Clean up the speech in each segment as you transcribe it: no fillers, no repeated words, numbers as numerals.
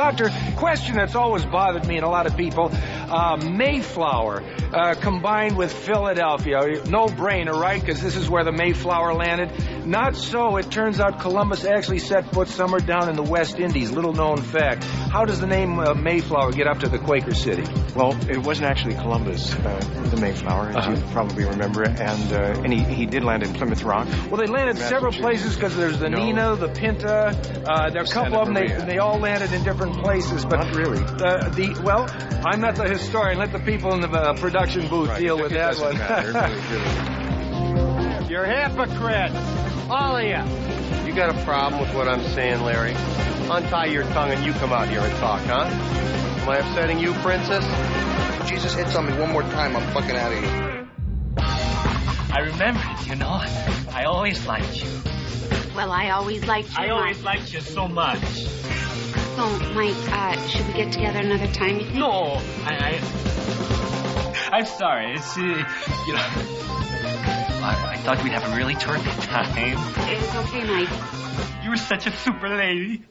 Doctor, question that's always bothered me and a lot of people. Mayflower combined with Philadelphia. No-brainer, right? Because this is where the Mayflower landed. Not so. It turns out Columbus actually set foot somewhere down in the West Indies. Little-known fact. How does the name Mayflower get up to the Quaker City? Well, it wasn't actually Columbus, the Mayflower, as you probably remember, and he did land in Plymouth Rock. Well, they landed several places because there's the Nina, the Pinta. There are a couple of them. They all landed in different places, but not really. Well, I'm not the historian. Let the people in the production booth deal with that one. Really. You're hypocrites, all of you. You got a problem with what I'm saying, Larry? Untie your tongue and you come out here and talk, huh? Am I upsetting you, princess? Jesus hits on me one more time, I'm fucking out of here. I remembered, you know. I always liked you. Well, I always liked you. I always liked you so much. Oh, Mike, should we get together another time? No, I'm sorry. It's, you know, I thought we'd have a really terrific time. It's okay, Mike. You were such a super lady.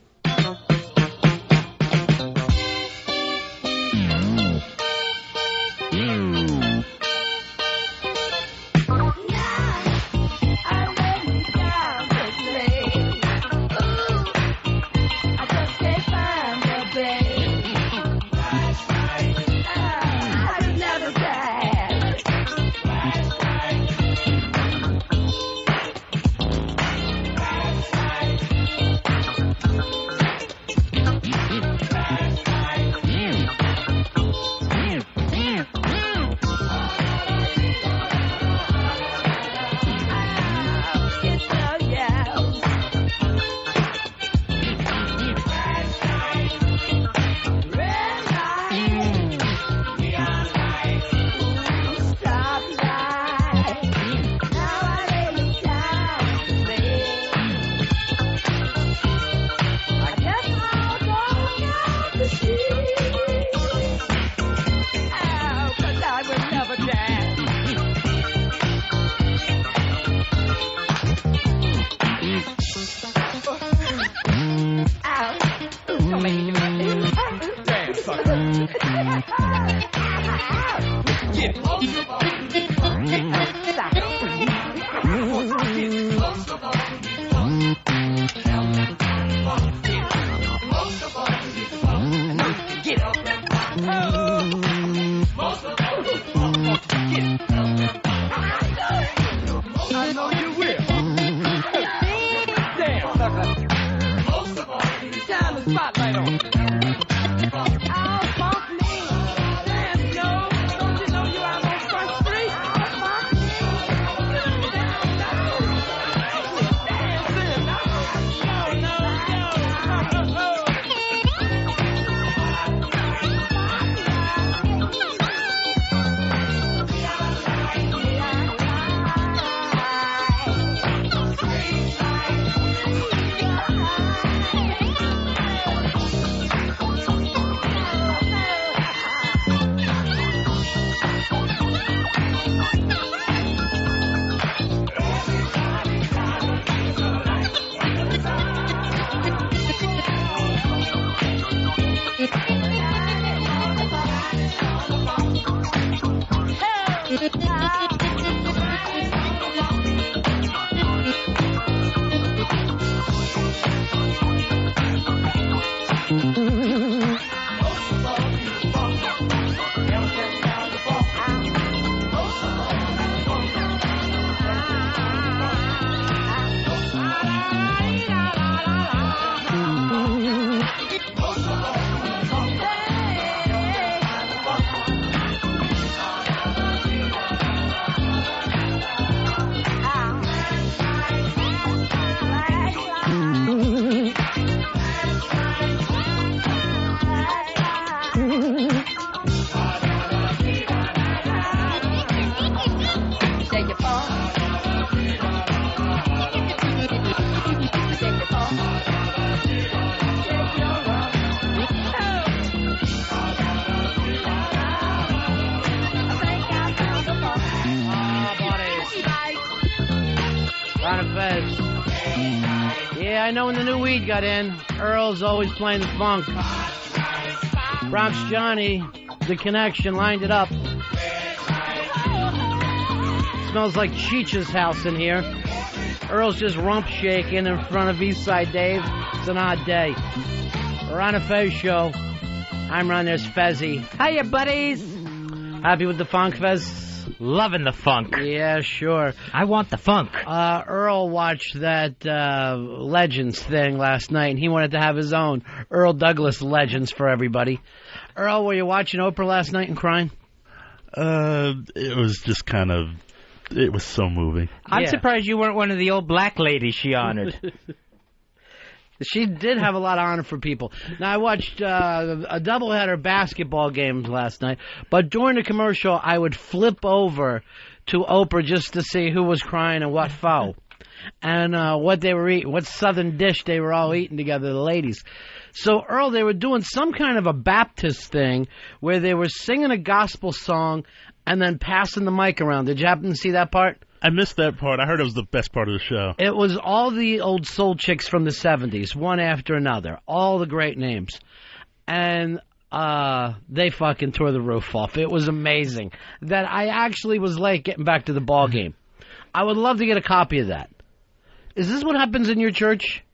I know you will. Damn, sucker. Shine the spotlight on. Ron and Fez. Yeah, I know when the new weed got in, Earl's always playing the funk. Bronx Johnny, the connection, lined it up. Smells like Cheech's house in here. Earl's just rump shaking in front of Eastside Dave. It's an odd day. Ron and Fez show. I'm Ron, there's Fezzy. Hiya, buddies. Happy with the funk, Fez? Loving the funk. Yeah, sure. I want the funk. Earl watched that Legends thing last night, and he wanted to have his own Earl Douglas Legends for everybody. Earl, were you watching Oprah last night and crying? It was just kind of... It was so moving. I'm surprised you weren't one of the old black ladies she honored. She did have a lot of honor for people. Now, I watched a doubleheader basketball games last night, but during the commercial, I would flip over to Oprah just to see who was crying and what foe, and what they were eating, what southern dish they were all eating together, the ladies. So, Earl, they were doing some kind of a Baptist thing where they were singing a gospel song and then passing the mic around. Did you happen to see that part? I missed that part. I heard it was the best part of the show. It was all the old soul chicks from the 70s, one after another. All the great names. And they fucking tore the roof off. It was amazing. That I actually was late getting back to the ball game. I would love to get a copy of that. Is this what happens in your church?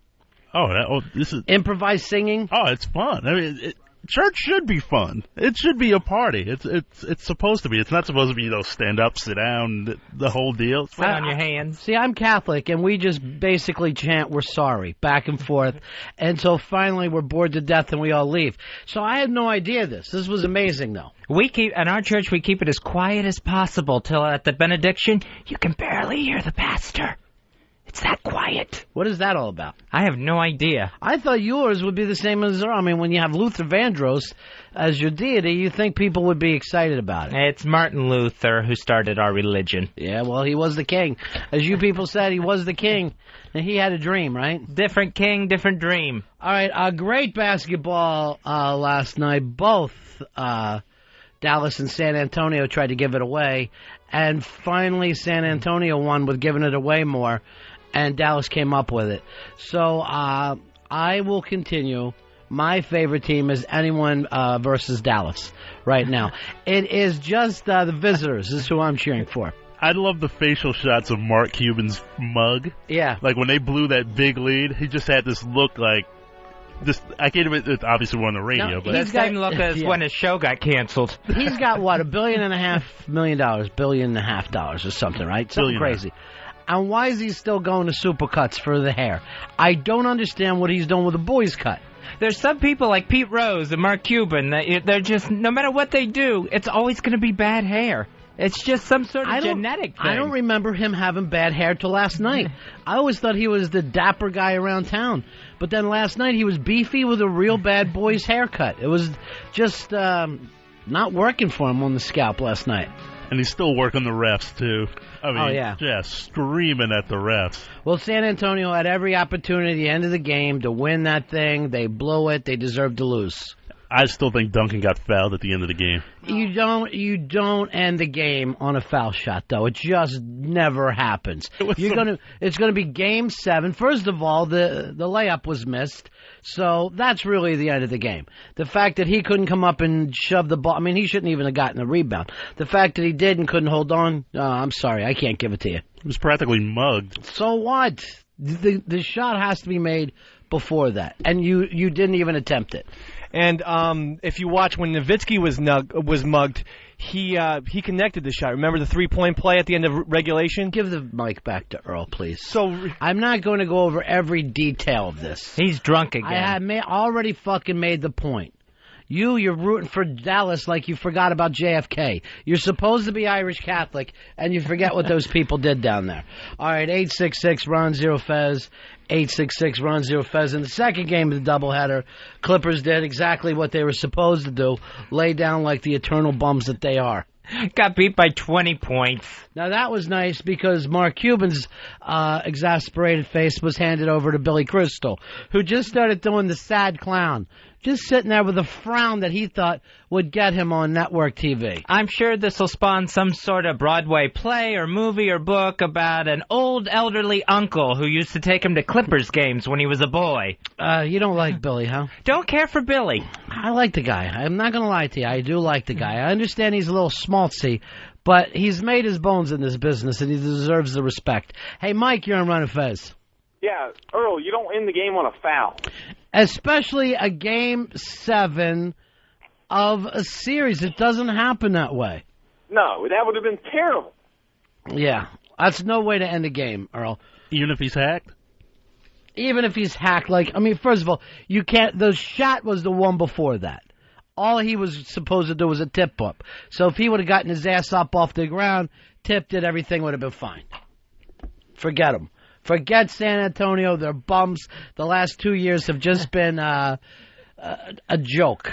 This is... Improvised singing? Oh, it's fun. I mean, church should be fun. It should be a party. It's supposed to be. It's not supposed to be, stand up, sit down, the whole deal. Sit on your hands. See, I'm Catholic, and we just basically chant, we're sorry, back and forth, until finally we're bored to death and we all leave. So I had no idea this. This was amazing, though. In our church, we keep it as quiet as possible till at the benediction, you can barely hear the pastor. It's that quiet. What is that all about? I have no idea. I thought yours would be the same as ours. I mean, when you have Luther Vandross as your deity, you think people would be excited about it. It's Martin Luther who started our religion. Yeah, well, he was the king. As you people said, he was the king. And he had a dream, right? Different king, different dream. All right, great basketball last night. Both Dallas and San Antonio tried to give it away. And finally, San Antonio won with giving it away more. And Dallas came up with it. So I will continue. My favorite team is anyone versus Dallas right now. It is just the visitors is who I'm cheering for. I love the facial shots of Mark Cuban's mug. Yeah. Like when they blew that big lead, he just had this look like... I can't even... It's obviously on the radio, no, but... He's got look as when his show got canceled. He's got, what, $1.5 billion, $1.5 billion or something, right? Something crazy. And why is he still going to Supercuts for the hair? I don't understand what he's doing with the boys' cut. There's some people like Pete Rose and Mark Cuban that they're just, no matter what they do, it's always going to be bad hair. It's just some sort of genetic thing. I don't remember him having bad hair till last night. I always thought he was the dapper guy around town. But then last night he was beefy with a real bad boy's haircut. It was just not working for him on the scalp last night. And he's still working the refs, too. I mean, just screaming at the refs. Well, San Antonio had every opportunity at the end of the game to win that thing. They blew it. They deserved to lose. I still think Duncan got fouled at the end of the game. You don't end the game on a foul shot, though. It just never happens. It's gonna be Game 7. First of all, the layup was missed, so that's really the end of the game. The fact that he couldn't come up and shove the ball, I mean, he shouldn't even have gotten the rebound. The fact that he did and couldn't hold on, I'm sorry, I can't give it to you. He was practically mugged. So what? The shot has to be made before that, and you didn't even attempt it. And if you watch when Nowitzki was mugged, he connected the shot. Remember the 3-point play at the end of regulation? Give the mic back to Earl, please. So I'm not going to go over every detail of this. He's drunk again. I had already fucking made the point. You're rooting for Dallas like you forgot about JFK. You're supposed to be Irish Catholic, and you forget what those people did down there. All right, 866-RON-0-FEZ, 866-RON-0-FEZ. In the second game of the doubleheader, Clippers did exactly what they were supposed to do, lay down like the eternal bums that they are. Got beat by 20 points. Now, that was nice because Mark Cuban's exasperated face was handed over to Billy Crystal, who just started doing the sad clown. just sitting there with a frown that he thought would get him on network TV. I'm sure this will spawn some sort of Broadway play or movie or book about an old elderly uncle who used to take him to Clippers games when he was a boy. You don't like Billy, huh? Don't care for Billy. I like the guy. I'm not going to lie to you. I do like the guy. I understand he's a little schmaltzy, but he's made his bones in this business, and he deserves the respect. Hey, Mike, you're on Ron and Fez. Yeah, Earl, you don't end the game on a foul. Especially a Game 7 of a series. It doesn't happen that way. No, that would have been terrible. Yeah, that's no way to end a game, Earl. Even if he's hacked? Even if he's hacked. First of all, you can't. The shot was the one before that. All he was supposed to do was a tip-up. So if he would have gotten his ass up off the ground, tipped it, everything would have been fine. Forget him. Forget San Antonio. They're bums. The last 2 years have just been a joke.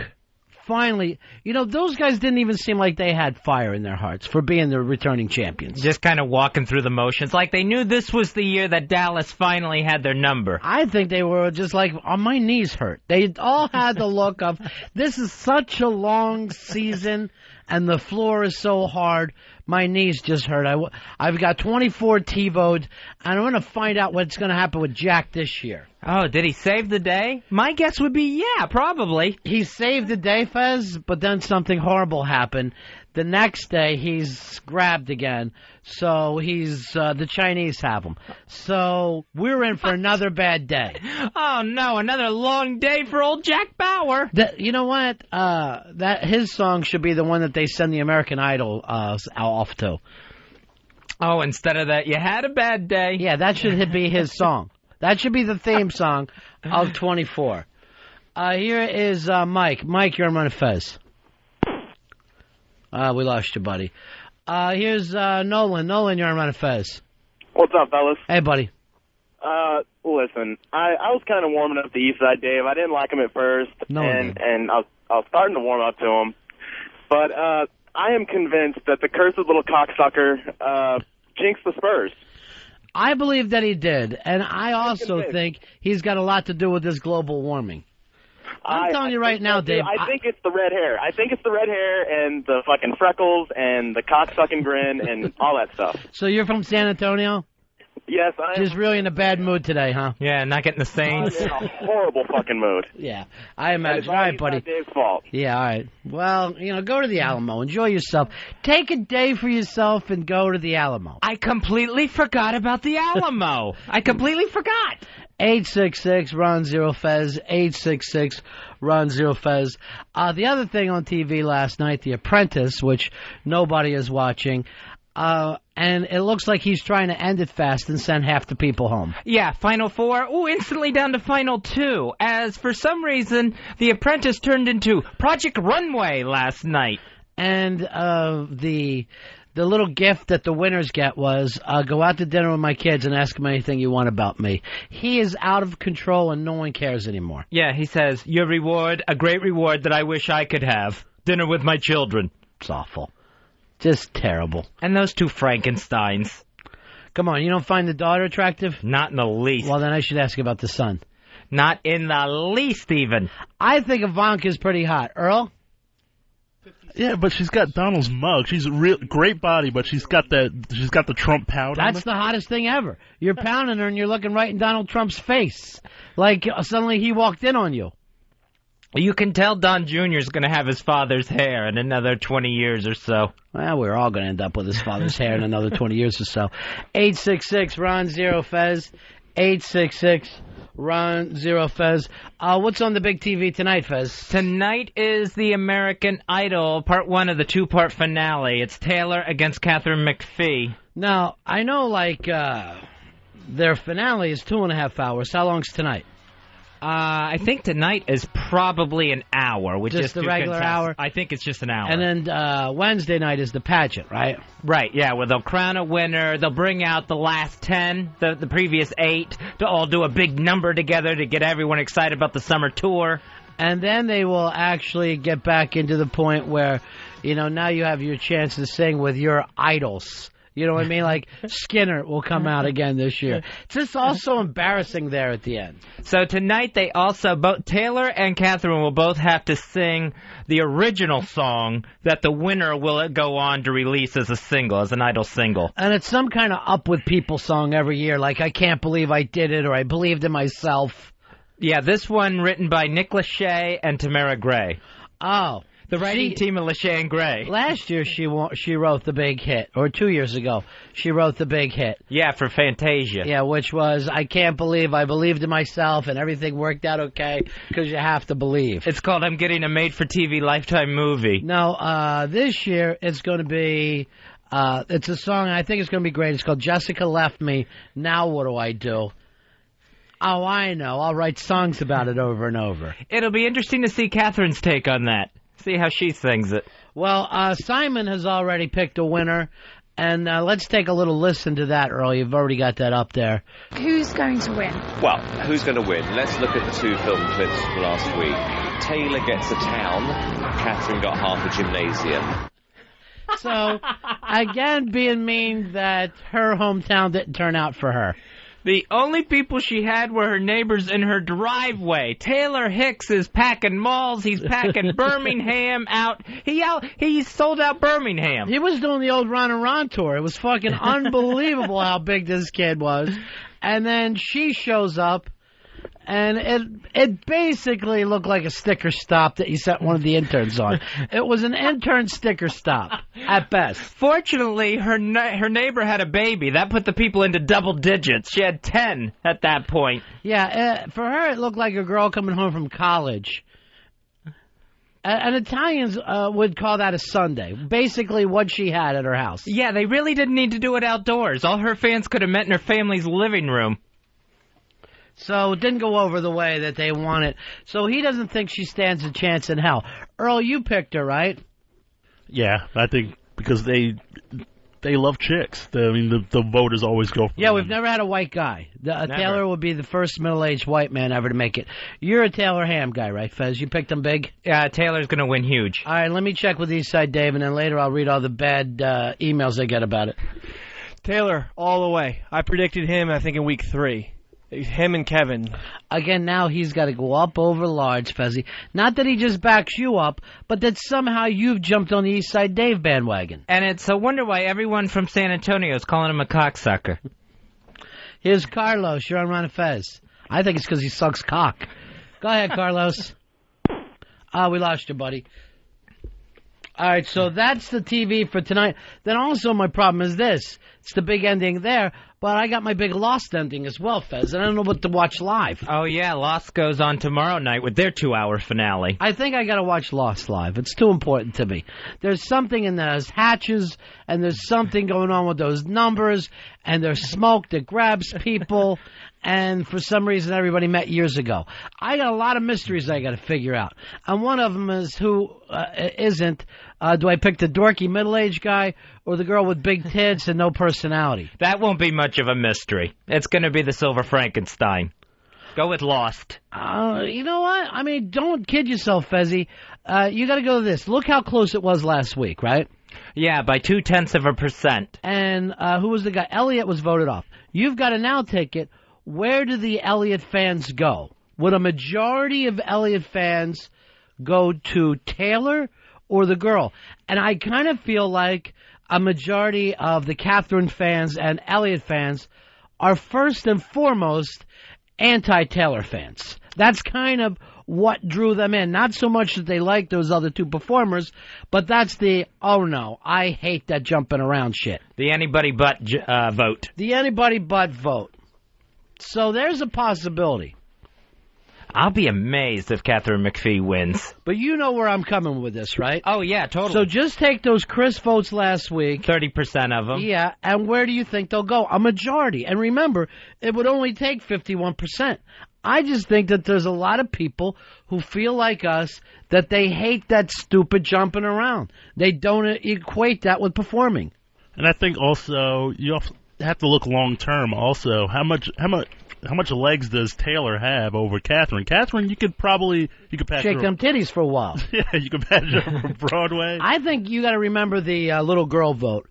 Finally, those guys didn't even seem like they had fire in their hearts for being the returning champions. Just kind of walking through the motions. Like they knew this was the year that Dallas finally had their number. I think they were just like, oh, my knees hurt. They all had the look of, this is such a long season and the floor is so hard. My knees just hurt. I've got 24 TiVo'd, and I'm going to find out what's going to happen with Jack this year. Oh, did he save the day? My guess would be, yeah, probably. He saved the day, Fez, but then something horrible happened. The next day, he's grabbed again, so the Chinese have him. So we're in for another bad day. Oh, no, another long day for old Jack Bauer. You know what? His song should be the one that they send the American Idol off to. Oh, instead of that, you had a bad day. Yeah, that should be his song. That should be the theme song of 24. Here is Mike. Mike, you're on Ron and Fez. We lost you, buddy. Here's Nolan. Nolan, you're on Ron and Fez. What's up, fellas? Hey, buddy. Listen, I was kind of warming up to Eastside Dave. I didn't like him at first, and I was starting to warm up to him. But I am convinced that the cursed little cocksucker jinxed the Spurs. I believe that he did, and I also think he's got a lot to do with this global warming. I'm telling you right now, Dave. I think it's the red hair. I think it's the red hair and the fucking freckles and the cocksucking grin and all that stuff. So you're from San Antonio? Yes, I am. Just really in a bad mood today, huh? Yeah, not getting the Saints. I'm in a horrible fucking mood. Yeah, I imagine. All right, buddy. It's Dave's fault. Yeah, all right. Well, go to the Alamo. Enjoy yourself. Take a day for yourself and go to the Alamo. I completely forgot about the Alamo. I completely forgot. 866-RON-0-FEZ, 866-RON-0-FEZ. The other thing on TV last night, The Apprentice, which nobody is watching, and it looks like he's trying to end it fast and send half the people home. Yeah, Final Four. Ooh, instantly down to Final Two, as for some reason, The Apprentice turned into Project Runway last night. And the little gift that the winners get was, go out to dinner with my kids and ask them anything you want about me. He is out of control and no one cares anymore. Yeah, he says, your reward, a great reward that I wish I could have. Dinner with my children. It's awful. Just terrible. And those two Frankensteins. Come on, you don't find the daughter attractive? Not in the least. Well, then I should ask you about the son. Not in the least, even. I think Ivanka's pretty hot. Earl? Yeah, but she's got Donald's mug. She's a real great body, but she's got the Trump pout. That's the hottest thing ever. You're pounding her and you're looking right in Donald Trump's face, like suddenly he walked in on you. You can tell Don Jr. is going to have his father's hair in another 20 years or so. Well, we're all going to end up with his father's hair in another 20 years or so. 866-RON-0-FEZ, 866-RON-0-FEZ. What's on the big TV tonight, Fez? Tonight is the American Idol, part one of the two-part finale. It's Taylor against Catherine McPhee. Now, I know, their finale is 2.5 hours. How long's tonight? I think tonight is probably an hour. Just the regular hour? I think it's just an hour. And then Wednesday night is the pageant, right? Right, yeah, where they'll crown a winner. They'll bring out the last 10, the previous 8, to all do a big number together to get everyone excited about the summer tour. And then they will actually get back into the point where, now you have your chance to sing with your idols. You know what I mean? Like Skinner will come out again this year. It's just all so embarrassing there at the end. So tonight they also, both Taylor and Catherine will both have to sing the original song that the winner will go on to release as a single, as an Idol single. And it's some kind of up with people song every year, like I Can't Believe I Did It, or I Believed in Myself. Yeah, this one written by Nick Lachey and Tamara Gray. Oh. The writing team of Lachey and Gray. Last year she wrote the big hit, or 2 years ago she wrote the big hit. Yeah, for Fantasia. Yeah, which was I Can't Believe I Believed in Myself and everything worked out okay because you have to believe. It's called I'm Getting a Made-for-TV Lifetime Movie. No, this year it's going to be, it's a song I think it's going to be great. It's called Jessica Left Me, Now What Do I Do? Oh, I know. I'll write songs about it over and over. It'll be interesting to see Catherine's take on that. See how she sings it. Well, Simon has already picked a winner, and let's take a little listen to that, Earl. You've already got that up there. Who's going to win? Well, who's going to win? Let's look at the two film clips from last week. Taylor gets a town, Catherine got half a gymnasium. So, again, being mean that her hometown didn't turn out for her. The only people she had were her neighbors in her driveway. Taylor Hicks is packing malls. He's packing Birmingham out. He sold out Birmingham. He was doing the old Ron and Ron tour. It was fucking unbelievable how big this kid was. And then she shows up, and it basically looked like a sticker stop that you sent one of the interns on. It was an intern sticker stop, at best. Fortunately, her neighbor had a baby. That put the people into double digits. She had 10 at that point. Yeah, for her it looked like a girl coming home from college. And Italians would call that a Sunday. Basically what she had at her house. Yeah, they really didn't need to do it outdoors. All her fans could have met in her family's living room. So it didn't go over the way that they wanted. So he doesn't think she stands a chance in hell. Earl, you picked her, right? Yeah, I think because they love chicks. The voters always go for Yeah, them. we've never had a white guy. Taylor will be the first middle-aged white man ever to make it. You're a Taylor Ham guy, right, Fez? You picked him big? Yeah, Taylor's going to win huge. All right, let me check with Eastside Dave, and then later I'll read all the bad emails I get about it. Taylor, all the way. I predicted him, I think, in week 3. Him and Kevin. Again, now he's got to go up over large, Fezzy. Not that he just backs you up, but that somehow you've jumped on the Eastside Dave bandwagon. And it's a wonder why everyone from San Antonio is calling him a cocksucker. Here's Carlos. You're on Ron and Fez. I think it's because he sucks cock. Go ahead, Carlos. We lost you, buddy. All right, so that's the TV for tonight. Then also my problem is this. It's the big ending there, but I got my big Lost ending as well, Fez, and I don't know what to watch live. Oh, yeah, Lost goes on tomorrow night with their 2-hour finale. I think I got to watch Lost live. It's too important to me. There's something in those hatches, and there's something going on with those numbers, and there's smoke that grabs people, and for some reason everybody met years ago. I got a lot of mysteries I got to figure out, and one of them is who isn't. Do I pick the dorky middle-aged guy or the girl with big tits and no personality? That won't be much of a mystery. It's going to be the Silver Frankenstein. Go with Lost. You know what? I mean, don't kid yourself, Fezzy. You got to go to this. Look how close it was last week, right? Yeah, by 0.2%. And who was the guy? Elliot was voted off. You've got to now take it. Where do the Elliot fans go? Would a majority of Elliot fans go to Taylor or the girl? And I kind of feel like a majority of the Catherine fans and Elliot fans are first and foremost anti-Taylor fans. That's kind of what drew them in. Not so much that they like those other two performers, but that's the, oh no, I hate that jumping around shit. The anybody but vote. The anybody but vote. So there's a possibility. I'll be amazed if Catherine McPhee wins. But you know where I'm coming with this, right? Oh, yeah, totally. So just take those Chris votes last week. 30% of them. Yeah, and where do you think they'll go? A majority. And remember, it would only take 51%. I just think that there's a lot of people who feel like us that they hate that stupid jumping around. They don't equate that with performing. And I think also you have to look long term. Also, how much legs does Taylor have over Catherine? Catherine, you could patch shake them titties for a while. Yeah, you could patch her over Broadway. I think you got to remember the little girl vote.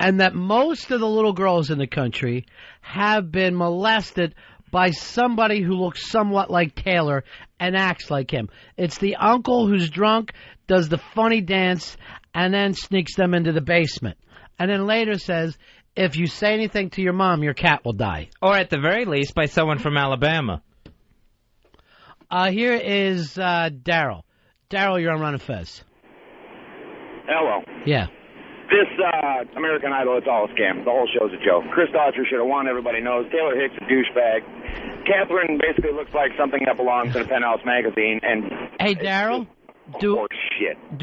and that most of the little girls in the country have been molested by somebody who looks somewhat like Taylor and acts like him. It's the uncle who's drunk, does the funny dance, and then sneaks them into the basement. And then later says, if you say anything to your mom, your cat will die. Or at the very least, by someone from Alabama. Here is Daryl. Daryl, you're on Ron and Fez. Hello. Yeah. This American Idol, it's all a scam. The whole show's a joke. Chris Daughtry should have won, everybody knows. Taylor Hicks, a douchebag. Catherine basically looks like something that belongs in a Penthouse magazine. And hey, Daryl, do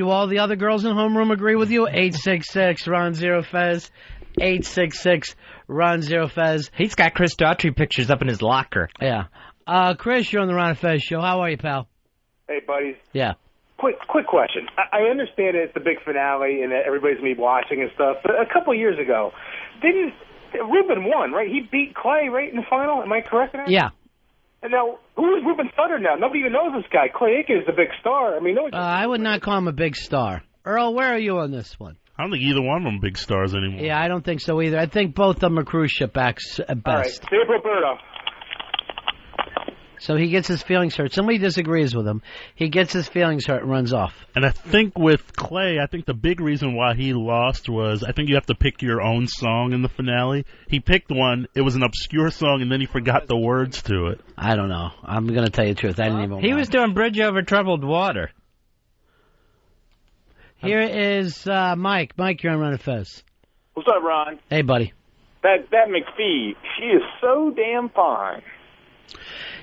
all the other girls in homeroom agree with you? 866-RON-0-FEZ. 866-RON-0-FEZ. He's got Chris Daughtry pictures up in his locker. Yeah. Chris, you're on the Ron and Fez show. How are you, pal? Hey, buddies. Yeah. Quick question. I understand it's the big finale and that everybody's going to be watching and stuff, but a couple years ago, Ruben won, right? He beat Clay, right, in the final? Am I correct in that? Yeah. And now, who is Ruben Sutter now? Nobody even knows this guy. Clay Aiken is the big star. I mean, I would not call him a big star. Earl, where are you on this one? I don't think either one of them big stars anymore. Yeah, I don't think so either. I think both of them are cruise ship acts at best. All right, Dave Roberto. So he gets his feelings hurt. Somebody disagrees with him. He gets his feelings hurt and runs off. And I think with Clay, I think the big reason why he lost was I think you have to pick your own song in the finale. He picked one. It was an obscure song, and then he forgot the words to it. I don't know. I'm going to tell you the truth. I didn't even He was doing Bridge Over Troubled Water. Here is Mike. Mike, you're on Ron and Fez. What's up, Ron? Hey, buddy. That McPhee, she is so damn fine.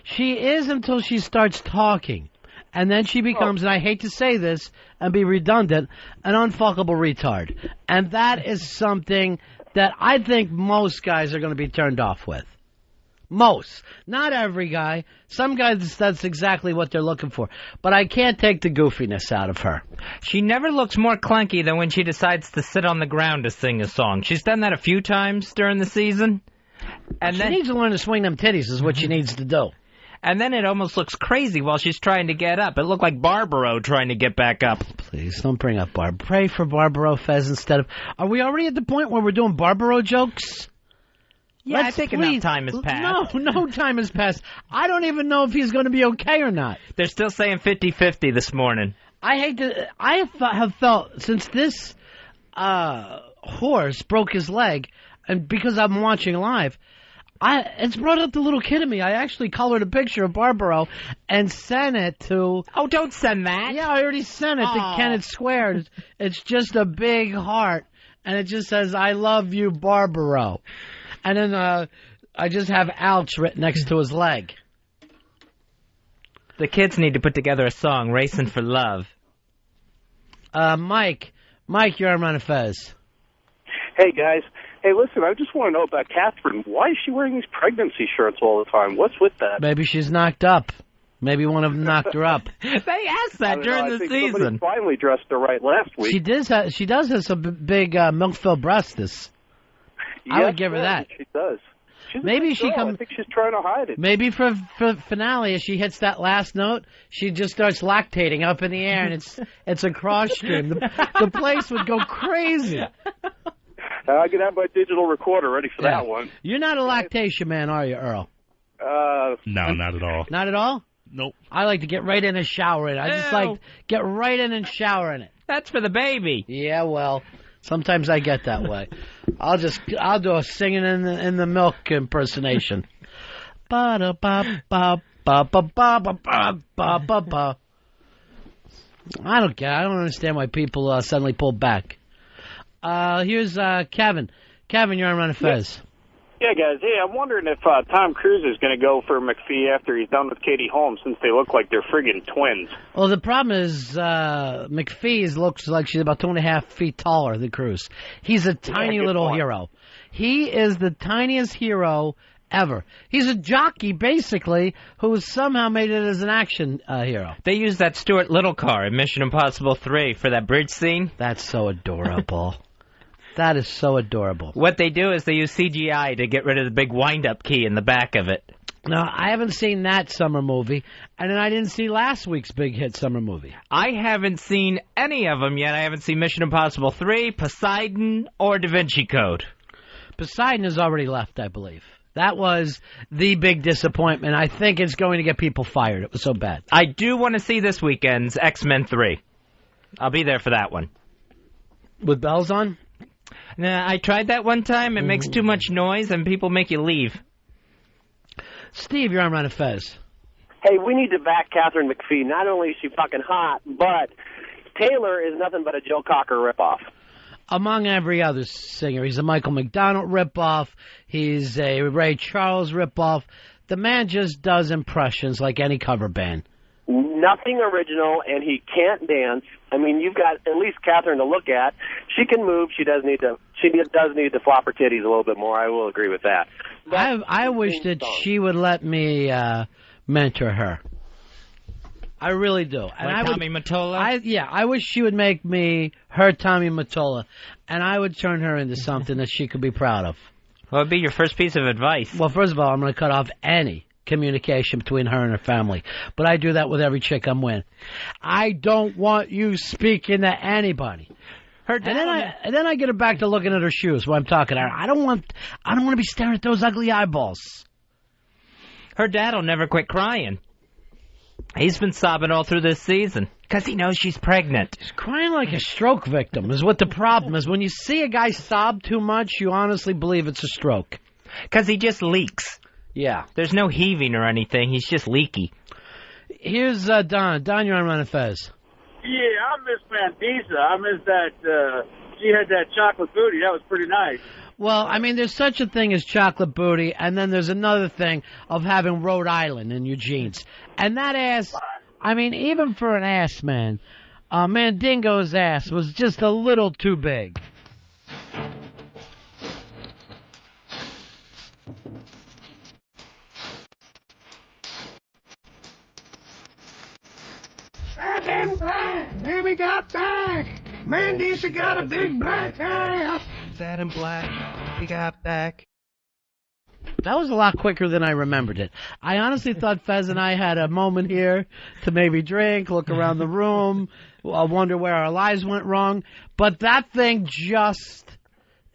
She is until she starts talking. And then she becomes, and I hate to say this and be redundant, an unfuckable retard. And that is something that I think most guys are going to be turned off with. Most. Not every guy. Some guys, that's exactly what they're looking for. But I can't take the goofiness out of her. She never looks more clunky than when she decides to sit on the ground to sing a song. She's done that a few times during the season. And she then needs to learn to swing them titties is what she needs to do. And then it almost looks crazy while she's trying to get up. It looked like Barbaro trying to get back up. Please, don't bring up Barb. Pray for Barbaro Fez instead of... Are we already at the point where we're doing Barbaro jokes? Yeah, I think enough time has passed. No time has passed. I don't even know if he's going to be okay or not. They're still saying 50-50 this morning. I have felt, since this horse broke his leg, and because I'm watching live... it's brought up the little kid in me. I actually colored a picture of Barbaro and sent it to... Oh, don't send that. Yeah, I already sent it to Kenneth Squared. It's just a big heart, and it just says, I love you, Barbaro. And then I just have ouch written next to his leg. The kids need to put together a song, Racing for Love. Mike, you're on Ron and Fez. Hey, guys. Hey, listen, I just want to know about Catherine. Why is she wearing these pregnancy shirts all the time? What's with that? Maybe she's knocked up. Maybe one of them knocked her up. They asked that during the season. Somebody finally dressed her right last week. She does have some big milk-filled breasts. I would give her that. She does. Maybe she I think she's trying to hide it. Maybe for finale, as she hits that last note, she just starts lactating up in the air, and it's a cross stream. The place would go crazy. I could have my digital recorder ready for that one. You're not a lactation man, are you, Earl? No, not at all. Not at all? Nope. I like to get right in and shower in it. I just like get right in and shower in it. That's for the baby. Yeah, well, sometimes I get that way. I'll do a singing in the milk impersonation. Ba da ba ba ba ba ba ba ba ba ba. I don't get. I don't understand why people suddenly pull back. Here's Kevin. Kevin, you're on Ron and Fez. Yeah, guys. Hey, I'm wondering if Tom Cruise is going to go for McPhee after he's done with Katie Holmes, since they look like they're friggin' twins. Well, the problem is McPhee looks like she's about 2.5 feet taller than Cruise. He's a tiny little hero. He is the tiniest hero ever. He's a jockey, basically, who somehow made it as an action hero. They used that Stuart Little car in Mission Impossible 3 for that bridge scene. That's so adorable. That is so adorable. What they do is they use CGI to get rid of the big wind-up key in the back of it. Now, I haven't seen that summer movie, and then I didn't see last week's big hit summer movie. I haven't seen any of them yet. I haven't seen Mission Impossible 3, Poseidon, or Da Vinci Code. Poseidon has already left, I believe. That was the big disappointment. I think it's going to get people fired. It was so bad. I do want to see this weekend's X-Men 3. I'll be there for that one. With bells on? Nah, I tried that one time. It makes too much noise, and people make you leave. Steve, you're on Ron and Fez. Hey, we need to back Catherine McPhee. Not only is she fucking hot, but Taylor is nothing but a Joe Cocker ripoff. Among every other singer. He's a Michael McDonald ripoff. He's a Ray Charles ripoff. The man just does impressions like any cover band. Nothing original, and he can't dance. I mean, you've got at least Catherine to look at. She can move. She does need to flop her titties a little bit more. I will agree with that. I wish that she would let me mentor her. I really do. And Tommy Mottola? I wish she would make me her Tommy Mottola, and I would turn her into something that she could be proud of. What would be your first piece of advice? Well, first of all, I'm going to cut off any communication between her and her family. But I do that with every chick I'm with. I don't want you speaking to anybody. And then I get her back to looking at her shoes while I'm talking to her. I don't want to be staring at those ugly eyeballs. Her dad'll never quit crying. He's been sobbing all through this season because he knows she's pregnant. He's crying like a stroke victim is what the problem is. When you see a guy sob too much, you honestly believe it's a stroke. Because he just leaks. Yeah. There's no heaving or anything. He's just leaky. Here's Don. Don, you're on Ron and Fez. Yeah, I miss Mandisa. I miss that. She had that chocolate booty. That was pretty nice. Well, I mean, there's such a thing as chocolate booty, and then there's another thing of having Rhode Island in your jeans. And that ass, I mean, even for an ass man, Mandingo's ass was just a little too big. Baby got back. Mandisa got a big black ass. Sad and black. We got back. That was a lot quicker than I remembered it. I honestly thought Fez and I had a moment here to maybe drink, look around the room, wonder where our lives went wrong. But that thing just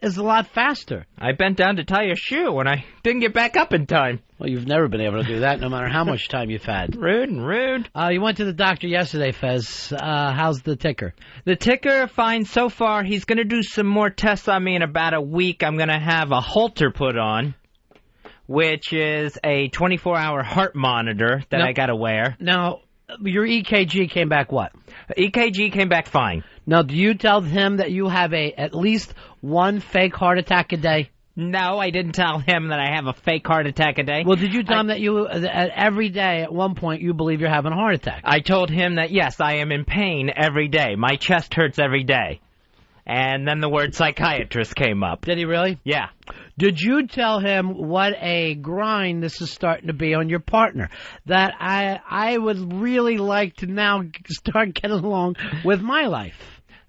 is a lot faster. I bent down to tie a shoe and I didn't get back up in time. Well, you've never been able to do that no matter how much time you've had. Rude and rude. You went to the doctor yesterday, Fez. How's the ticker? The ticker, fine so far. He's going to do some more tests on me in about a week. I'm going to have a Holter put on, which is a 24-hour heart monitor that I got to wear. Now, your EKG came back what? EKG came back fine. Now, do you tell him that you have at least one fake heart attack a day? No, I didn't tell him that I have a fake heart attack a day. Well, did you tell him that every day at one point you believe you're having a heart attack? I told him that, yes, I am in pain every day. My chest hurts every day. And then the word psychiatrist came up. Did he really? Yeah. Did you tell him what a grind this is starting to be on your partner? That I would really like to now start getting along with my life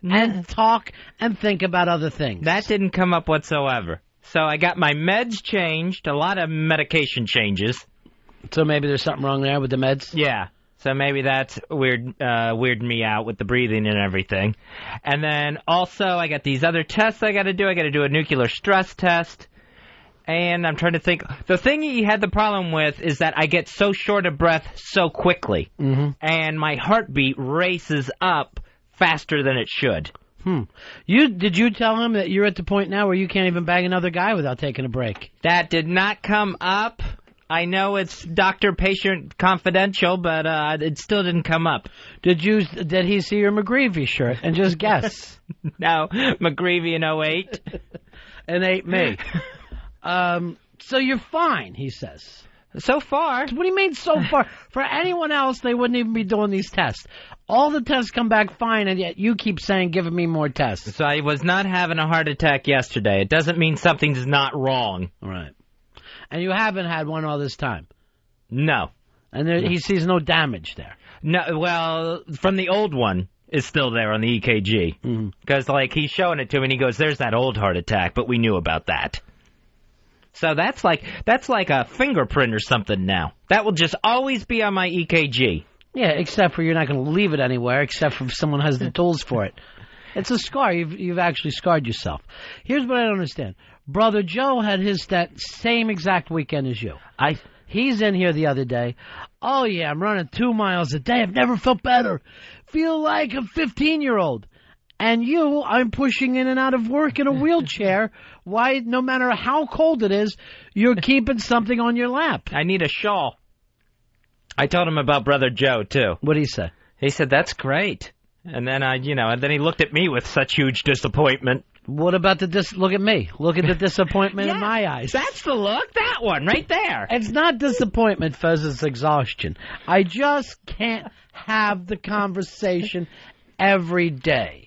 and talk and think about other things. That didn't come up whatsoever. So I got my meds changed, a lot of medication changes. So maybe there's something wrong there with the meds? Yeah. So maybe that's weirded me out with the breathing and everything. And then also I got these other tests I got to do. I got to do a nuclear stress test. And I'm trying to think. The thing he had the problem with is that I get so short of breath so quickly. Mm-hmm. And my heartbeat races up faster than it should. Did you tell him that you're at the point now where you can't even bang another guy without taking a break? That did not come up. I know it's doctor-patient confidential, but it still didn't come up. Did he see your McGreevy shirt and just guess? No, McGreevy in 08. And ate me. So you're fine, he says. So far. What do you mean so far? For anyone else, they wouldn't even be doing these tests. All the tests come back fine, and yet you keep saying, giving me more tests. So I was not having a heart attack yesterday. It doesn't mean something's not wrong. All right. And you haven't had one all this time? No. And he sees no damage there? No. Well, from the old one is still there on the EKG. Because, he's showing it to me, and he goes, there's that old heart attack, but we knew about that. So that's like a fingerprint or something now. That will just always be on my EKG. Yeah, except for you're not going to leave it anywhere, except for if someone has the tools for it. It's a scar. You've actually scarred yourself. Here's what I don't understand. Brother Joe had that same exact weekend as you. He's in here the other day. Oh, yeah, I'm running 2 miles a day. I've never felt better. Feel like a 15-year-old. And I'm pushing in and out of work in a wheelchair. Why, no matter how cold it is, you're keeping something on your lap. I need a shawl. I told him about Brother Joe, too. What did he say? He said, that's great. And then and then he looked at me with such huge disappointment. What about look at me. Look at the disappointment in my eyes. That's the look. That one right there. It's not disappointment, Fez. It's exhaustion. I just can't have the conversation every day.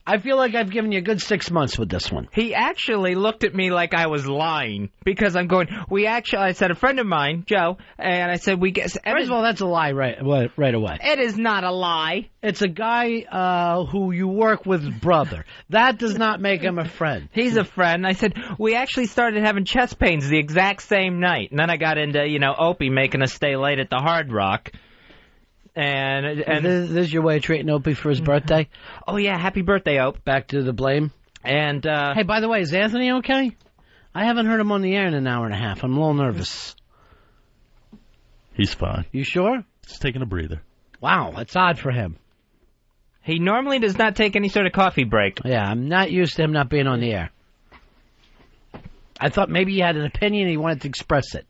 I feel like I've given you a good 6 months with this one. He actually looked at me like I was lying because I'm going, I said a friend of mine, Joe, and I said, First of all, that's a lie right away. It is not a lie. It's a guy who you work with, brother. That does not make him a friend. He's a friend. I said, we actually started having chest pains the exact same night. And then I got into, Opie making us stay late at the Hard Rock. And this is your way of treating Opie for his birthday? Oh, yeah, happy birthday, Ope. Back to the blame. And, hey, by the way, is Anthony okay? I haven't heard him on the air in an hour and a half. I'm a little nervous. He's fine. You sure? He's taking a breather. Wow, that's odd for him. He normally does not take any sort of coffee break. Yeah, I'm not used to him not being on the air. I thought maybe he had an opinion and he wanted to express it.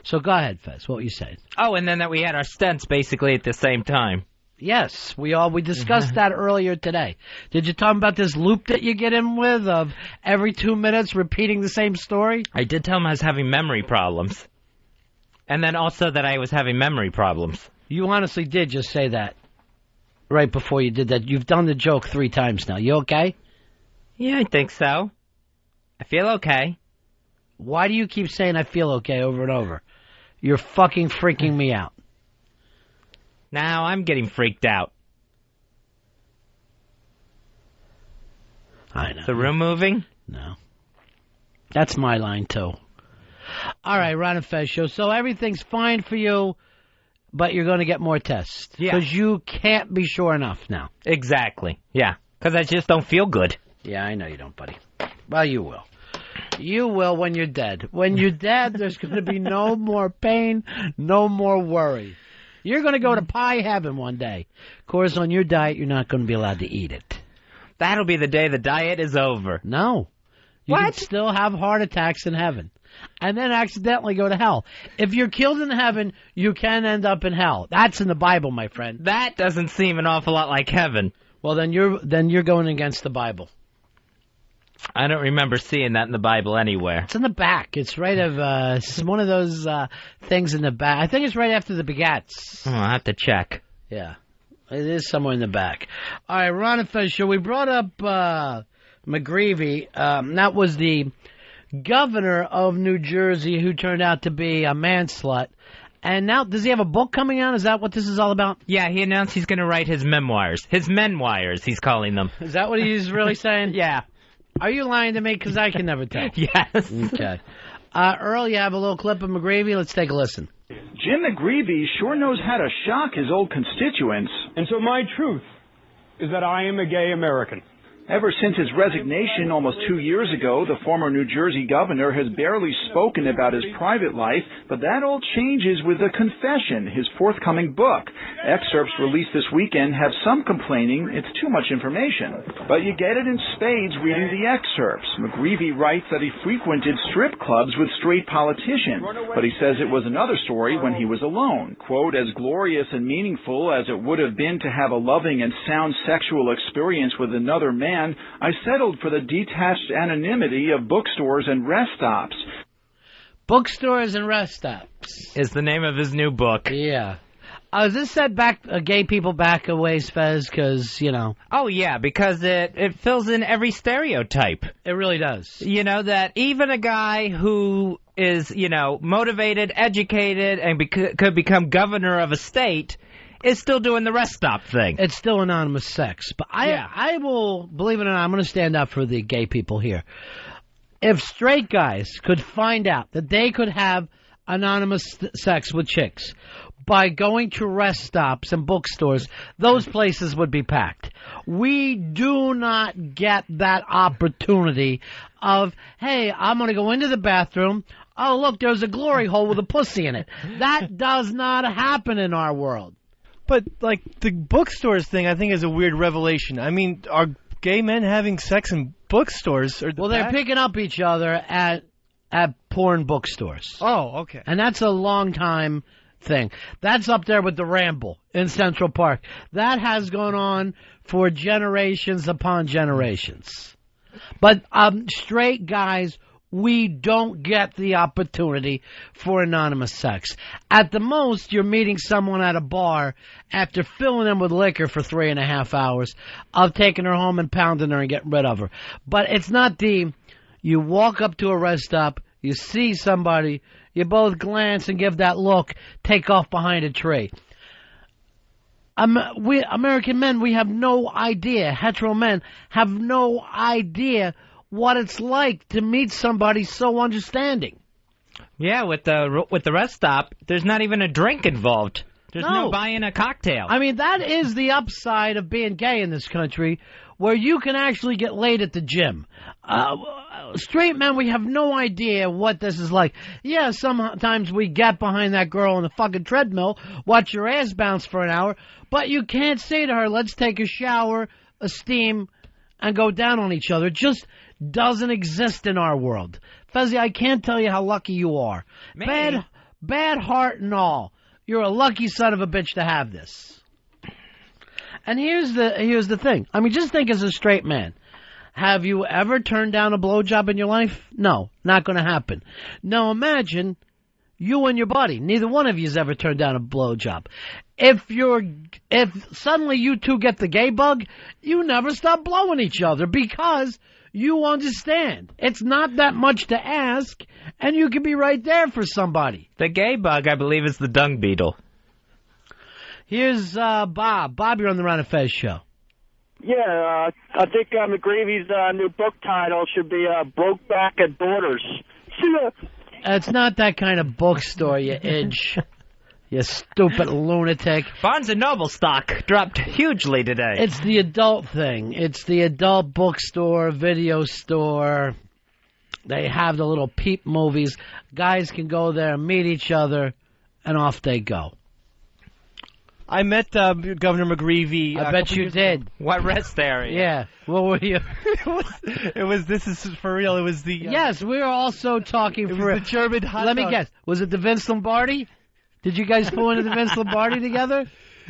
So go ahead, Fez. What were you saying? Oh, and then that we had our stents basically at the same time. Yes, we discussed that earlier today. Did you talk about this loop that you get in with of every 2 minutes repeating the same story? I did tell him I was having memory problems. And then also that I was having memory problems. You honestly did just say that right before you did that. You've done the joke 3 times now. You okay? Yeah, I think so. I feel okay. Why do you keep saying I feel okay over and over? You're fucking freaking me out. Now I'm getting freaked out. I know. The room moving? No. That's my line, too. All right, Ron and Fez show. So everything's fine for you, but you're going to get more tests. Yeah. Because you can't be sure enough now. Exactly. Yeah. Because I just don't feel good. Yeah, I know you don't, buddy. Well, you will. You will when you're dead. When you're dead, there's going to be no more pain, no more worry. You're going to go to pie heaven one day. Of course, on your diet, you're not going to be allowed to eat it. That'll be the day the diet is over. No. You can still have heart attacks in heaven and then accidentally go to hell. If you're killed in heaven, you can end up in hell. That's in the Bible, my friend. That doesn't seem an awful lot like heaven. Well, then you're going against the Bible. I don't remember seeing that in the Bible anywhere. It's in the back. It's right it's one of those things in the back. I think it's right after the begats. Oh, I'll have to check. Yeah. It is somewhere in the back. All right, Ron and Fez show. We brought up McGreevey. That was the governor of New Jersey who turned out to be a man-slut. And now, does he have a book coming out? Is that what this is all about? Yeah, he announced he's going to write his memoirs. His memoirs, he's calling them. Is that what he's really saying? Yeah. Are you lying to me? Because I can never tell. Yes. Okay. Earl, you have a little clip of McGreevey. Let's take a listen. Jim McGreevey sure knows how to shock his old constituents. And so my truth is that I am a gay American. Ever since his resignation almost 2 years ago, the former New Jersey governor has barely spoken about his private life, but that all changes with The Confession, his forthcoming book. Excerpts released this weekend have some complaining it's too much information. But you get it in spades reading the excerpts. McGreevey writes that he frequented strip clubs with straight politicians, but he says it was another story when he was alone. Quote, as glorious and meaningful as it would have been to have a loving and sound sexual experience with another man, I settled for the detached anonymity of bookstores and rest stops. Bookstores and rest stops is the name of his new book. Yeah. Does this set back gay people back a ways, Fez? Because, Oh, yeah, because it fills in every stereotype. It really does. That even a guy who is, motivated, educated, and could become governor of a state is still doing the rest stop thing. It's still anonymous sex. But I will, believe it or not, I'm going to stand up for the gay people here. If straight guys could find out that they could have anonymous sex with chicks by going to rest stops and bookstores, those places would be packed. We do not get that opportunity of, hey, I'm going to go into the bathroom. Oh, look, there's a glory hole with a pussy in it. That does not happen in our world. But, like, the bookstores thing, I think, is a weird revelation. I mean, are gay men having sex in bookstores? Well, they're picking up each other at porn bookstores. Oh, okay. And that's a long time thing. That's up there with the Ramble in Central Park. That has gone on for generations upon generations. But straight guys, we don't get the opportunity for anonymous sex. At the most, you're meeting someone at a bar after filling them with liquor for 3.5 hours of taking her home and pounding her and getting rid of her. But it's not you walk up to a rest stop, you see somebody, you both glance and give that look, take off behind a tree. We American men, we have no idea, hetero men have no idea what it's like to meet somebody so understanding. Yeah, with the rest stop, there's not even a drink involved. There's no buying a cocktail. I mean, that is the upside of being gay in this country, where you can actually get laid at the gym. Straight men, we have no idea what this is like. Yeah, sometimes we get behind that girl on the fucking treadmill, watch your ass bounce for an hour, but you can't say to her, let's take a shower, a steam, and go down on each other. It just doesn't exist in our world. Fezzi, I can't tell you how lucky you are. Bad heart and all. You're a lucky son of a bitch to have this. And here's the thing. I mean, just think as a straight man. Have you ever turned down a blowjob in your life? No, not going to happen. Now imagine you and your buddy. Neither one of you has ever turned down a blowjob. If suddenly you two get the gay bug, you never stop blowing each other because you understand. It's not that much to ask, and you can be right there for somebody. The gay bug, I believe, is the dung beetle. Here's Bob. Bob, you're on the Ron and Fez show. Yeah, I think McGreevy's new book title should be Brokeback at Borders. It's not that kind of bookstore, you itch. You stupid lunatic. Barnes & Noble stock dropped hugely today. It's the adult thing. It's the adult bookstore, video store. They have the little peep movies. Guys can go there, meet each other, and off they go. I met Governor McGreevy. I bet you did. What rest area? Yeah. What were you? This is for real. It was the... yes, we were also talking for... It was the German hot Let dog. me guess. Was it the Vince Lombardi? Did you guys pull into the Vince Lombardi together?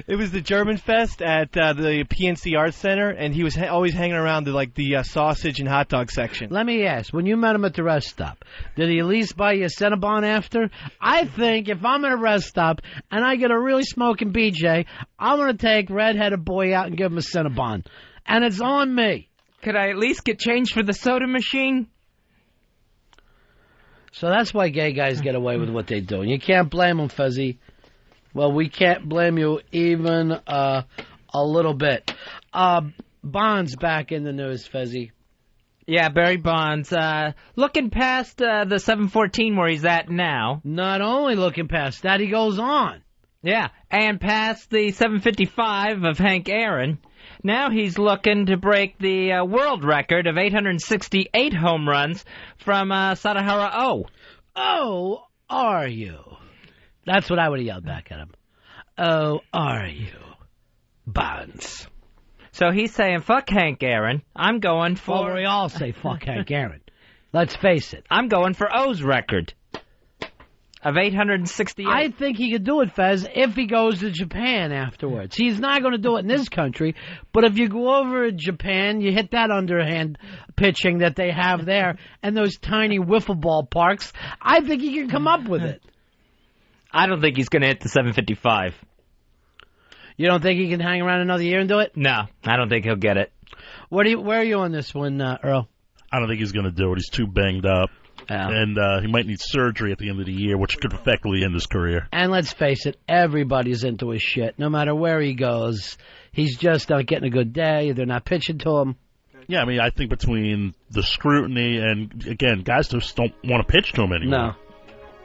It was the German Fest at the PNC Arts Center, and he was always hanging around the sausage and hot dog section. Let me ask, when you met him at the rest stop, did he at least buy you a Cinnabon after? I think if I'm at a rest stop and I get a really smoking BJ, I'm going to take redheaded boy out and give him a Cinnabon. And it's on me. Could I at least get change for the soda machine? So that's why gay guys get away with what they do. And you can't blame them, Fezzi. Well, we can't blame you even a little bit. Bonds back in the news, Fezzi. Yeah, Barry Bonds. Looking past the 714 where he's at now. Not only looking past that, he goes on. Yeah, and past the 755 of Hank Aaron. Now he's looking to break the world record of 868 home runs from Sadahara O. Oh, are you? That's what I would have yelled back at him. Oh, are you? Bonds. So he's saying, fuck Hank Aaron. I'm going for... Well, we all say fuck Hank Aaron. Let's face it. I'm going for O's record of 868. I think he could do it, Fez, if he goes to Japan afterwards. He's not going to do it in this country, but if you go over to Japan, you hit that underhand pitching that they have there and those tiny wiffle ball parks, I think he can come up with it. I don't think he's going to hit the 755. You don't think he can hang around another year and do it? No, I don't think he'll get it. Where are you on this one, Earl? I don't think he's going to do it. He's too banged up. Yeah. And he might need surgery at the end of the year, which could effectively end his career. And let's face it, everybody's into his shit. No matter where he goes, he's just not getting a good day. They're not pitching to him. Yeah, I mean, I think between the scrutiny and, again, guys just don't want to pitch to him anymore. No.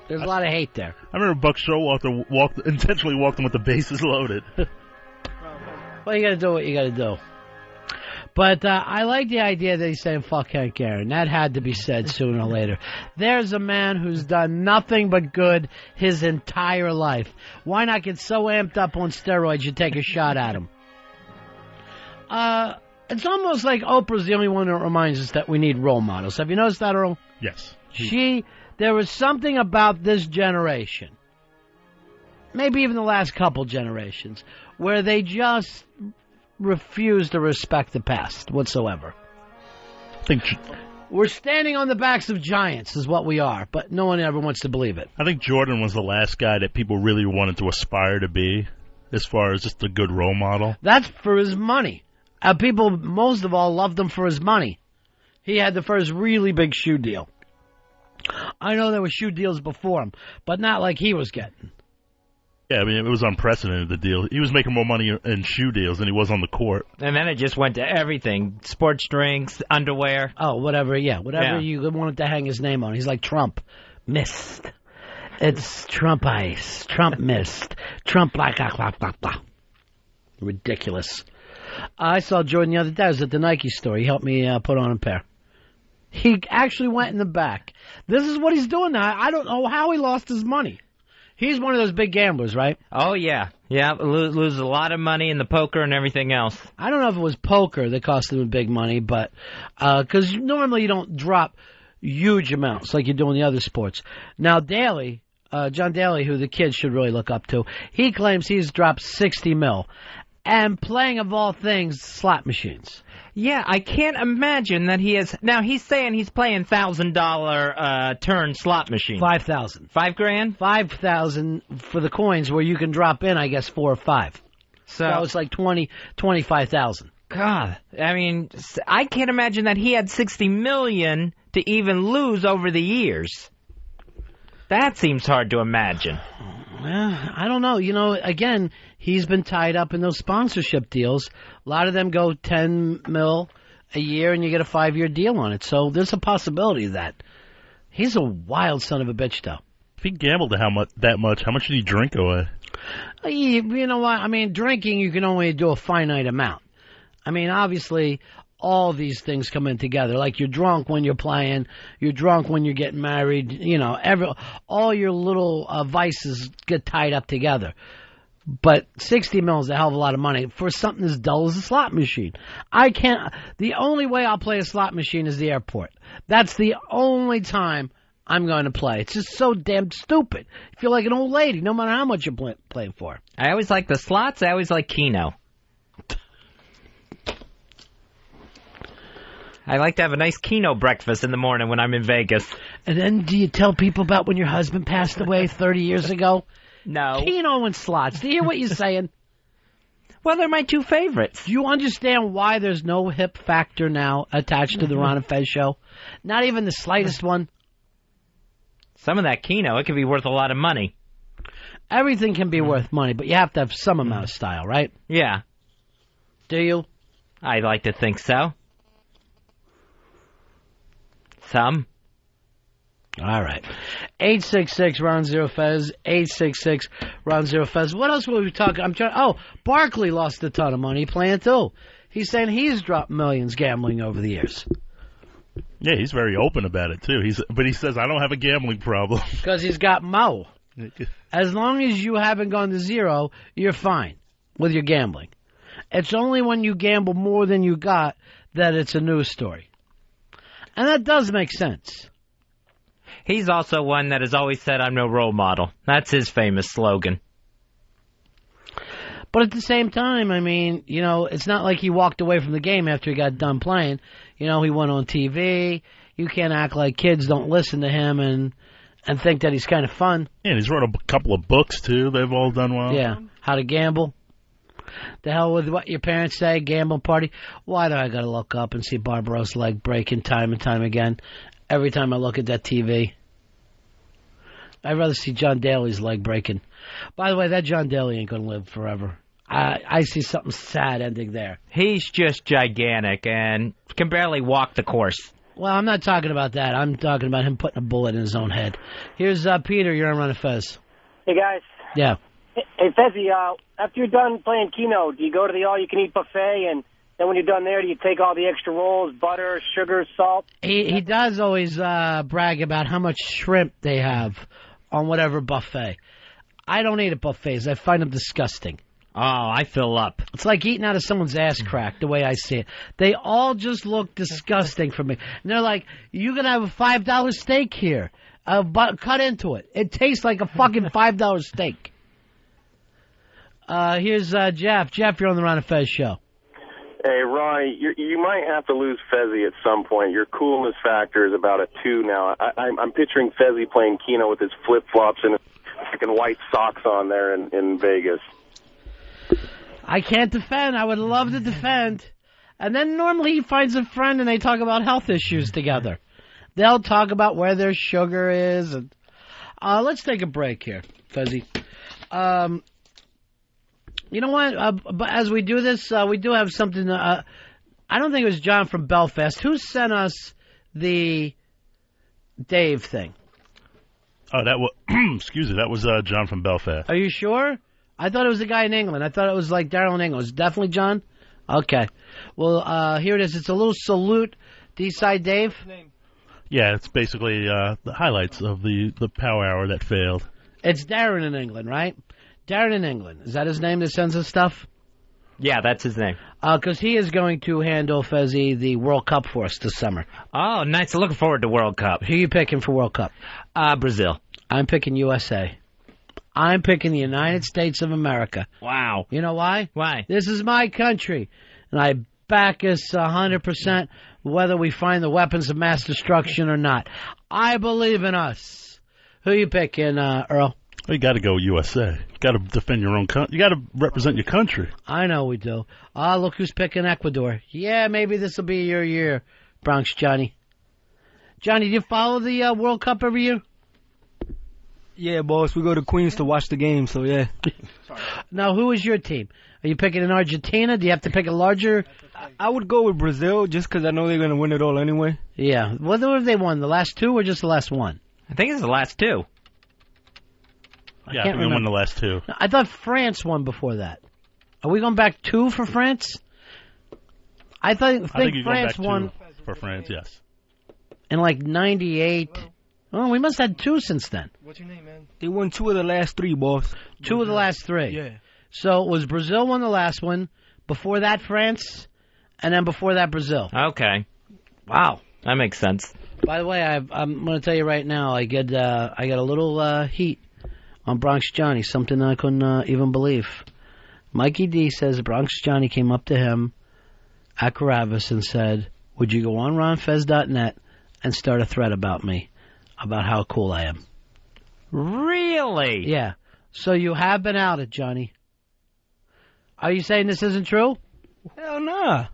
There's a lot of hate there. I remember Buck Showalter intentionally walked him with the bases loaded. Well, you got to do what you got to do. But I like the idea that he's saying, fuck Hank Aaron. That had to be said sooner or later. There's a man who's done nothing but good his entire life. Why not get so amped up on steroids you take a shot at him? It's almost like Oprah's the only one that reminds us that we need role models. Have you noticed that, Earl? Yes. There was something about this generation, maybe even the last couple generations, where they just refuse to respect the past whatsoever. We're standing on the backs of giants is what we are, but no one ever wants to believe it. I think Jordan was the last guy that people really wanted to aspire to be as far as just a good role model. That's for his money. People, most of all, loved him for his money. He had the first really big shoe deal. I know there were shoe deals before him, but not like he was getting. Yeah, I mean, it was unprecedented, the deal. He was making more money in shoe deals than he was on the court. And then it just went to everything. Sports drinks, underwear. Oh, whatever, yeah. Whatever you wanted to hang his name on. He's like Trump. Mist. It's Trump ice. Trump mist. Trump blah, blah, blah, blah, blah. Ridiculous. I saw Jordan the other day. I was at the Nike store. He helped me put on a pair. He actually went in the back. This is what he's doing now. I don't know how he lost his money. He's one of those big gamblers, right? Oh, yeah. Yeah, loses a lot of money in the poker and everything else. I don't know if it was poker that cost him big money, but because normally you don't drop huge amounts like you do in the other sports. Now, Daly, John Daly, who the kids should really look up to, he claims he's dropped $60 million. And playing, of all things, slot machines. Yeah, I can't imagine that he is. Now, he's saying he's playing $1,000 turn slot machine. $5,000. $5,000? $5,000 for the coins where you can drop in, I guess, 4 or 5. So it's like $25,000. God, I mean, I can't imagine that he had $60 million to even lose over the years. That seems hard to imagine. Well, I don't know. You know, again, he's been tied up in those sponsorship deals. A lot of them go $10 million a year, and you get a 5-year deal on it. So there's a possibility of that. He's a wild son of a bitch, though. If he gambled that much, how much did he drink away? You know what? I mean, drinking, you can only do a finite amount. I mean, obviously, all these things come in together. Like you're drunk when you're playing, you're drunk when you're getting married. You know, all your little vices get tied up together. But $60 million is a hell of a lot of money for something as dull as a slot machine. The only way I'll play a slot machine is the airport. That's the only time I'm going to play. It's just so damn stupid. You feel like an old lady, no matter how much you're playing for. I always like the slots. I always like Keno. I like to have a nice Keno breakfast in the morning when I'm in Vegas. And then do you tell people about when your husband passed away 30 years ago? No. Keno and slots. Do you hear what you're saying? Well, they're my two favorites. Do you understand why there's no hip factor now attached to the Ron and Fez show? Not even the slightest one. Some of that Keno, it could be worth a lot of money. Everything can be worth money, but you have to have some amount of style, right? Yeah. Do you? I like to think so. Some. All right. 866-RON-0-FEZ, 866-RON-0-FEZ. What else were we talking? Barkley lost a ton of money playing, too. He's saying he's dropped millions gambling over the years. Yeah, he's very open about it, too. But he says, I don't have a gambling problem. Because he's got Mo. As long as you haven't gone to zero, you're fine with your gambling. It's only when you gamble more than you got that it's a news story. And that does make sense. He's also one that has always said, I'm no role model. That's his famous slogan. But at the same time, I mean, you know, it's not like he walked away from the game after he got done playing. You know, he went on TV. You can't act like kids don't listen to him and think that he's kind of fun. Yeah, and he's wrote a couple of books, too. They've all done well. Yeah, How to Gamble. The hell with what your parents say, gamble party. Why do I got to look up and see Barbaro's leg breaking time and time again? Every time I look at that TV. I'd rather see John Daly's leg breaking. By the way, that John Daly ain't going to live forever. I see something sad ending there. He's just gigantic and can barely walk the course. Well, I'm not talking about that. I'm talking about him putting a bullet in his own head. Here's Peter. You're on Ron and Fez. Hey, guys. Yeah. Hey, Fezzy, after you're done playing Keno, do you go to the all-you-can-eat buffet, and then when you're done there, do you take all the extra rolls, butter, sugar, salt? He does always brag about how much shrimp they have on whatever buffet. I don't eat at buffets. I find them disgusting. Oh, I fill up. It's like eating out of someone's ass crack, the way I see it. They all just look disgusting for me. And they're like, you can have a $5 steak here. But cut into it. It tastes like a fucking $5 steak. Here's Jeff. Jeff, you're on the Ron and Fez show. Hey, Ronnie, you might have to lose Fezzy at some point. Your coolness factor is about a 2 now. I'm picturing Fezzy playing Keno with his flip-flops and fucking white socks on there in Vegas. I can't defend. I would love to defend. And then normally he finds a friend and they talk about health issues together. They'll talk about where their sugar is. And let's take a break here, Fezzy. You know what? But as we do this, we do have something. I don't think it was John from Belfast. Who sent us the Dave thing? Oh, that was excuse me. That was John from Belfast. Are you sure? I thought it was the guy in England. I thought it was like Daryl in England. It's definitely John? Okay. Well, here it is. It's a little salute. D-side Dave? Yeah, it's basically the highlights of the Power Hour that failed. It's Darren in England, right? Darren in England. Is that his name that sends us stuff? Yeah, that's his name. Because he is going to handle, Fezzy, the World Cup for us this summer. Oh, nice. Looking forward to World Cup. Who are you picking for World Cup? Brazil. I'm picking USA. I'm picking the United States of America. Wow. You know why? Why? This is my country, and I back us 100% whether we find the weapons of mass destruction or not. I believe in us. Who you picking, Earl? Well, you got to go USA. You got to defend your own country. You got to represent your country. I know we do. Look who's picking Ecuador. Yeah, maybe this will be your year, Bronx Johnny. Johnny, do you follow the World Cup every year? Yeah, boss. We go to Queens to watch the game, so yeah. Now, who is your team? Are you picking in Argentina? Do you have to pick a larger? I would go with Brazil just because I know they're going to win it all anyway. Yeah. What have they won? The last two or just the last one? I think it's the last two. I think they won the last two. I thought France won before that. Are we going back 2 for France? I think France won. For France, yes. In like 98. Oh, we must have had 2 since then. What's your name, man? They won 2 of the last 3, boss. 2 of the last 3. Yeah. So it was Brazil won the last one. Before that, France. And then before that, Brazil. Okay. Wow. That makes sense. By the way, I'm going to tell you right now, I got a little heat on Bronx Johnny, something I couldn't even believe. Mikey D says Bronx Johnny came up to him at Caravas and said, would you go on ronfez.net and start a thread about me, about how cool I am? Really? Yeah. So you have been outed, Johnny. Are you saying this isn't true? Hell nah.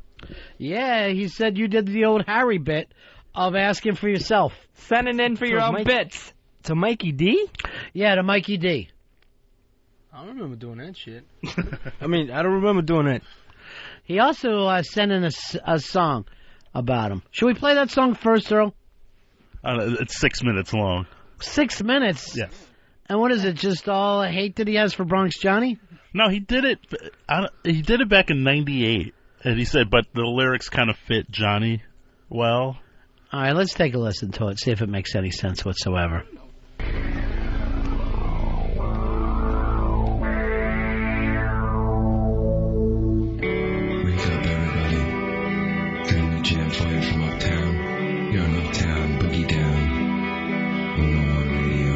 Yeah, he said you did the old Harry bit of asking for yourself. Sending in for your own bits. To Mikey D? Yeah, to Mikey D. I don't remember doing that shit. I don't remember doing that. He also sent in a song about him. Should we play that song first, Earl? It's 6 minutes long. 6 minutes? Yes. And what is it, just all the hate that he has for Bronx Johnny? No, he did it. He did it back in '98, and he said, but the lyrics kind of fit Johnny well. All right, let's take a listen to it, see if it makes any sense whatsoever. Wake up, everybody. Got a new jam for you from uptown. You're in uptown, boogie down. 101 radio.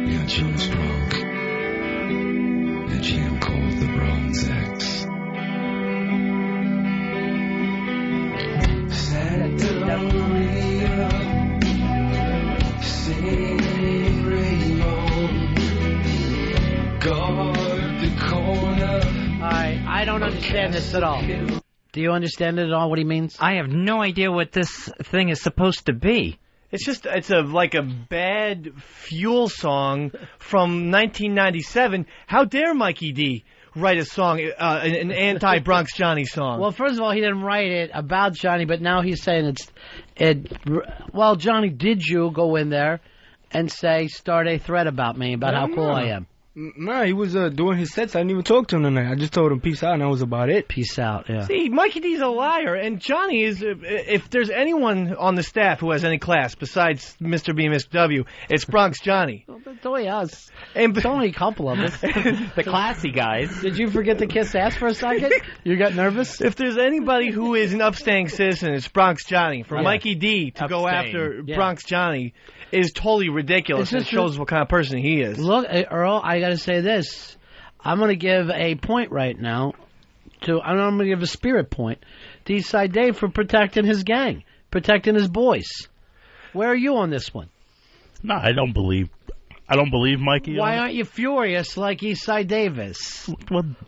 We got Jonas Gronk. A jam called The Bronze X. Sat down the radio. Sing rainbow. Guard the corner. I don't understand this at all. Do you understand it at all, what he means? I have no idea what this thing is supposed to be. It's like a bad Fuel song from 1997. How dare Mikey D write a song, an anti-Bronx Johnny song? Well, first of all, he didn't write it about Johnny, but now he's saying well, Johnny, did you go in there and start a thread about me, about how cool I am? Nah, he was doing his sets. I didn't even talk to him tonight. I just told him peace out, and that was about it. Peace out, yeah. See, Mikey D's a liar, and Johnny is, if there's anyone on the staff who has any class besides Mr. B and Mr. W, it's Bronx Johnny. Well, that's only us. It's only a couple of us. The classy guys. Did you forget to kiss ass for a second? You got nervous? If there's anybody who is an upstanding citizen, it's Bronx Johnny. For Mikey D to go after Bronx Johnny is totally ridiculous. It shows what kind of person he is. Look, Earl, I got to say this. I'm going to give a point right now I'm going to give a spirit point to Eastside Dave for protecting his gang, protecting his boys. Where are you on this one? No, I don't believe Mikey. Why aren't you furious like Eastside Dave is?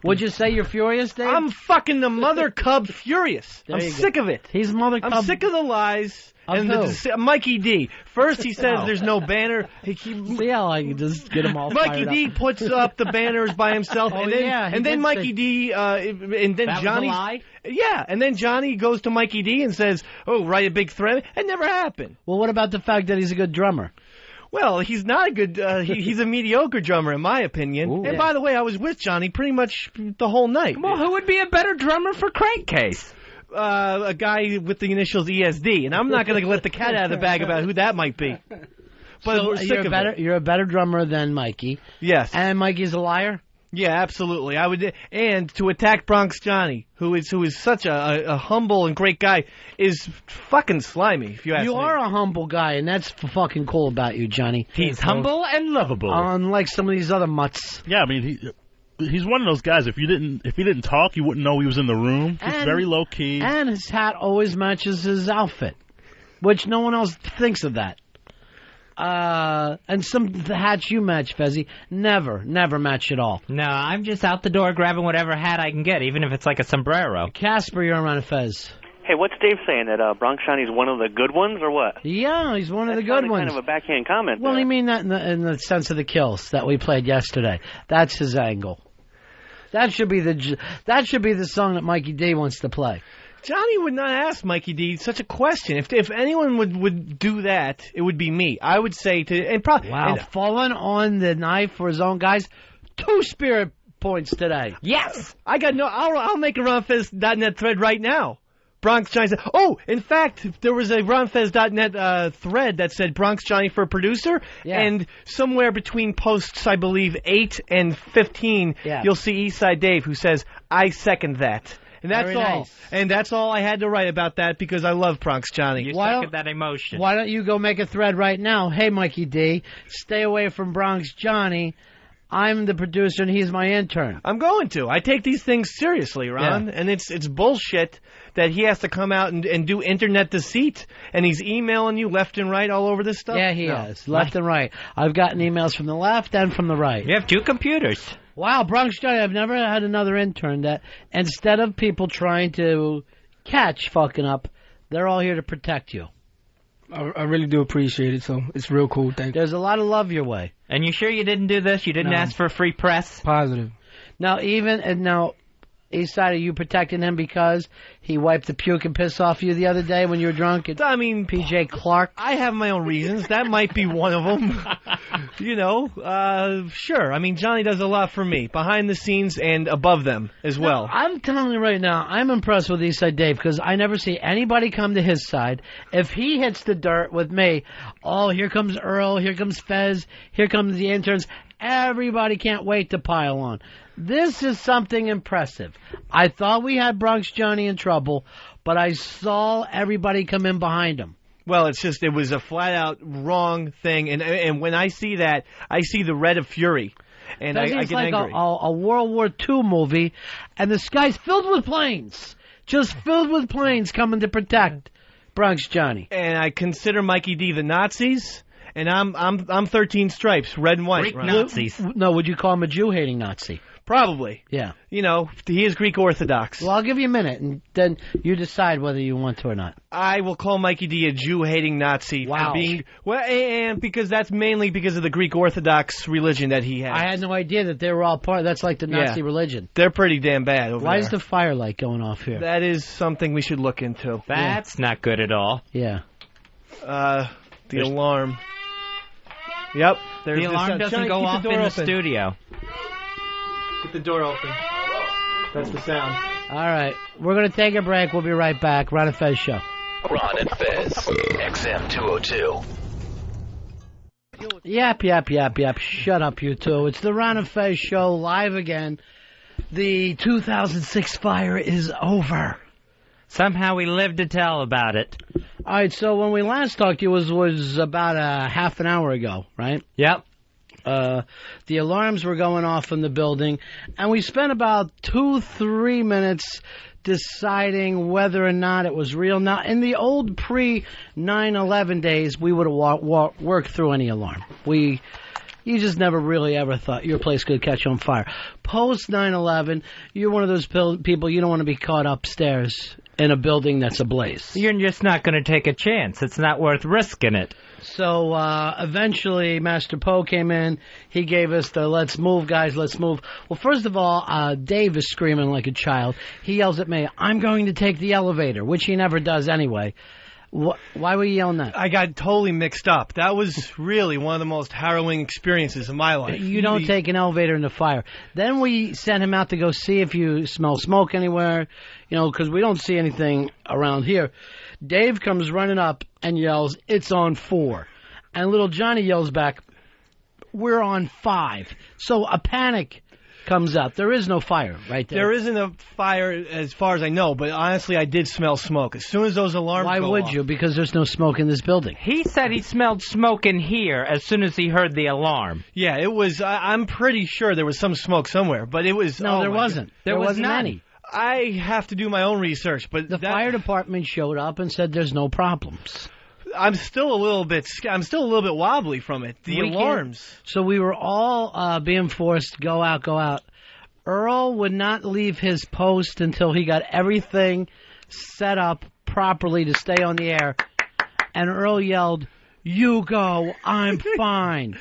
Would you say you're furious, Dave? I'm fucking the mother cub furious. I'm sick of it. He's mother cub. I'm sick of the lies. And Mikey D. First he says there's no banner. See how I can just get him all Mikey D up. puts up the banners by himself, and then Mikey D, and then Johnny. Yeah, and then Johnny goes to Mikey D and says, "Oh, write a big thread." It never happened. Well, what about the fact that he's a good drummer? Well, he's not a good. He's a mediocre drummer, in my opinion. Ooh, and by the way, I was with Johnny pretty much the whole night. Well, who would be a better drummer for Crankcase? A guy with the initials ESD, and I'm not going to let the cat out of the bag about who that might be. But so we're sick of it. You're a better drummer than Mikey. Yes. And Mikey's a liar? Yeah, absolutely. I would, and to attack Bronx Johnny, who is such a humble and great guy, is fucking slimy. If you ask me. You are a humble guy, and that's fucking cool about you, Johnny. He's humble and lovable, unlike some of these other mutts. Yeah, I mean he's one of those guys. If he didn't talk, you wouldn't know he was in the room. He's very low key, and his hat always matches his outfit, which no one else thinks of that. And some of the hats you match, Fezzy, never match at all. No, I'm just out the door grabbing whatever hat I can get, even if it's like a sombrero. Casper, you're on Ron and Fez. Hey, what's Dave saying? That Bronx Johnny's one of the good ones, or what? Yeah, he's one of the good ones. Kind of a backhand comment. Well, you mean that in the sense of the kills that we played yesterday. That's his angle. That should be the song that Mikey D wants to play. Johnny would not ask Mikey D such a question. If anyone would do that, it would be me. I would say falling on the knife for his own guys. 2 spirit points today. Yes, I'll make a RonFez.net thread right now. Bronx Johnny said, oh, in fact, there was a RonFez.net thread that said Bronx Johnny for producer, and somewhere between posts, I believe, 8 and 15, you'll see Eastside Dave who says, I second that. And that's all. Nice. And that's all I had to write about that because I love Bronx Johnny. You second that emotion. Why don't you go make a thread right now? Hey, Mikey D, stay away from Bronx Johnny. I'm the producer and he's my intern. I'm going to. I take these things seriously, Ron. Yeah. And it's bullshit that he has to come out and do internet deceit. And he's emailing you left and right all over this stuff. Yeah, he is. Left and right. I've gotten emails from the left and from the right. You have 2 computers. Wow, Bronx Johnny, I've never had another intern that instead of people trying to catch fucking up, they're all here to protect you. I really do appreciate it, so it's real cool. Thank you. There's a lot of love your way. And you sure you didn't do this? You didn't ask for free press? Positive. Now, Eastside, are you protecting him because he wiped the puke and piss off you the other day when you were drunk? I mean, P.J. Clark. I have my own reasons. That might be one of them. Sure. I mean, Johnny does a lot for me, behind the scenes and above them as well. I'm telling you right now, I'm impressed with Eastside Dave because I never see anybody come to his side. If he hits the dirt with me, here comes Earl, here comes Fez, here comes the interns. Everybody can't wait to pile on. This is something impressive. I thought we had Bronx Johnny in trouble, but I saw everybody come in behind him. Well, it was a flat-out wrong thing, and when I see that, I see the red of fury, and I get like angry. a World War II movie, and the sky's filled with planes, just filled with planes coming to protect Bronx Johnny. And I consider Mikey D the Nazis. And I'm 13 stripes, red and white. Greek Nazis. No, would you call him a Jew-hating Nazi? Probably. Yeah. You know, he is Greek Orthodox. Well, I'll give you a minute, and then you decide whether you want to or not. I will call Mikey D a Jew-hating Nazi. Wow. And because that's mainly because of the Greek Orthodox religion that he has. I had no idea that they were all part. That's like the Nazi religion. They're pretty damn bad over Why there. is the firelight going off here? That is something we should look into. That's not good at all. Yeah. The alarm. Yep. The alarm doesn't go off in the studio. Get the door open. That's the sound. All right. We're going to take a break. We'll be right back. Ron and Fez Show. Ron and Fez, XM 202. Yep. Shut up, you two. It's the Ron and Fez Show live again. The 2006 fire is over. Somehow we lived to tell about it. All right, so when we last talked to you was about a half an hour ago, right? Yep. The alarms were going off in the building, and we spent about 2-3 minutes deciding whether or not it was real. Now, in the old pre-9/11 days, we would have worked through any alarm. You just never really ever thought your place could catch on fire. Post 9/11, you're one of those people, you don't want to be caught upstairs in a building that's ablaze. You're just not going to take a chance. It's not worth risking it. So eventually, Master Poe came in. He gave us the "let's move, guys, let's move." Well, first of all, Dave is screaming like a child. He yells at me, "I'm going to take the elevator," which he never does anyway. Why were you yelling that? I got totally mixed up. That was really one of the most harrowing experiences of my life. You don't take an elevator in the fire. Then we sent him out to go see if you smell smoke anywhere, because we don't see anything around here. Dave comes running up and yells, "It's on 4." And little Johnny yells back, "We're on 5." So a panic comes up. There is no fire right there. There isn't a fire as far as I know, but honestly, I did smell smoke. As soon as those alarms Why go would off. you? Because there's no smoke in this building. He said he smelled smoke in here as soon as he heard the alarm. Yeah, it was. I'm pretty sure there was some smoke somewhere, but it was. No, there wasn't. God. There wasn't any. I have to do my own research, but the fire department showed up and said there's no problems. I'm still a little bit wobbly from it. The alarms. So we were all being forced go out. Earl would not leave his post until he got everything set up properly to stay on the air. And Earl yelled, "You go, I'm fine."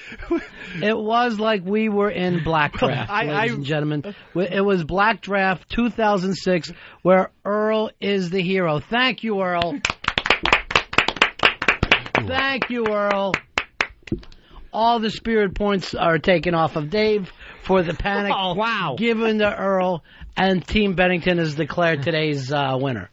It was like we were in Black Draft, ladies and gentlemen. It was Black Draft 2006, where Earl is the hero. Thank you, Earl. Thank you, Earl. All the spirit points are taken off of Dave for the panic. Oh, wow. Given to Earl, and Team Bennington is declared today's winner.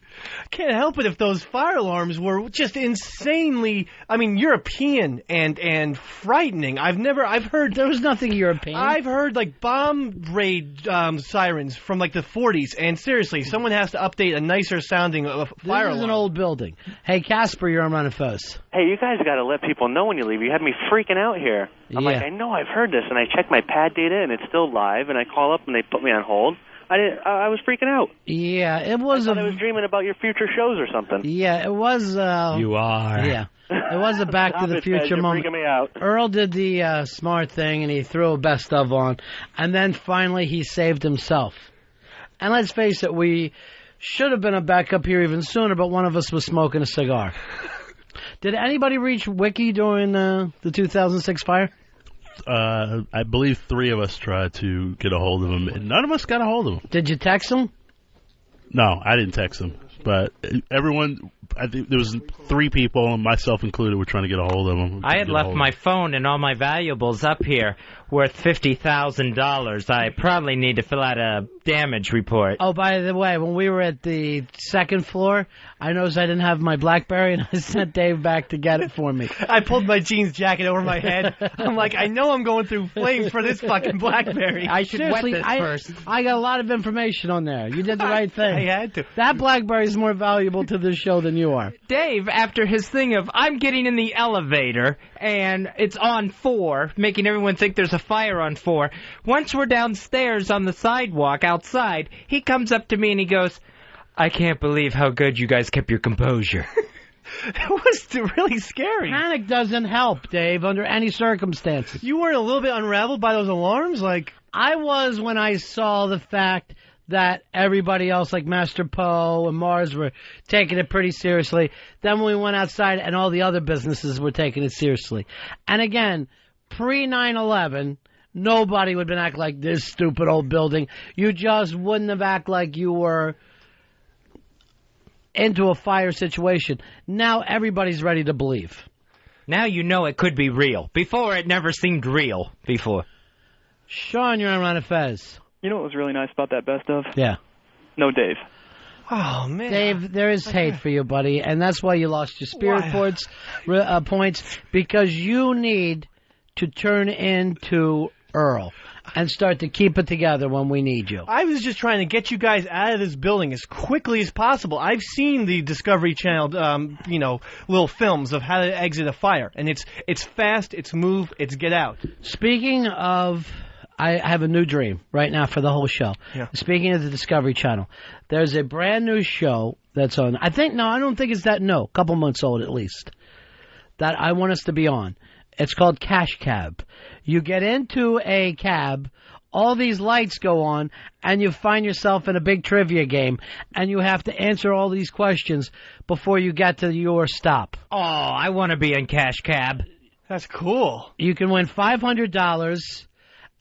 Can't help it if those fire alarms were just insanely, European and frightening. I've heard there was nothing European. I've heard like bomb raid sirens from like the 40s, and seriously, someone has to update a nicer sounding fire alarm. This is an old building. Hey, Casper, you're on Ron and Fez. Hey, you guys got to let people know when you leave. You had me freaking out here. I'm like, I know I've heard this, and I check my pad data, and it's still live, and I call up, and they put me on hold. I was freaking out. Yeah, it was. I was dreaming about your future shows or something. Yeah, it was. You are. Yeah, it was a Back to the Future moment. You're freaking me out. Earl did the smart thing, and he threw a best of on, and then finally he saved himself. And let's face it, we should have been back up here even sooner, but one of us was smoking a cigar. Did anybody reach Wiki during the 2006 fire? I believe 3 of us tried to get a hold of him, and none of us got a hold of him. Did you text him? No, I didn't text him. But everyone, I think there was 3 people, and myself included, were trying to get a hold of him. I had left my phone and all my valuables up here, worth $50,000. I probably need to fill out a damage report. Oh, by the way, when we were at the 2nd floor, I noticed I didn't have my BlackBerry, and I sent Dave back to get it for me. I pulled my jeans jacket over my head. I'm like, I know I'm going through flames for this fucking BlackBerry. I should wet this first. I got a lot of information on there. You did the right thing. I had to. That BlackBerry is more valuable to this show than you are. Dave, after his thing of, I'm getting in the elevator, and it's on 4, making everyone think there's a fire on 4. Once we're downstairs on the sidewalk outside, he comes up to me and he goes, I can't believe how good you guys kept your composure. It was really scary. Panic doesn't help, Dave, under any circumstances. You weren't a little bit unraveled by those alarms? I was when I saw the fact that everybody else, like Master Poe and Mars, were taking it pretty seriously. Then we went outside and all the other businesses were taking it seriously. And again, pre-9/11, nobody would have been acting like this stupid old building. You just wouldn't have acted like you were into a fire situation. Now everybody's ready to believe. Now you know it could be real. Before, it never seemed real before. Sean, you're on Ron and Fez. You know what was really nice about that best of? Yeah. No Dave. Oh, man. Dave, there is hate for you, buddy, and that's why you lost your spirit points, because you need to turn into Earl and start to keep it together when we need you. I was just trying to get you guys out of this building as quickly as possible. I've seen the Discovery Channel, little films of how to exit a fire, and it's fast, it's move, it's get out. Speaking of, I have a new dream right now for the whole show. Yeah. Speaking of the Discovery Channel, there's a brand new show that's on. I don't think it's that new, a couple months old at least, that I want us to be on. It's called Cash Cab. You get into a cab, all these lights go on, and you find yourself in a big trivia game, and you have to answer all these questions before you get to your stop. Oh, I want to be in Cash Cab. That's cool. You can win $500,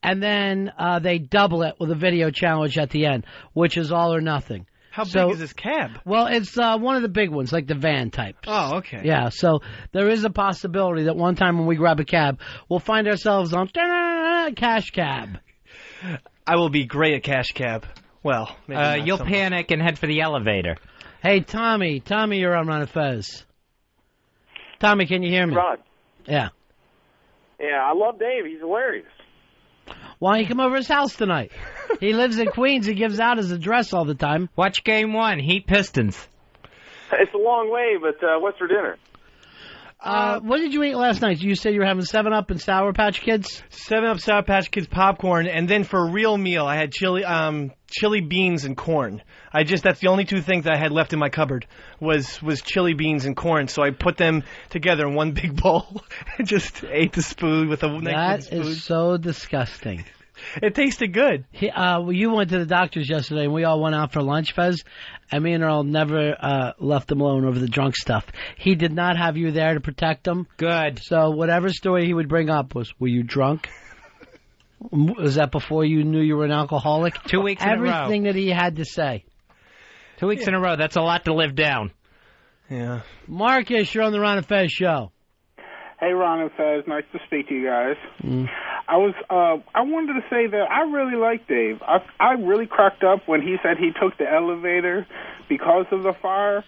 and then they double it with a video challenge at the end, which is all or nothing. How big is this cab? Well, it's one of the big ones, like the van types. Oh, okay. Yeah, so there is a possibility that one time when we grab a cab, we'll find ourselves on Cash Cab. I will be great at Cash Cab. Well, maybe you'll panic and head for the elevator. Hey, Tommy, you're on Ron and Fez. Tommy, can you hear me? Rod. Yeah. Yeah, I love Dave. He's hilarious. Why don't you come over to his house tonight? He lives in Queens. He gives out his address all the time. Watch Game 1, Heat Pistons. It's a long way, but what's for dinner? What did you eat last night? You said you were having 7-Up and Sour Patch Kids? 7-Up, Sour Patch Kids, popcorn, and then for a real meal, I had chili beans and corn. That's the only two things I had left in my cupboard was chili beans and corn. So I put them together in one big bowl and just ate the spoon with a nice spoon. That is so disgusting. It tasted good. You went to the doctor's yesterday, and we all went out for lunch, Fez, and me and Earl never left him alone over the drunk stuff. He did not have you there to protect him. Good. So whatever story he would bring up was, were you drunk? Was that before you knew you were an alcoholic? 2 weeks in a row. Everything that he had to say. 2 weeks in a row. That's a lot to live down. Yeah. Marcus, you're on the Ron and Fez show. Hey, Ron and Fez. Nice to speak to you guys. Mm. I wanted to say that I really like Dave. I really cracked up when he said he took the elevator because of the fire.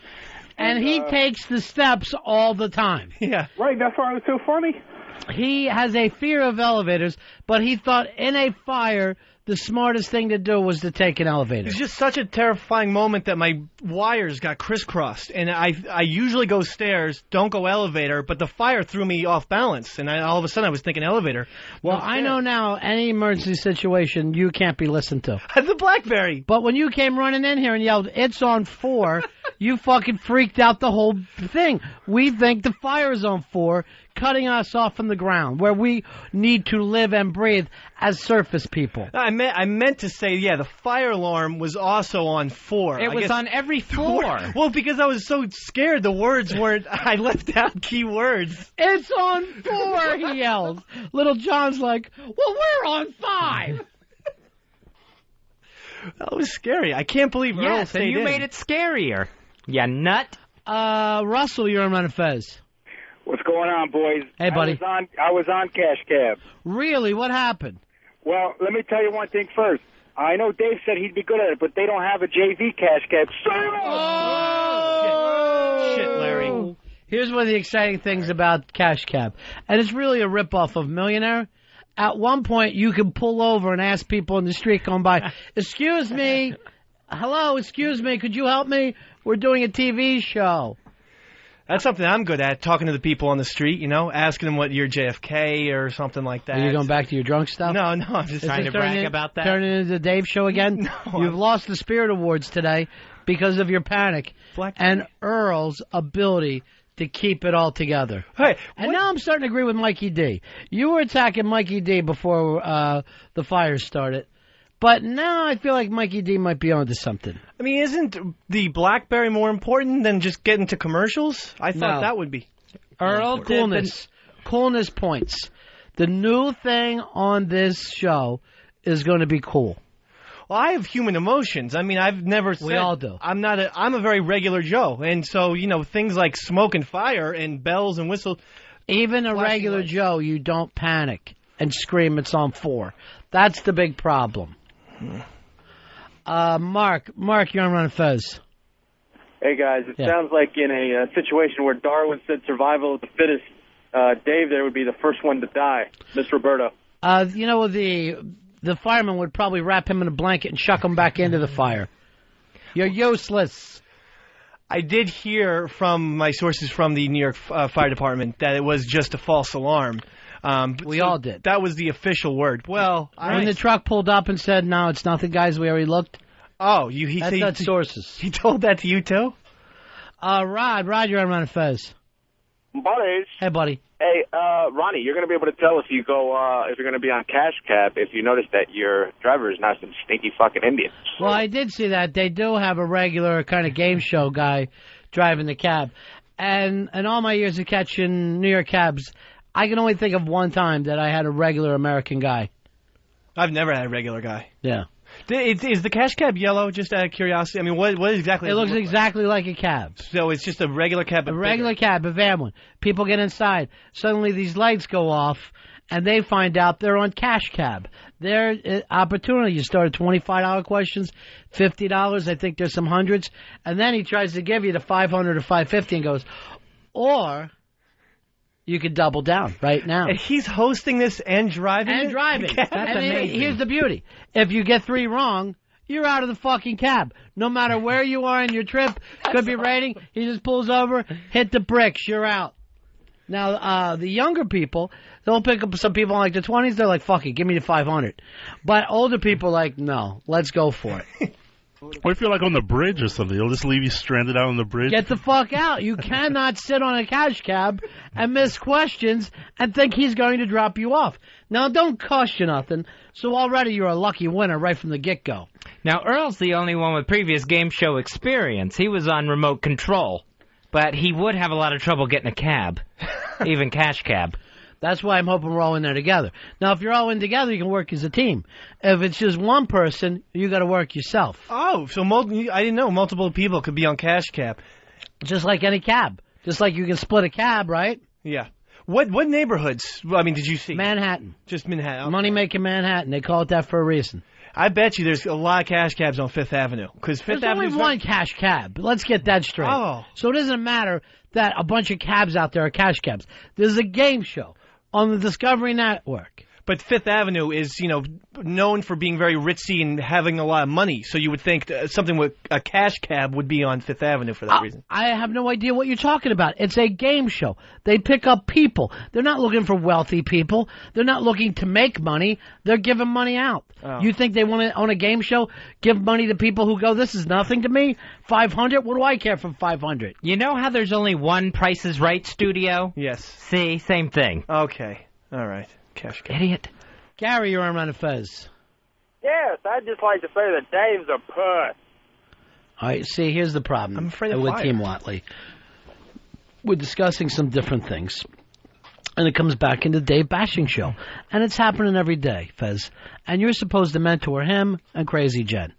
And he takes the steps all the time. Yeah. Right, that's why it was so funny. He has a fear of elevators, but he thought in a fire, the smartest thing to do was to take an elevator. It's just such a terrifying moment that my wires got crisscrossed, and I usually go stairs, don't go elevator, but the fire threw me off balance, and all of a sudden I was thinking elevator. Well, I know now, any emergency situation, you can't be listened to. The BlackBerry. But when you came running in here and yelled, "It's on 4," you fucking freaked out the whole thing. We think the fire is on 4, cutting us off from the ground, where we need to live and breathe as surface people. I meant to say, yeah, the fire alarm was also on 4. It was on every floor. Well, because I was so scared the words weren't, I left out key words. It's on 4, he yells. Little John's like, well, we're on 5. That was scary. I can't believe Earl stayed and you in. made it scarier. You nut. Russell, you're on Ron and Fez. What's going on, boys? Hey, buddy. I was on Cash Cab. Really? What happened? Well, let me tell you one thing first. I know Dave said he'd be good at it, but they don't have a JV Cash Cab. Shit, Larry. Here's one of the exciting things about Cash Cab, and it's really a ripoff of Millionaire. At one point, you can pull over and ask people in the street going by, "Excuse me, hello, excuse me, could you help me? We're doing a TV show." That's something I'm good at, talking to the people on the street, asking them what year JFK or something like that. Are you going back to your drunk stuff? No, I'm just trying to brag about that. Turning into the Dave show again? No. You've lost the Spirit Awards today because of your panic and Earl's ability to keep it all together. Hey, and now I'm starting to agree with Mikey D. You were attacking Mikey D before the fire started. But now I feel like Mikey D might be onto something. I mean, isn't the BlackBerry more important than just getting to commercials? I thought that would be. Earl, coolness points. The new thing on this show is going to be cool. Well, I have human emotions. I mean, I've never said... We all do. I'm a very regular Joe. And so, things like smoke and fire and bells and whistles... Even a regular Joe, you don't panic and scream it's on 4. That's the big problem. Mark, you're on Ron and Fez. Hey, guys, it sounds like in a situation where Darwin said survival of the fittest, Dave there would be the first one to die. Miss Roberto. The fireman would probably wrap him in a blanket and chuck him back into the fire. You're useless. I did hear from my sources from the New York Fire Department that it was just a false alarm. We all did. That was the official word. Well, when the truck pulled up and said, "No, it's nothing, guys. We already looked." Oh, that's sources. He told that to you too. Rod, you're on Ron and Fez. Buddies. Hey, buddy. Hey, Ronnie, you're going to be able to tell if you're going to be on cash cab if you notice that your driver is not some stinky fucking Indian. Well, I did see that. They do have a regular kind of game show guy driving the cab. And in all my years of catching New York cabs, I can only think of one time that I had a regular American guy. I've never had a regular guy. Yeah. Is the cash cab yellow, just out of curiosity? I mean, what exactly? It looks exactly like a cab. So it's just a regular cab? A regular cab, a van one. People get inside. Suddenly these lights go off, and they find out they're on cash cab. Their opportunity. You start at $25 questions, $50. I think there's some hundreds. And then he tries to give you the $500 or $550 and goes, or... you could double down right now. And he's hosting this and driving And driving. That's amazing. Here's the beauty. If you get 3 wrong, you're out of the fucking cab. No matter where you are in your trip, could be raining, he just pulls over, hit the bricks, you're out. Now, the younger people, they'll pick up some people in like the 20s, they're like, fuck it, give me the 500. But older people are like, no, let's go for it. What if you're like on the bridge or something? They'll just leave you stranded out on the bridge? Get the fuck out. You cannot sit on a cash cab and miss questions and think he's going to drop you off. Now, don't cost you nothing, so already you're a lucky winner right from the get-go. Now, Earl's the only one with previous game show experience. He was on remote control, but he would have a lot of trouble getting a cab, even cash cab. That's why I'm hoping we're all in there together. Now, if you're all in together, you can work as a team. If it's just one person, you got to work yourself. Oh, so I didn't know multiple people could be on cash cab. Just like any cab. Just like you can split a cab, right? Yeah. What neighborhoods, did you see? Manhattan. Just Manhattan. Okay. Money-making Manhattan. They call it that for a reason. I bet you there's a lot of cash cabs on Fifth Avenue. There's only one cash cab. Let's get that straight. Oh. So it doesn't matter that a bunch of cabs out there are cash cabs. There's a game show on the Discovery Network. But Fifth Avenue is, known for being very ritzy and having a lot of money. So you would think something with a cash cab would be on Fifth Avenue for that reason. I have no idea what you're talking about. It's a game show. They pick up people. They're not looking for wealthy people. They're not looking to make money. They're giving money out. Oh. You think they want to own a game show, give money to people who go, this is nothing to me? 500? What do I care for 500? You know how there's only one Price is Right studio? Yes. See, same thing. Okay. All right. Cash cab. Idiot. Gary, you're on Ron and Fez. Yes, I'd just like to say that Dave's a puss. All right, see, here's the problem I'm afraid of with fire. Team Watley. We're discussing some different things, and it comes back into Dave bashing show. And it's happening every day, Fez. And you're supposed to mentor him and Crazy Jen.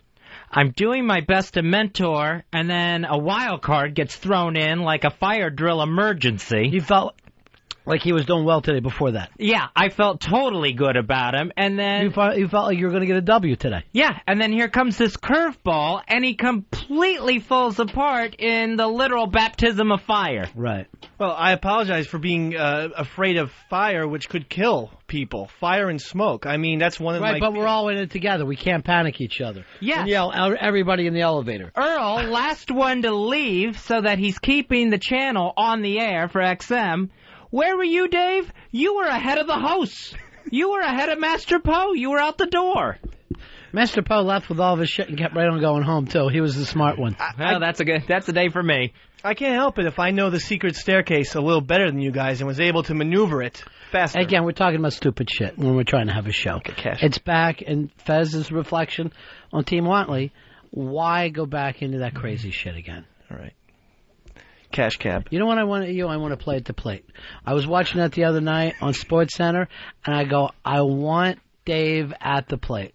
I'm doing my best to mentor, and then a wild card gets thrown in like a fire drill emergency. You felt like he was doing well today before that. Yeah, I felt totally good about him, and then... You felt like you were going to get a W today. Yeah, and then here comes this curveball, and he completely falls apart in the literal baptism of fire. Right. Well, I apologize for being afraid of fire, which could kill people. Fire and smoke. I mean, that's one of Right, but we're all in it together. We can't panic each other. Yeah. And yell everybody in the elevator. Earl, last one to leave so that he's keeping the channel on the air for XM. Where were you, Dave? You were ahead of the hosts. You were ahead of Master Poe. You were out the door. Mr. Poe left with all of his shit and kept right on going home, too. He was the smart one. Well, that's a day for me. I can't help it if I know the secret staircase a little better than you guys and was able to maneuver it faster. Again, we're talking about stupid shit when we're trying to have a show. It's back, and Fez's reflection on Team Watley. Why go back into that crazy shit again? All right. Cash cab. You know what I want to I want to play at the plate. I was watching that the other night on SportsCenter, and I go, I want Dave at the plate.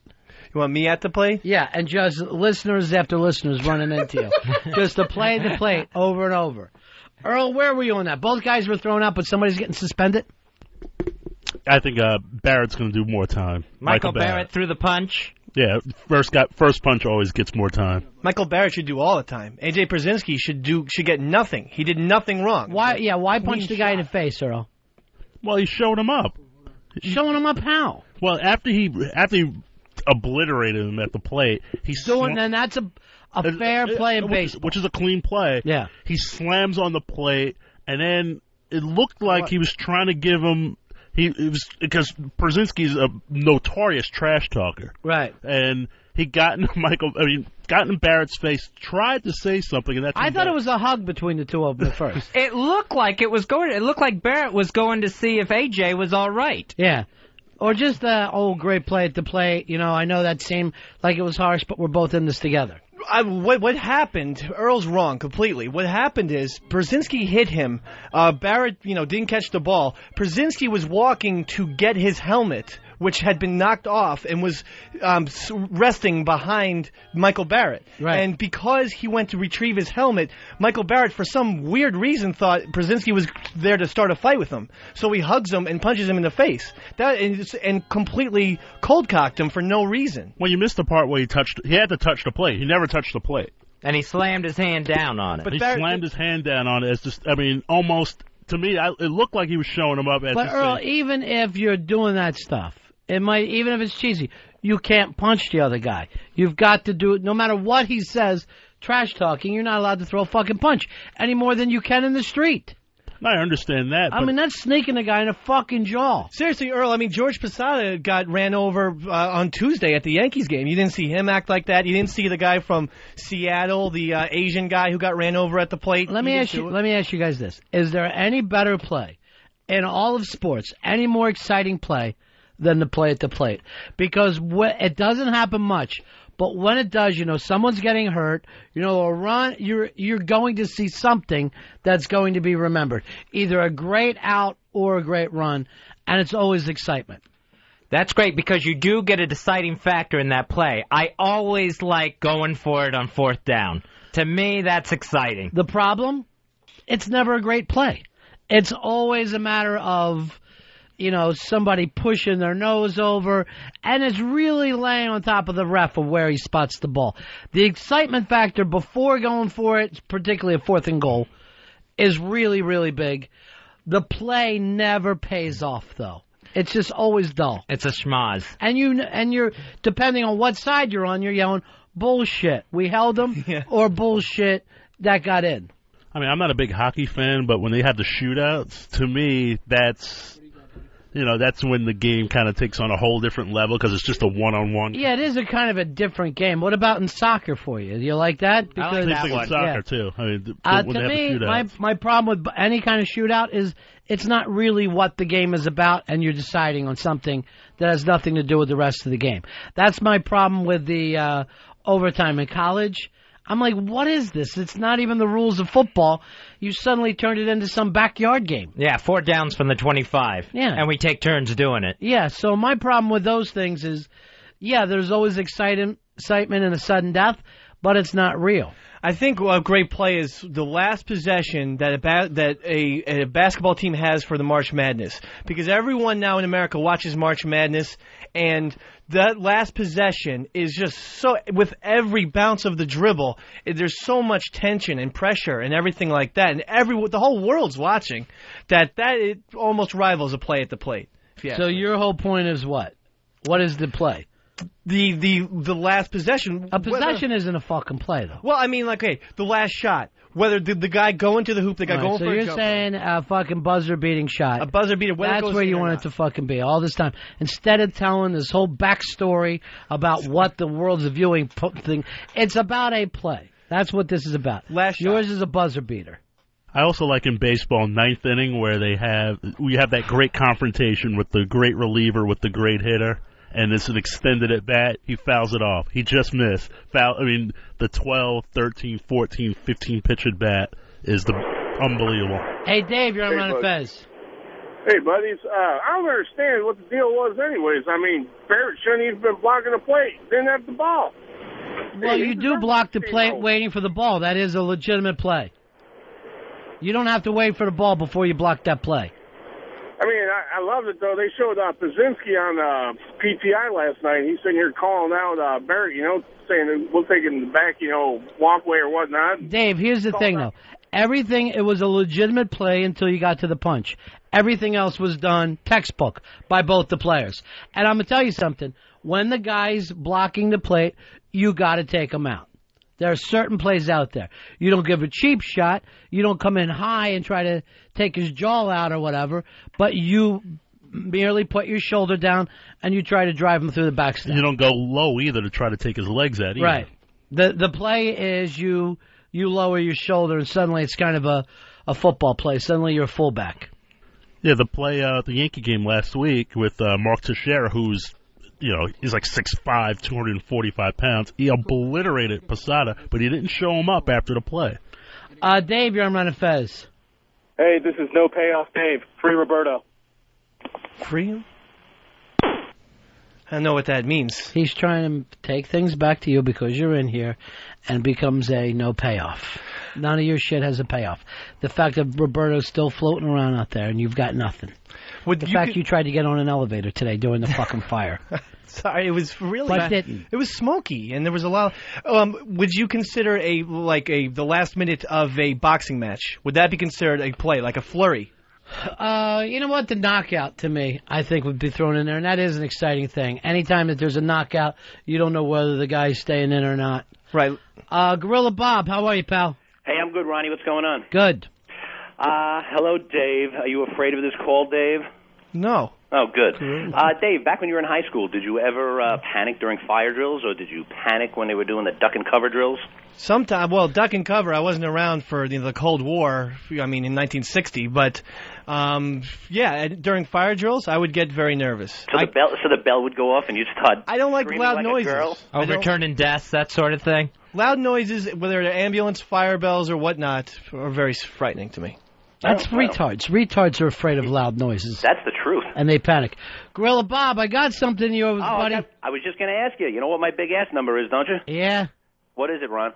You want me at the plate? Yeah, and just listeners after listeners running into you. Just to play the plate over and over. Earl, where were you on that? Both guys were thrown out, but somebody's getting suspended? I think Barrett's going to do more time. Michael Barrett threw the punch. Yeah, first punch always gets more time. Michael Barrett should do all the time. AJ Brzezinski should get nothing. He did nothing wrong. Why punch the guy in the face, Earl? Well, he's showing him up. Showing him up how? Well, after he obliterated him at the plate, he's doing, and that's a fair play in baseball, which is a clean play. Yeah, he slams on the plate, and then it looked like he was trying to give him. It was because Brzezinski's a notorious trash talker, right? And he got in Barrett's face, tried to say something, and I thought it was a hug between the two of them at first. It looked like Barrett was going to see if AJ was all right. Yeah. Or just the great play at the plate. You know, I know that seemed like it was harsh, but we're both in this together. What happened? Earl's wrong completely. What happened is Brzezinski hit him. Barrett, didn't catch the ball. Brzezinski was walking to get his helmet, which had been knocked off, and was resting behind Michael Barrett. Right. And because he went to retrieve his helmet, Michael Barrett, for some weird reason, thought Brzezinski was there to start a fight with him. So he hugs him and punches him in the face. And completely cold-cocked him for no reason. Well, you missed the part where he had to touch the plate. He never touched the plate. And he slammed his hand down on it. But he slammed his hand down on it as just, almost, to me, it looked like he was showing him up as But Earl, even if you're doing that stuff, even if it's cheesy, you can't punch the other guy. You've got to do it, no matter what he says, trash talking, you're not allowed to throw a fucking punch any more than you can in the street. I understand that. That's sneaking a guy in the fucking jaw. Seriously, Earl, George Posada got ran over on Tuesday at the Yankees game. You didn't see him act like that. You didn't see the guy from Seattle, the Asian guy who got ran over at the plate. Let me ask you guys this. Is there any better play in all of sports, any more exciting play than the play at the plate? Because it doesn't happen much. But when it does, someone's getting hurt, a run, you're going to see something that's going to be remembered. Either a great out or a great run, and it's always excitement. That's great because you do get a deciding factor in that play. I always like going for it on fourth down. To me, that's exciting. The problem? It's never a great play. It's always a matter of somebody pushing their nose over, and it's really laying on top of the ref of where he spots the ball. The excitement factor before going for it, particularly a 4th and goal, is really, really big. The play never pays off, though. It's just always dull. It's a schmoz. And you're depending on what side you're on, you're yelling, bullshit, we held them, or bullshit, that got in. I'm not a big hockey fan, but when they have the shootouts, to me, that's when the game kind of takes on a whole different level because it's just a one-on-one. Yeah, it is a kind of a different game. What about in soccer for you? Do you like that? Because, I like that one. Soccer, too. To me, my problem with any kind of shootout is it's not really what the game is about, and you're deciding on something that has nothing to do with the rest of the game. That's my problem with the overtime in college. I'm like, what is this? It's not even the rules of football. You suddenly turned it into some backyard game. Yeah, 4 downs from the 25. Yeah. And we take turns doing it. Yeah, so my problem with those things is, there's always excitement and a sudden death, but it's not real. I think a great play is the last possession that a basketball team has for the March Madness. Because everyone now in America watches March Madness, and that last possession is just so, with every bounce of the dribble, there's so much tension and pressure and everything like that. And the whole world's watching that it almost rivals a play at the plate. So your whole point is what? What is the play? the last possession. A possession isn't a fucking play, though. Well, I mean, like, hey, the last shot. Whether the guy go into the hoop, the guy going so for a you're jump. saying a fucking buzzer-beating shot. A buzzer-beater. That's where you want it to fucking be all this time. Instead of telling this whole backstory about what the world's viewing thing, it's about a play. That's what this is about. Yours is a buzzer-beater. I also like in baseball, ninth inning, where we have that great confrontation with the great reliever with the great hitter. And it's an extended at bat. He fouls it off. He just missed. The 12, 13, 14, 15 pitch at bat is unbelievable. Hey, Dave, you're on Ron and Fez. Hey, buddies. I don't understand what the deal was anyways. I mean, Barrett shouldn't even been blocking the plate. Didn't have the ball. Well, you do block the plate waiting for the ball. That is a legitimate play. You don't have to wait for the ball before you block that play. I mean, I love it, though. They showed Pazinski on PTI last night. He's sitting here calling out Barrett, saying we'll take it in the back, walkway or whatnot. Dave, here's the thing, though. It was a legitimate play until you got to the punch. Everything else was done textbook by both the players. And I'm going to tell you something. When the guy's blocking the plate, you got to take him out. There are certain plays out there. You don't give a cheap shot. You don't come in high and try to take his jaw out or whatever, but you merely put your shoulder down and you try to drive him through the backstop. You don't go low either to try to take his legs out either. Right. The play is you lower your shoulder and suddenly it's kind of a football play. Suddenly you're a fullback. Yeah, the play at the Yankee game last week with Mark Teixeira, who's he's like 6'5", 245 pounds. He obliterated Posada, but he didn't show him up after the play. Dave, you're on Ron and Fez. Hey, this is No Payoff Dave. Free Roberto. Free him? I know what that means. He's trying to take things back to you because you're in here and becomes a no payoff. None of your shit has a payoff. The fact that Roberto's still floating around out there and you've got nothing. You tried to get on an elevator today during the fucking fire. Sorry, it was really but didn't. It was smoky, and there was a lot. Would you consider the last minute of a boxing match? Would that be considered a play, like a flurry? You know what? The knockout, to me, I think would be thrown in there, and that is an exciting thing. Anytime that there's a knockout, you don't know whether the guy's staying in or not. Right. Gorilla Bob, how are you, pal? Hey, I'm good, Ronnie. What's going on? Good. Hello, Dave. Are you afraid of this call, Dave? No. Oh, good. Dave, back when you were in high school, did you ever panic during fire drills, or did you panic when they were doing the duck and cover drills? Sometimes. Well, duck and cover, I wasn't around for the Cold War, in 1960, but, during fire drills, I would get very nervous. So the bell would go off and you'd start I don't like loud like noises. Overturning desks, that sort of thing? Loud noises, whether they're ambulance, fire bells, or whatnot, are very frightening to me. That's retards. Retards are afraid of loud noises. That's the truth. And they panic. Gorilla Bob, I got something to you, buddy. I was just going to ask you. You know what my big ass number is, don't you? Yeah. What is it, Ron?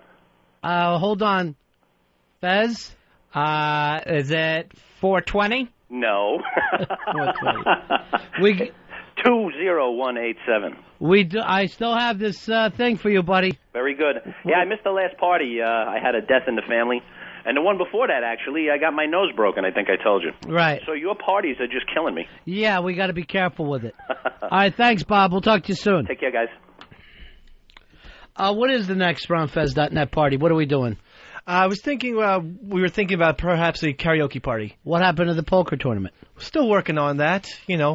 Hold on. Fez? Is it 420? No. 420. 20187. I still have this thing for you, buddy. Very good. Yeah, I missed the last party. I had a death in the family. And the one before that, actually, I got my nose broken, I think I told you. Right. So your parties are just killing me. Yeah, we got to be careful with it. All right, thanks, Bob. We'll talk to you soon. Take care, guys. What is the next RonFez.net party? What are we doing? I was thinking, we were thinking about perhaps a karaoke party. What happened to the poker tournament? Still working on that,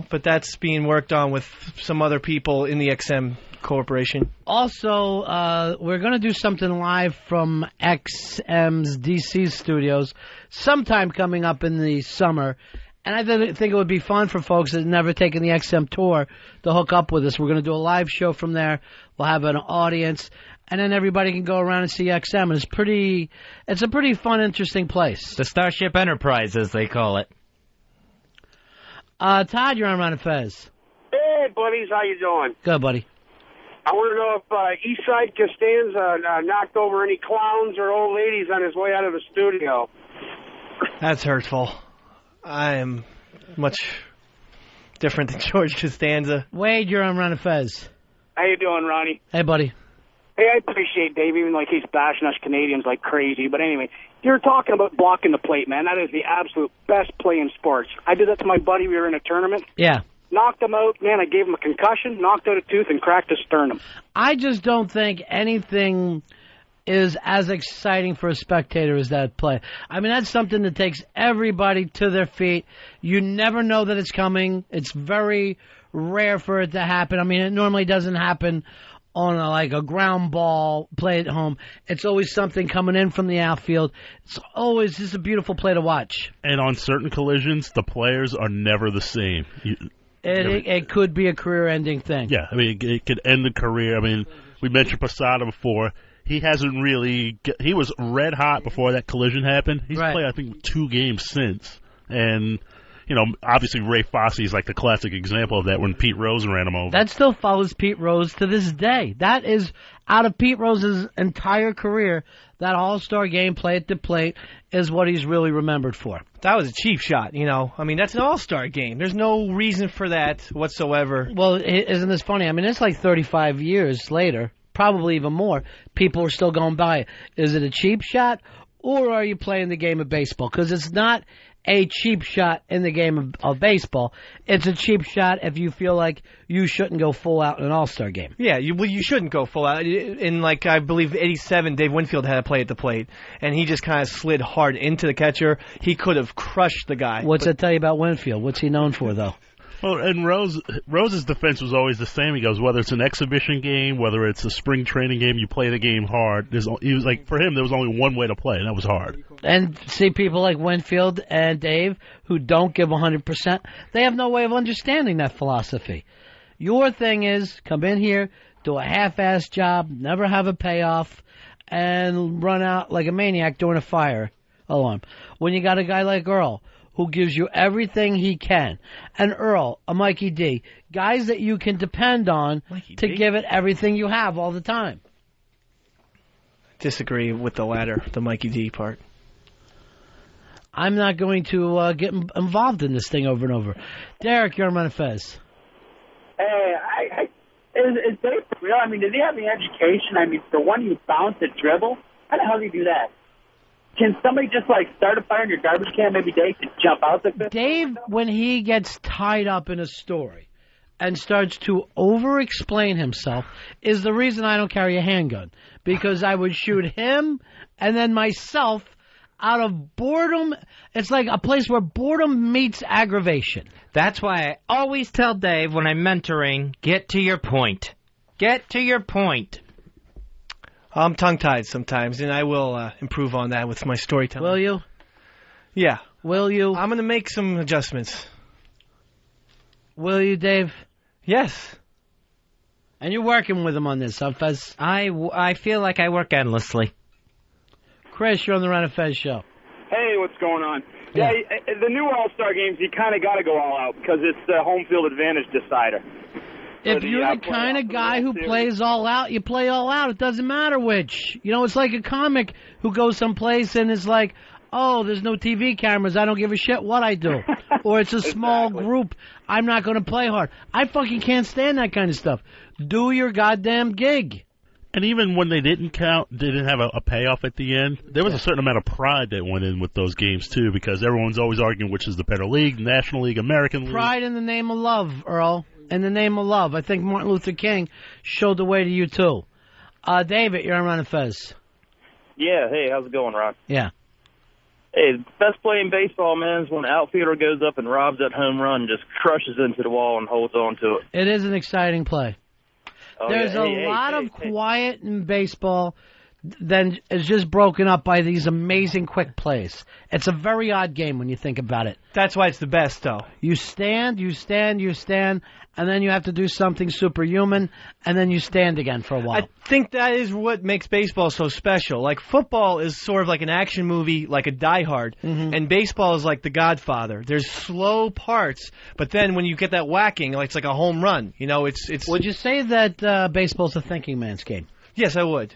but that's being worked on with some other people in the XM Corporation. Also, we're going to do something live from XM's DC studios sometime coming up in the summer. And I think it would be fun for folks that have never taken the XM tour to hook up with us. We're going to do a live show from there. We'll have an audience. And then everybody can go around and see XM. And it's a pretty fun, interesting place. The Starship Enterprise, as they call it. Todd, you're on Ron and Fez. Hey, buddies. How you doing? Good, buddy. I want to know if Eastside Costanza knocked over any clowns or old ladies on his way out of the studio. That's hurtful. I am much different than George Costanza. Wade, you're on Ron and Fez. How you doing, Ronnie? Hey, buddy. Hey, I appreciate Dave, even like he's bashing us Canadians like crazy. But anyway, you're talking about blocking the plate, man. That is the absolute best play in sports. I did that to my buddy. We were in a tournament. Yeah. knocked him out. Man, I gave him a concussion, knocked out a tooth, and cracked his sternum. I just don't think anything is as exciting for a spectator as that play. I mean, that's something that takes everybody to their feet. You never know that it's coming. It's very rare for it to happen. I mean, it normally doesn't happen on a ground ball play at home. It's always something coming in from the outfield. It's always just a beautiful play to watch. And on certain collisions, the players are never the same. It could be a career-ending thing. Yeah, I mean, it could end the career. I mean, we mentioned Posada before. He hasn't really... He was red hot before that collision happened. He's played, I think, 2 games since. And, obviously Ray Fosse is like the classic example of that when Pete Rose ran him over. That still follows Pete Rose to this day. That is, out of Pete Rose's entire career, that all-star game play at the plate is what he's really remembered for. That was a cheap shot, I mean, that's an all-star game. There's no reason for that whatsoever. Well, isn't this funny? I mean, it's like 35 years later. Probably even more, people are still going by it. Is it a cheap shot, or are you playing the game of baseball? Because it's not a cheap shot in the game of baseball. It's a cheap shot if you feel like you shouldn't go full out in an all-star game. Yeah, you shouldn't go full out. In, I believe, 87, Dave Winfield had a play at the plate, and he just kind of slid hard into the catcher. He could have crushed the guy. What's that tell you about Winfield? What's he known for, though? Well, and Rose's defense was always the same. He goes, whether it's an exhibition game, whether it's a spring training game, you play the game hard. He was like, for him, there was only one way to play, and that was hard. And see people like Winfield and Dave who don't give 100%, they have no way of understanding that philosophy. Your thing is come in here, do a half-assed job, never have a payoff, and run out like a maniac during a fire alarm. When you got a guy like Earl, who gives you everything he can. And Earl, a Mikey D, guys that you can depend on to give it everything you have all the time. Disagree with the latter, the Mikey D part. I'm not going to get involved in this thing over and over. Derek, you're on Ron and Fez. Hey, is Dave for real? I mean, does he have any education? I mean, for one, you bounce a dribble. How the hell do you do that? Can somebody just, start a fire in your garbage can? Maybe Dave can jump out like this? Dave, when he gets tied up in a story and starts to over-explain himself, is the reason I don't carry a handgun. Because I would shoot him and then myself out of boredom. It's like a place where boredom meets aggravation. That's why I always tell Dave when I'm mentoring, get to your point. Get to your point. I'm tongue-tied sometimes, and I will improve on that with my storytelling. Will you? Yeah. Will you? I'm going to make some adjustments. Will you, Dave? Yes. And you're working with him on this, huh, Fez? I feel like I work endlessly. Chris, you're on the Ron and Fez show. Hey, what's going on? Yeah, the new All-Star games, you kind of got to go all out because it's the home field advantage decider. If you're the kind of guy who plays all out, you play all out. It doesn't matter which. It's like a comic who goes someplace and is like, oh, there's no TV cameras. I don't give a shit what I do. Or it's a small group. I'm not going to play hard. I fucking can't stand that kind of stuff. Do your goddamn gig. And even when they didn't have a payoff at the end, there was a certain amount of pride that went in with those games, too, because everyone's always arguing which is the better league, National League, American League. Pride in the name of love, Earl. In the name of love. I think Martin Luther King showed the way to you, too. David, you're on Ron and Fez. Yeah, hey, how's it going, Ron? Yeah. Hey, the best play in baseball, man, is when an outfielder goes up and robs that home run, just crushes into the wall and holds on to it. It is an exciting play. Oh, There's a lot of quiet in baseball then is just broken up by these amazing quick plays. It's a very odd game when you think about it. That's why it's the best, though. You stand, and then you have to do something superhuman, and then you stand again for a while. I think that is what makes baseball so special. Like, football is sort of like an action movie, like a Die Hard, and baseball is like The Godfather. There's slow parts, but then when you get that whacking, it's like a home run. It's. Would you say that baseball's a thinking man's game? Yes, I would.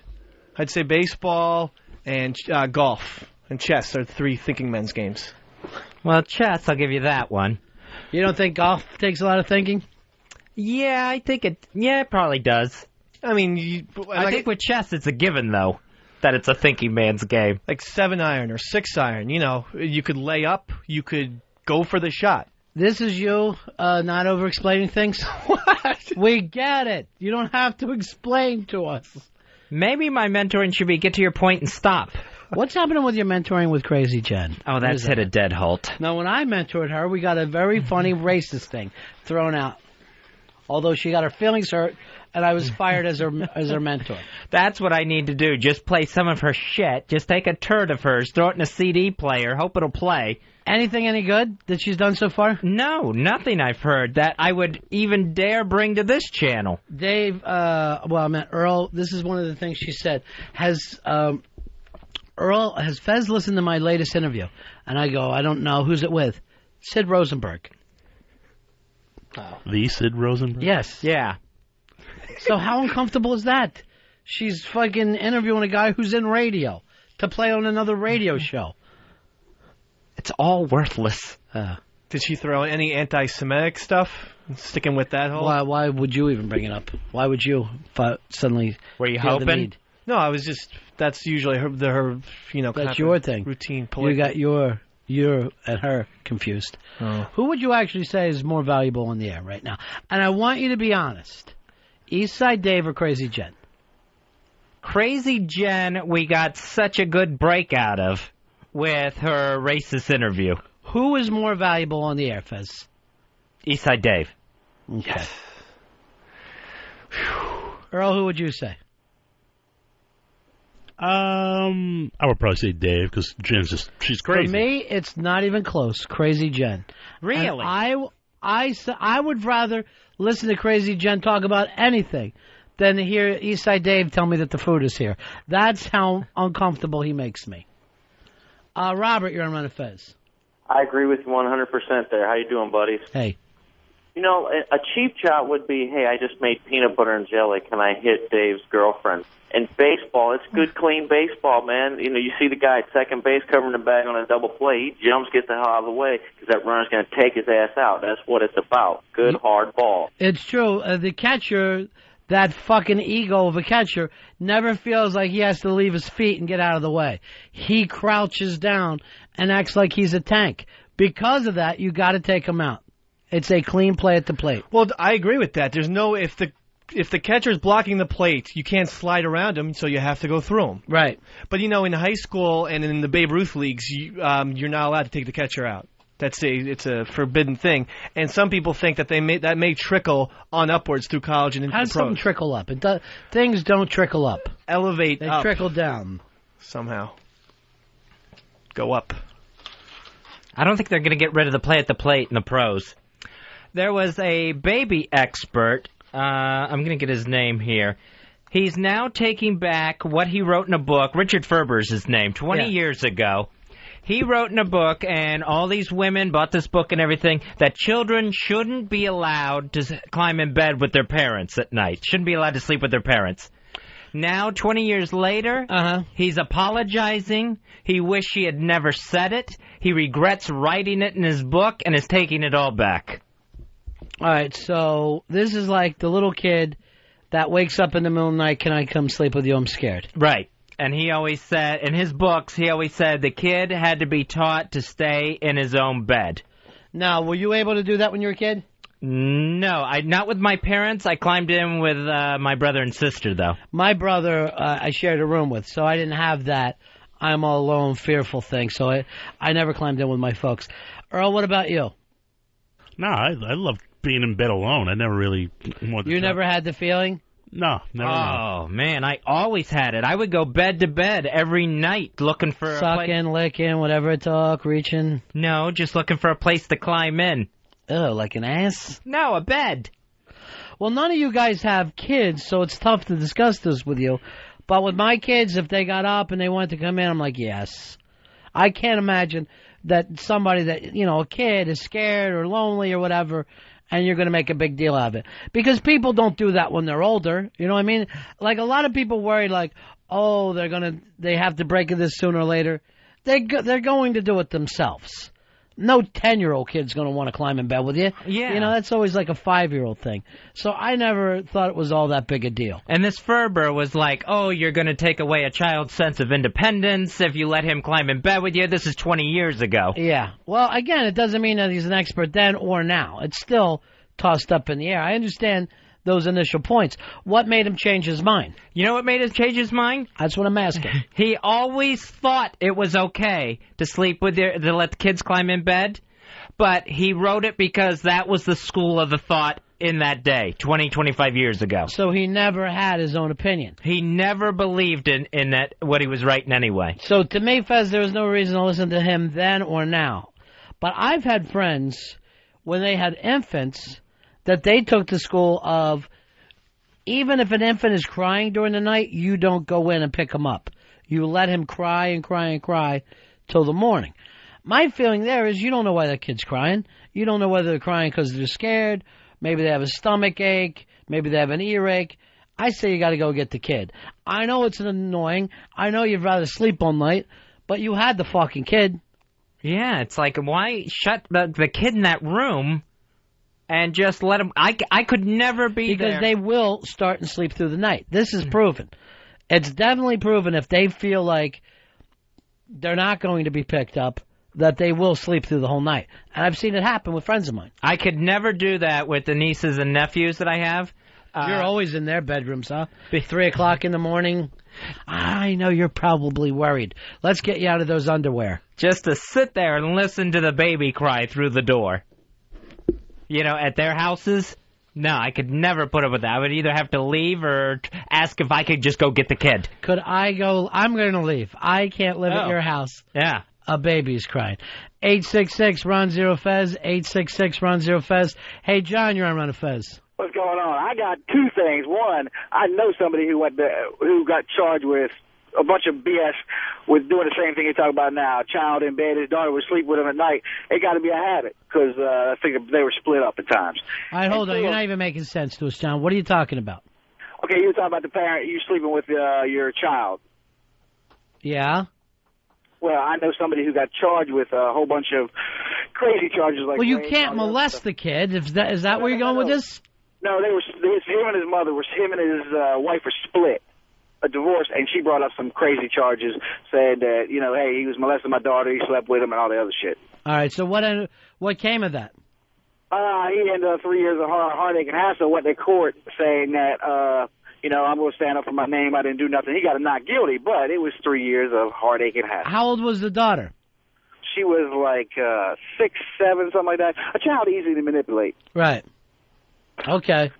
I'd say baseball and golf and chess are 3 thinking men's games. Well, chess, I'll give you that one. You don't think golf takes a lot of thinking? Yeah, I think it probably does. I mean, I think with chess it's a given, though, that it's a thinking man's game. Like 7-iron or 6-iron, you could lay up, you could go for the shot. This is you not over-explaining things? What? We get it. You don't have to explain to us. Maybe my mentoring should be get to your point and stop. What's happening with your mentoring with Crazy Jen? Oh, that's hit a dead halt. Now, when I mentored her, we got a very funny racist thing thrown out. Although she got her feelings hurt, and I was fired as her mentor. That's what I need to do. Just play some of her shit. Just take a turd of hers, throw it in a CD player, hope it'll play. Anything any good that she's done so far? No, nothing I've heard that I would even dare bring to this channel. Dave, Earl, this is one of the things she said. Has Fez listened to my latest interview? And I go, I don't know. Who's it with? Sid Rosenberg. Oh. The Sid Rosenberg? Yes. Yeah. So how uncomfortable is that? She's fucking interviewing a guy who's in radio to play on another radio show. It's all worthless. Did she throw any anti-Semitic stuff? Sticking with that whole... Why would you even bring it up? Why would you suddenly... Were you hoping? No, I was just... That's usually her that's your thing. Routine. You got your and her confused. Oh. Who would you actually say is more valuable on the air right now? And I want you to be honest. Eastside Dave or Crazy Jen? Crazy Jen, we got such a good break out of with her racist interview. Who is more valuable on the air, Fez? Eastside Dave. Okay. Yes. Earl, who would you say? I would probably say Dave, because Jen's she's crazy. For me, it's not even close. Crazy Jen. Really? And I would rather listen to Crazy Jen talk about anything than to hear Eastside Dave tell me that the food is here. That's how uncomfortable he makes me. Robert, you're on Ron and Fez. I agree with you 100% there. How you doing, buddies? Hey. You know, a cheap shot would be, hey, I just made peanut butter and jelly. Can I hit Dave's girlfriend? In baseball, it's good, clean baseball, man. You know, you see the guy at second base covering the bag on a double play. He jumps, gets the hell out of the way, because that runner's going to take his ass out. That's what it's about. Good, hard ball. It's true. The catcher, that fucking ego of a catcher, never feels like he has to leave his feet and get out of the way. He crouches down and acts like he's a tank. Because of that, you got to take him out. It's a clean play at the plate. Well, I agree with that. There's no if the catcher's blocking the plate, you can't slide around him, so you have to go through him. Right. But in high school and in the Babe Ruth leagues, you're not allowed to take the catcher out. It's a forbidden thing, and some people think that that may trickle on upwards through college and into How the does pros. something trickle up? Things don't trickle up. Elevate They up. trickle down. Somehow. Go up. I don't think they're going to get rid of the play at the plate in the pros. There was a baby expert, I'm going to get his name here. He's now taking back what he wrote in a book. Richard Ferber is his name, 20 years ago. He wrote in a book, and all these women bought this book and everything, that children shouldn't be allowed to climb in bed with their parents at night. Shouldn't be allowed to sleep with their parents. Now, 20 years later, he's apologizing. He wished he had never said it. He regrets writing it in his book and is taking it all back. All right, so this is like the little kid that wakes up in the middle of the night, can I come sleep with you? I'm scared. Right. And he always said, in his books, the kid had to be taught to stay in his own bed. Now, were you able to do that when you were a kid? No, not with my parents. I climbed in with my brother and sister, though. My brother, I shared a room with, so I didn't have that I'm all alone, fearful thing, so I never climbed in with my folks. Earl, what about you? No, I love being in bed alone. I never really wanted You never had the feeling? No, never. Oh, man, I always had it. I would go bed to bed every night looking for a place. Sucking, licking, whatever it took, reaching. No, just looking for a place to climb in. Oh, like an ass? No, a bed. Well, none of you guys have kids, so it's tough to discuss this with you. But with my kids, if they got up and they wanted to come in, I'm like, yes. I can't imagine that somebody that, a kid is scared or lonely or whatever, and you're going to make a big deal out of it. Because people don't do that when they're older. You know what I mean? Like, a lot of people worry, like, oh, they have to break this sooner or later. They're going to do it themselves. no 10-year-old kid's going to want to climb in bed with you. Yeah. You know, that's always like a 5-year-old thing. So I never thought it was all that big a deal. And this Ferber was like, oh, you're going to take away a child's sense of independence if you let him climb in bed with you. This is 20 years ago. Yeah. Well, again, it doesn't mean that he's an expert then or now. It's still tossed up in the air. I understand those initial points. What made him change his mind? You know what made him change his mind? That's what I'm asking. He always thought it was okay to sleep with to let the kids climb in bed, but he wrote it because that was the school of the thought in that day, 25 years ago. So he never had his own opinion. He never believed in that what he was writing anyway. So to me, Fez, there was no reason to listen to him then or now. But I've had friends, when they had infants, that they took to school of, even if an infant is crying during the night, you don't go in and pick him up. You let him cry and cry and cry till the morning. My feeling there is you don't know why that kid's crying. You don't know whether they're crying because they're scared. Maybe they have a stomach ache. Maybe they have an earache. I say you got to go get the kid. I know it's annoying. I know you'd rather sleep all night, but you had the fucking kid. Yeah, it's like, why shut the kid in that room and just let him... I could never be because there. They will start and sleep through the night. This is proven. It's definitely proven if they feel like they're not going to be picked up, that they will sleep through the whole night. And I've seen it happen with friends of mine. I could never do that with the nieces and nephews that I have. You're always in their bedrooms, huh? 3 o'clock in the morning. I know you're probably worried. Let's get you out of those underwear. Just to sit there and listen to the baby cry through the door. You know, at their houses, no, I could never put up with that. I would either have to leave or ask if I could just go get the kid. Could I go? I'm going to leave. I can't live at your house. Yeah. A baby's crying. 866-RON-0-FEZ, 866-RON-0-FEZ. Hey, John, you're on Ron and Fez. What's going on? I got two things. One, I know somebody who got charged with a bunch of BS with doing the same thing you talk about now. A child in bed, his daughter would sleep with him at night. It got to be a habit because I think they were split up at times. All right, hold on. You're not even making sense to us, John. What are you talking about? Okay, you were talking about the parent, you sleeping with your child. Yeah? Well, I know somebody who got charged with a whole bunch of crazy charges. Like, well, you can't molest the kid. Is that where you're going with this? No, him and his mother him and his wife were split, a divorce, and she brought up some crazy charges, said that, you know, hey, he was molesting my daughter, he slept with him, and all the other shit. All right, so what came of that? He ended up 3 years of heartache and hassle, went to court saying that, you know, I'm going to stand up for my name, I didn't do nothing. He got not guilty, but it was 3 years of heartache and hassle. How old was the daughter? She was like 6, 7, something like that. A child easy to manipulate. Right. Okay.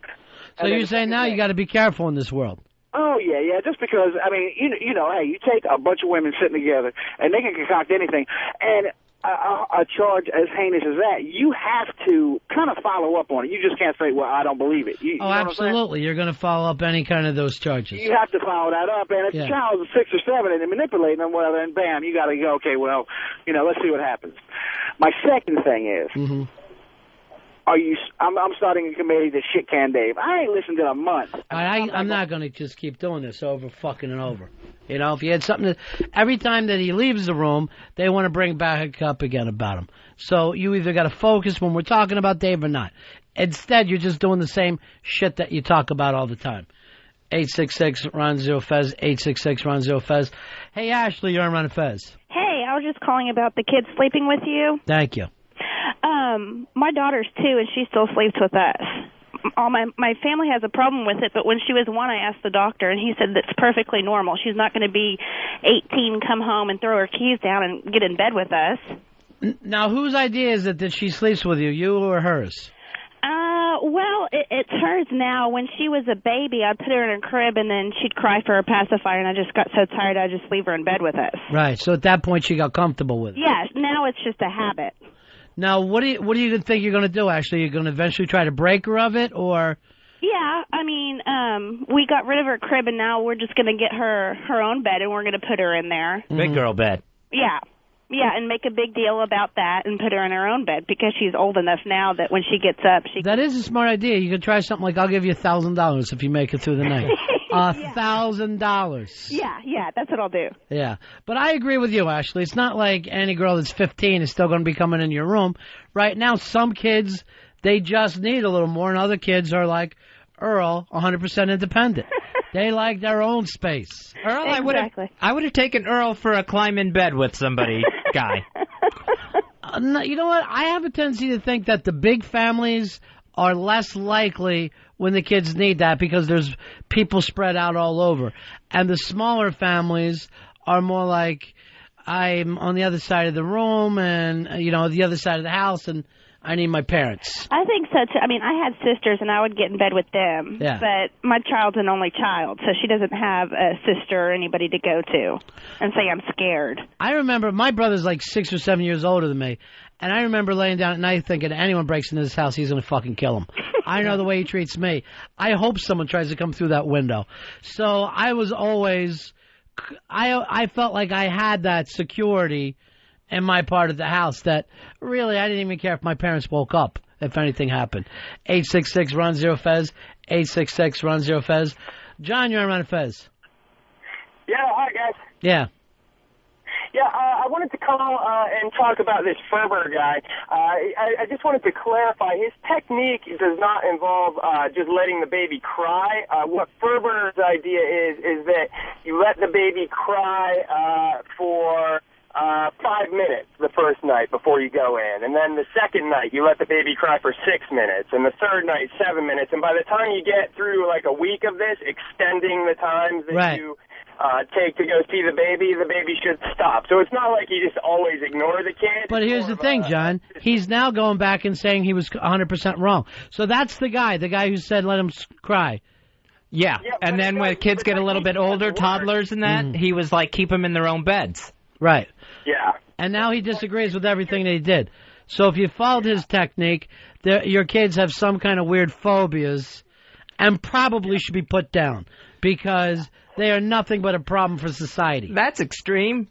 So you're saying now you got to be careful in this world. Oh, yeah. Just because, I mean, you know, hey, you take a bunch of women sitting together, and they can concoct anything, and a charge as heinous as that, you have to kind of follow up on it. You just can't say, well, I don't believe it. You know absolutely. You're going to follow up any kind of those charges. You have to follow that up, and if the child is 6 or 7 and they're manipulating them, well, then, bam, you got to go, okay, well, you know, let's see what happens. My second thing is... I'm starting a committee to shit can Dave. I ain't listened in a month. I'm not going to just keep doing this over fucking and over. You know, if you had something every time that he leaves the room, they want to bring back up again about him. So you either got to focus when we're talking about Dave or not. Instead, you're just doing the same shit that you talk about all the time. 866-RON-0-FEZ, 866-RON-0-FEZ. Hey, Ashley, you're on Ron and Fez. Hey, I was just calling about the kids sleeping with you. Thank you. My daughter's 2, and she still sleeps with us. My family has a problem with it, but when she was 1, I asked the doctor, and he said that's perfectly normal. She's not going to be 18, come home, and throw her keys down and get in bed with us. Now, whose idea is it that she sleeps with you or hers? Well, it's hers now. When she was a baby, I'd put her in her crib, and then she'd cry for her pacifier, and I just got so tired I'd just leave her in bed with us. Right, so at that point she got comfortable with it. Yes, now it's just a habit. Now, what do you think you're going to do, Ashley? You're going to eventually try to break her of it, or...? Yeah, I mean, we got rid of her crib, and now we're just going to get her own bed, and we're going to put her in there. Big girl bed. Yeah. Yeah, and make a big deal about that and put her in her own bed because she's old enough now that when she gets up, she... That is a smart idea. You could try something like, I'll give you $1,000 if you make it through the night. $1,000. Yeah, that's what I'll do. Yeah, but I agree with you, Ashley. It's not like any girl that's 15 is still going to be coming in your room. Right now, some kids, they just need a little more, and other kids are like Earl, 100% independent. They like their own space. Earl, I would have taken Earl for a climb in bed with somebody guy. No, you know what? I have a tendency to think that the big families are less likely when the kids need that because there's people spread out all over. And the smaller families are more like, I'm on the other side of the room and, the other side of the house, and I need my parents. I think so, too. I mean, I had sisters, and I would get in bed with them. Yeah. But my child's an only child, so she doesn't have a sister or anybody to go to and say, I'm scared. I remember my brother's like 6 or 7 years older than me, and I remember laying down at night thinking, anyone breaks into this house, he's going to fucking kill him. I know the way he treats me. I hope someone tries to come through that window. So I was always, I felt like I had that security in my part of the house that really I didn't even care if my parents woke up, if anything happened. 866-RON-0-FEZ, 866-RON-0-FEZ. John, you're on Ron and Fez. Yeah, hi, guys. Yeah. Yeah, I wanted to call and talk about this Ferber guy. I just wanted to clarify, his technique does not involve just letting the baby cry. What Ferber's idea is that you let the baby cry for 5 minutes the first night before you go in. And then the second night, you let the baby cry for 6 minutes. And the third night, 7 minutes. And by the time you get through like a week of this, extending the times that you take to go see the baby should stop. So it's not like you just always ignore the kid. But here's the thing, John. He's now going back and saying he was 100% wrong. So that's the guy who said let him cry. Yeah, and then when kids get a little bit older, toddlers and that, he was like, keep them in their own beds. Right. Yeah. And now he disagrees with everything that he did. So if you followed his technique, your kids have some kind of weird phobias and probably should be put down because they are nothing but a problem for society. That's extreme.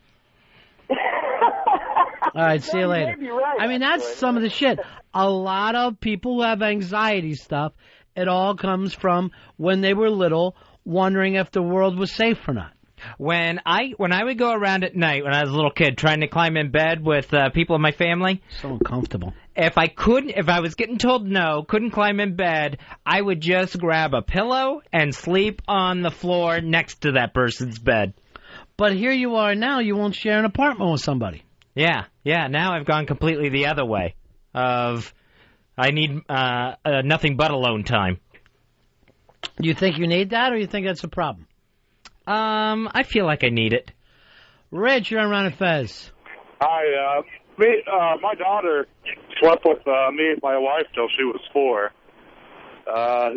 All right, see you later. Right, I mean, that's some of the shit. A lot of people who have anxiety stuff, it all comes from when they were little, wondering if the world was safe or not. When I would go around at night when I was a little kid trying to climb in bed with people in my family, so uncomfortable. If I was getting told no, couldn't climb in bed, I would just grab a pillow and sleep on the floor next to that person's bed. But here you are now, you won't share an apartment with somebody. Yeah, now I've gone completely the other way of I need nothing but alone time. Do you think you need that, or you think that's a problem? I feel like I need it. Rich, you're on Ron and Fez. Hi, my daughter slept with me and my wife till she was 4.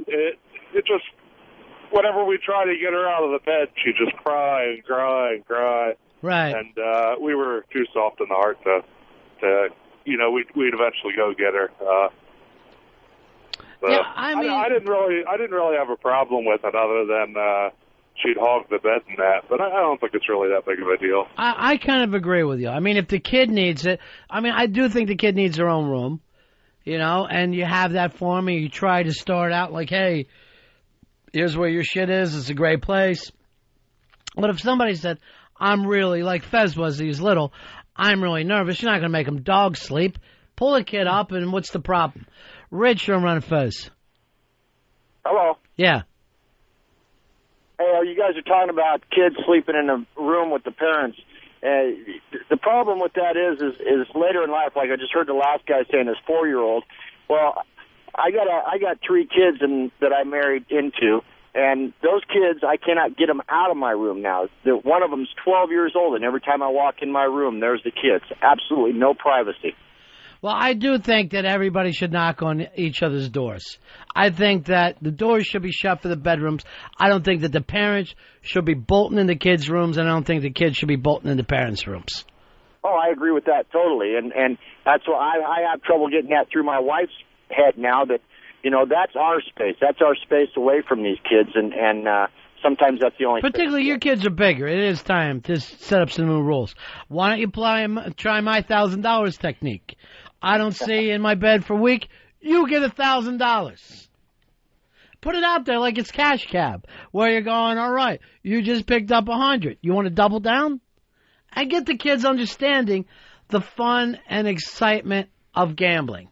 It just, whenever we try to get her out of the bed, she just cry and cry and cry. Right. And we were too soft in the heart to we'd eventually go get her. Yeah, I mean, I didn't really have a problem with it other than she'd hog the bed and that, but I don't think it's really that big of a deal. I kind of agree with you. I mean, if the kid needs it, I do think the kid needs their own room, and you have that for me. You try to start out like, hey, here's where your shit is. It's a great place. But if somebody said, I'm really, like Fez was, he's little, I'm really nervous, you're not going to make him dog sleep. Pull the kid up, and what's the problem? Rich, you're on Ron and Fez. Hello. Yeah. Hey, you guys are talking about kids sleeping in a room with the parents. The problem with that is later in life, like I just heard the last guy saying, his 4-year-old. Well, I got 3 kids that I married into, and those kids, I cannot get them out of my room now. One of them's 12 years old, and every time I walk in my room, there's the kids. Absolutely no privacy. Well, I do think that everybody should knock on each other's doors. I think that the doors should be shut for the bedrooms. I don't think that the parents should be bolting in the kids' rooms, and I don't think the kids should be bolting in the parents' rooms. Oh, I agree with that totally, and that's why I have trouble getting that through my wife's head now that, that's our space. That's our space away from these kids, and sometimes that's the only Particularly your kids are bigger. It is time to set up some new rules. Why don't you try my $1,000 technique? I don't see in my bed for a week. You get $1,000. Put it out there like it's Cash Cab, where you're going, all right, you just picked up 100. You want to double down? And get the kids understanding the fun and excitement of gambling.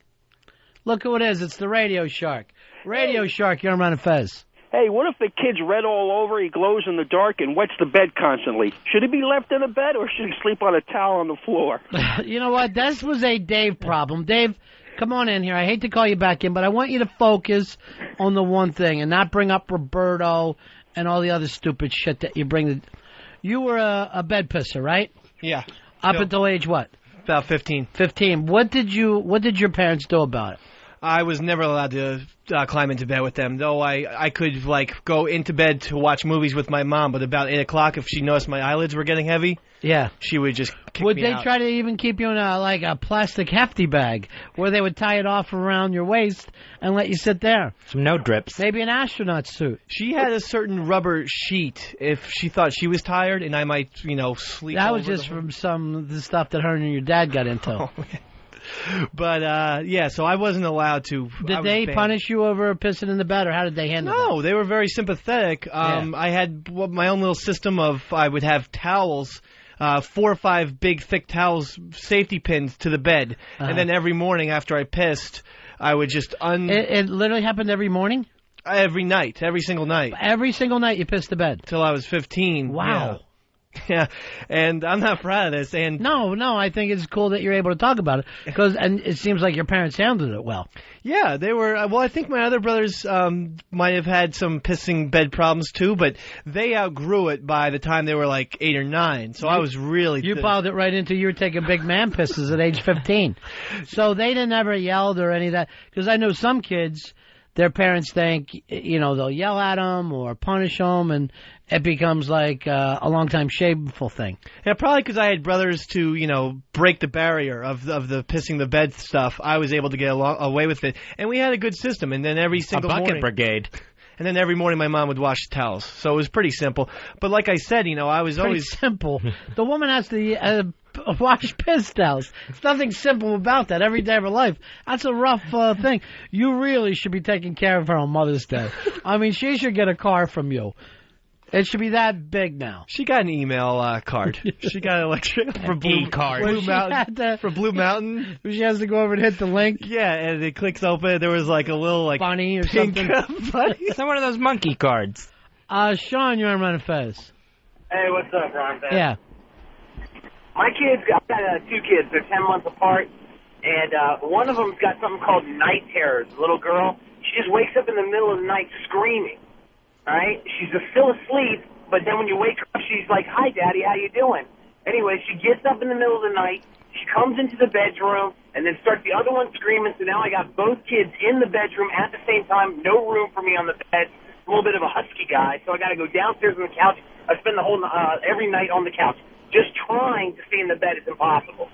Look who it is. It's the Radio Shark. Radio Shark, you're on Ron and Fez. Hey, what if the kid's red all over, he glows in the dark, and wets the bed constantly? Should he be left in the bed, or should he sleep on a towel on the floor? You know what? This was a Dave problem. Dave, come on in here. I hate to call you back in, but I want you to focus on the one thing and not bring up Roberto and all the other stupid shit that you bring. You were a bed pisser, right? Yeah. Up until age what? About 15. 15. What did your parents do about it? I was never allowed to climb into bed with them, though I could, like, go into bed to watch movies with my mom, but about 8 o'clock, if she noticed my eyelids were getting heavy, she would just kick me out. Would they try to even keep you in a plastic hefty bag, where they would tie it off around your waist and let you sit there? Some no drips. Maybe an astronaut suit. She had a certain rubber sheet if she thought she was tired and I might, sleep. That was just from some of the stuff that her and your dad got into. Oh, but, so I wasn't allowed to. Did they punish you over pissing in the bed, or how did they handle it? No, they were very sympathetic. I had my own little system of, I would have towels, 4 or 5 big, thick towels, safety pins to the bed. And then every morning after I pissed, I would just It literally happened every morning? Every night, every single night. Every single night you pissed the bed? Till I was 15. Wow. Yeah, and I'm not proud of this. And No, I think it's cool that you're able to talk about it, and it seems like your parents handled it well. Yeah, they were. Well, I think my other brothers might have had some pissing bed problems too, but they outgrew it by the time they were like 8 or 9. So I was really. You piled it right into you were taking big man pisses at age 15. So they didn't ever yelled or any of that, because I know some kids, their parents think, they'll yell at them or punish them, and it becomes like a long-time shameful thing. Yeah, probably because I had brothers to, break the barrier of the pissing the bed stuff. I was able to get away with it. And we had a good system. And then every single morning... A bucket brigade. And then every morning my mom would wash the towels. So it was pretty simple. But like I said, I was always... simple. The woman has to... wash piss towels. It's nothing simple about that every day of her life. That's a rough thing. You really should be taking care of her on Mother's Day. I mean, she should get a car from you. It should be that big now. She got an email card. She got for Blue card. Blue Mountain. For Blue Mountain. She has to go over and hit the link. Yeah, and it clicks open. There was like a little bunny or pink something. Bunny. It's one of those monkey cards. Sean, you're on Ron and Fez. Hey, what's up, Ron? Yeah. My kids, I've got 2 kids. They're 10 months apart, and one of them's got something called night terrors. A little girl, she just wakes up in the middle of the night screaming. All right, she's still asleep, but then when you wake her up, she's like, "Hi, Daddy, how you doing?" Anyway, she gets up in the middle of the night. She comes into the bedroom and then starts the other one screaming. So now I got both kids in the bedroom at the same time. No room for me on the bed. I'm a little bit of a husky guy, so I got to go downstairs on the couch. I spend the whole every night on the couch. Just trying to stay in the bed is impossible.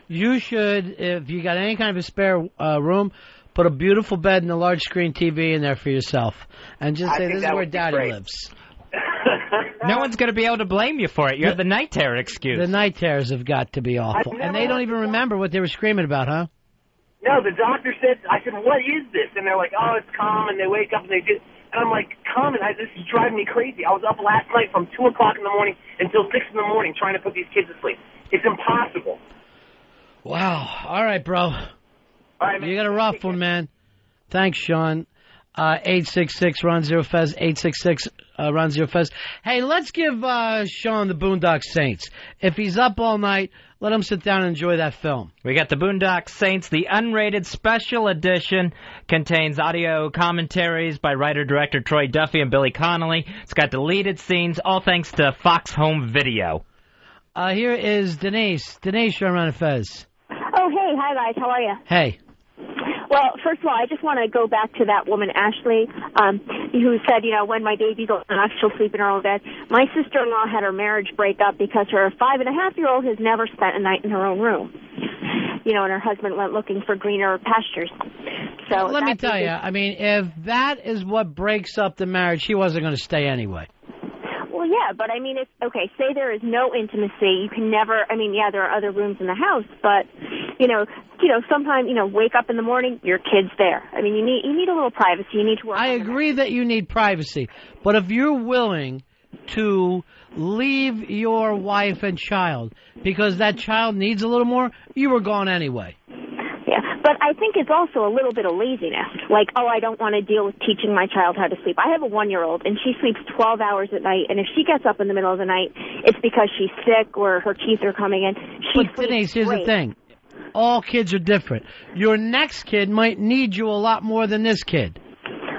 You should, if you got any kind of a spare room, put a beautiful bed and a large screen TV in there for yourself. And just say, this is where Daddy lives. No one's going to be able to blame you for it. You have the night terror excuse. The night terrors have got to be awful. And they don't even remember what they were screaming about, huh? No, the doctor said, I said, what is this? And they're like, oh, it's calm. And they wake up and they do. And I'm like, calm, this is driving me crazy. I was up last night from 2 o'clock in the morning until 6 in the morning trying to put these kids to sleep. It's impossible. Wow. All right, bro. All right, man. You got a rough one, man. Thanks, Sean. 866-RON-0-FEZ, 866-RON-0-FEZ. Hey, let's give Sean the Boondock Saints. If he's up all night, let him sit down and enjoy that film. We got the Boondock Saints, the unrated special edition. Contains audio commentaries by writer-director Troy Duffy and Billy Connolly. It's got deleted scenes, all thanks to Fox Home Video. Here is Denise. Denise, you're on Ron and Fez. Oh, hey. Hi, guys. How are you? Hey. Well, first of all, I just want to go back to that woman, Ashley, who said, when my baby's old enough, she'll sleep in her own bed. My sister-in-law had her marriage break up because her 5.5-year-old has never spent a night in her own room. And her husband went looking for greener pastures. So let me tell you, if that is what breaks up the marriage, she wasn't going to stay anyway. Well, yeah, but say there is no intimacy. You can never, there are other rooms in the house, but, sometimes, wake up in the morning, your kid's there. I mean, you need a little privacy. You need to work. I agree that you need privacy, but if you're willing to leave your wife and child because that child needs a little more, you were gone anyway. Yeah, but I think it's also a little bit of laziness. Like, I don't want to deal with teaching my child how to sleep. I have a 1-year-old, and she sleeps 12 hours at night, and if she gets up in the middle of the night, it's because she's sick or her teeth are coming in. But Denise, here's the thing. All kids are different. Your next kid might need you a lot more than this kid.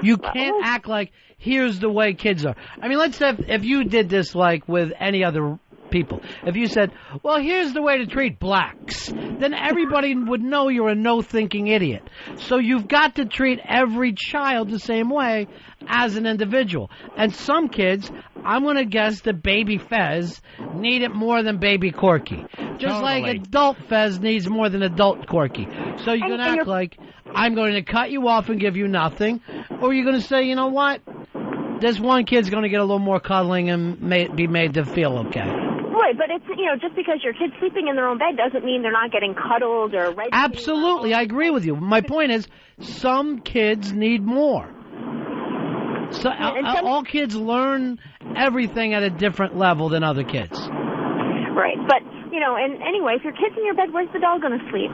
You can't act like here's the way kids are. I mean, let's say if you did this like with any other people. If you said, well, here's the way to treat blacks, then everybody would know you're a no-thinking idiot. So you've got to treat every child the same way as an individual. And some kids, I'm going to guess that baby Fez need it more than baby Corky. Just like adult Fez needs more than adult Corky. So you're going to act like, I'm going to cut you off and give you nothing. Or you're going to say, you know what? This one kid's going to get a little more cuddling and be made to feel okay. Right, but it's, just because your kid's sleeping in their own bed doesn't mean they're not getting cuddled or read. Absolutely, I agree with you. My point is, some kids need more. So all kids learn everything at a different level than other kids. Right, but, and anyway, if your kid's in your bed, where's the dog going to sleep?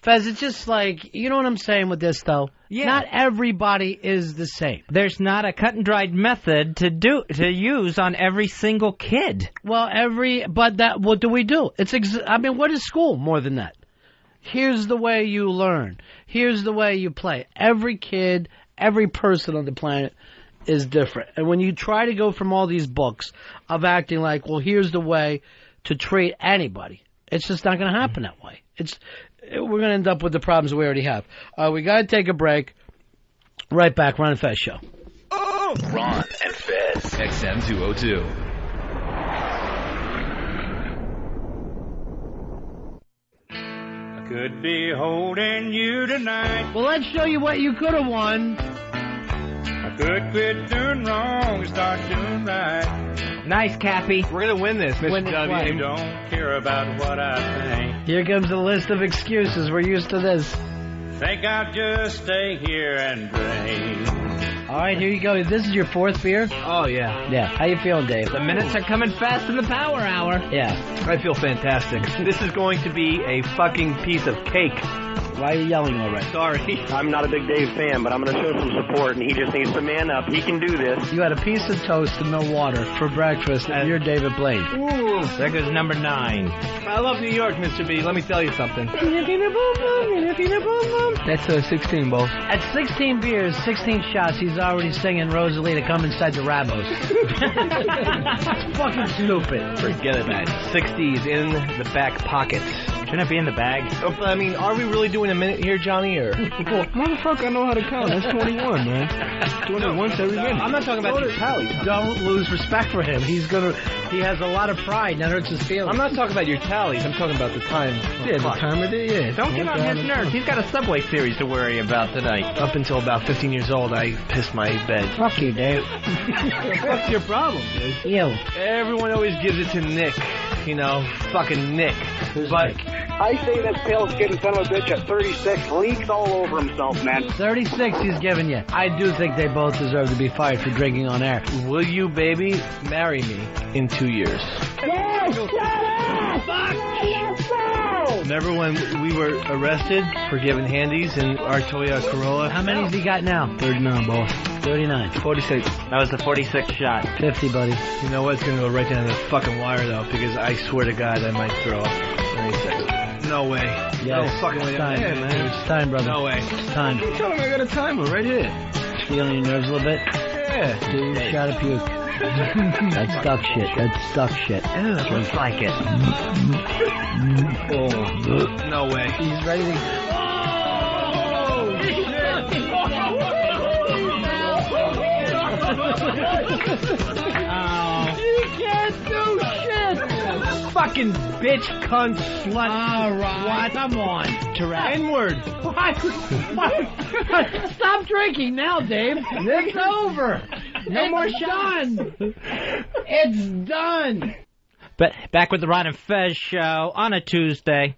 Fez, it's just like, you know what I'm saying with this, though? Yeah. Not everybody is the same. There's not a cut and dried method to use on every single kid. Well, what do we do? What is school more than that? Here's the way you learn. Here's the way you play. Every kid, every person on the planet is different. And when you try to go from all these books of acting like, well, here's the way to treat anybody, it's just not going to happen that way. We're going to end up with the problems we already have. We got to take a break. Right back, Ron and Fez Show. Oh! Ron and Fez, XM 202. I could be holding you tonight. Well, let's show you what you could have won. I could quit doing wrong and start doing right. Nice, Cappy. We're going to win this, Mr. W. You don't care about what I think. Here comes the list of excuses. We're used to this. Think I'll just stay here and drink. All right, here you go. This is your fourth beer? Oh, yeah. Yeah. How you feeling, Dave? The minutes are coming fast in the power hour. Yeah. I feel fantastic. This is going to be a fucking piece of cake. Why are you yelling already? Sorry. I'm not a big Dave fan, but I'm going to show some support, and he just needs to man up. He can do this. You had a piece of toast and no water for breakfast, and you're David Blaine. Ooh, there goes number 9. I love New York, Mr. B. Let me tell you something. That's 16 balls. At 16 beers, 16 shots, he's already singing Rosalita, Come Inside the Rabos. It's fucking stupid. Forget it, man. 60s in the back pocket. Shouldn't it be in the bag? I mean, are we really doing a minute here, Johnny? Or motherfucker, I know how to count. That's 21, man. Doing it once every minute. I'm not talking about these tallies. Don't lose respect for him. He has a lot of pride. That hurts his feelings. I'm not talking about your tallies. I'm talking about the time. Yeah, the time of day. Yeah. Don't get on his nerves. He's got a Subway series to worry about tonight. Up until about 15 years old, I pissed my bed. Fuck you, Dave. What's your problem, dude? You. Everyone always gives it to Nick. Fucking Nick. But I say that pale-skinned son of a bitch at 36 leaks all over himself, man. 36 he's giving you. I do think they both deserve to be fired for drinking on air. Will you, baby, marry me in 2 years? Yes, shut up! Fuck! Remember when we were arrested for giving handies in our Toyota Corolla? How many's he got now? 39, boss. 39. 46. That was the 46th shot. 50, buddy. You know what? It's going to go right down the fucking wire, though, because I swear to God I might throw up. No way. Yes. No fucking way. It's time, man. It's time, brother. No way. It's time. You tell him I got a timer right here. Feeling your nerves a little bit? Yeah. Do a shot of puke. That's stuck shit. That's stuck shit. Ugh, looks like it. Oh. No way. He's ready to... Oh! You can't do shit! Fucking bitch, cunt, slut. All right. What? Come on. N-word. What? Stop drinking now, Dave. It's over. No more shots. It's done. But back with the Ron and Fez show on a Tuesday.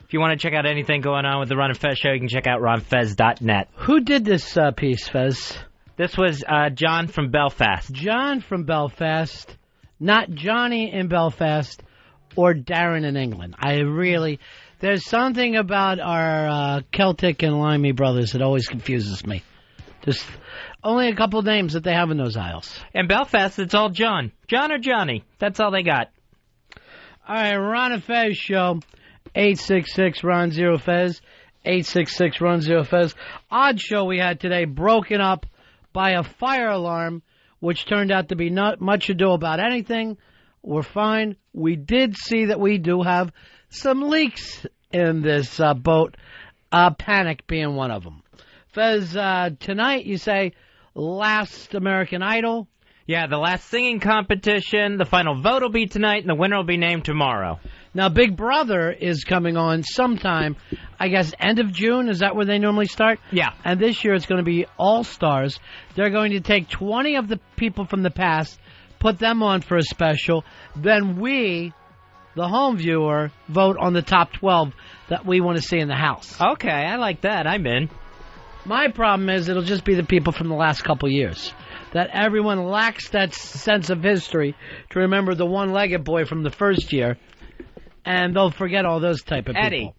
If you want to check out anything going on with the Ron and Fez show, you can check out ronfez.net. Who did this piece, Fez? This was John from Belfast. John from Belfast, not Johnny in Belfast or Darren in England. There's something about our Celtic and Limey brothers that always confuses me. Just only a couple of names that they have in those aisles. In Belfast, it's all John. John or Johnny. That's all they got. All right, Ron and Fez show. 866-RON-0-FEZ. 866-RON-0-FEZ. Odd show we had today, broken up by a fire alarm, which turned out to be not much ado about anything. We're fine. We did see that we do have some leaks in this boat, Panic being one of them. Fez, tonight you say Last American Idol. Yeah, the last singing competition. The final vote will be tonight, and the winner will be named tomorrow. Now, Big Brother is coming on sometime, I guess, end of June. Is that where they normally start? Yeah. And this year it's going to be All-Stars. They're going to take 20 of the people from the past, put them on for a special. Then we, the home viewer, vote on the top 12 that we want to see in the house. Okay, I like that. I'm in. My problem is it'll just be the people from the last couple years. That everyone lacks that sense of history to remember the one-legged boy from the first year. And they'll forget all those type of people. Eddie.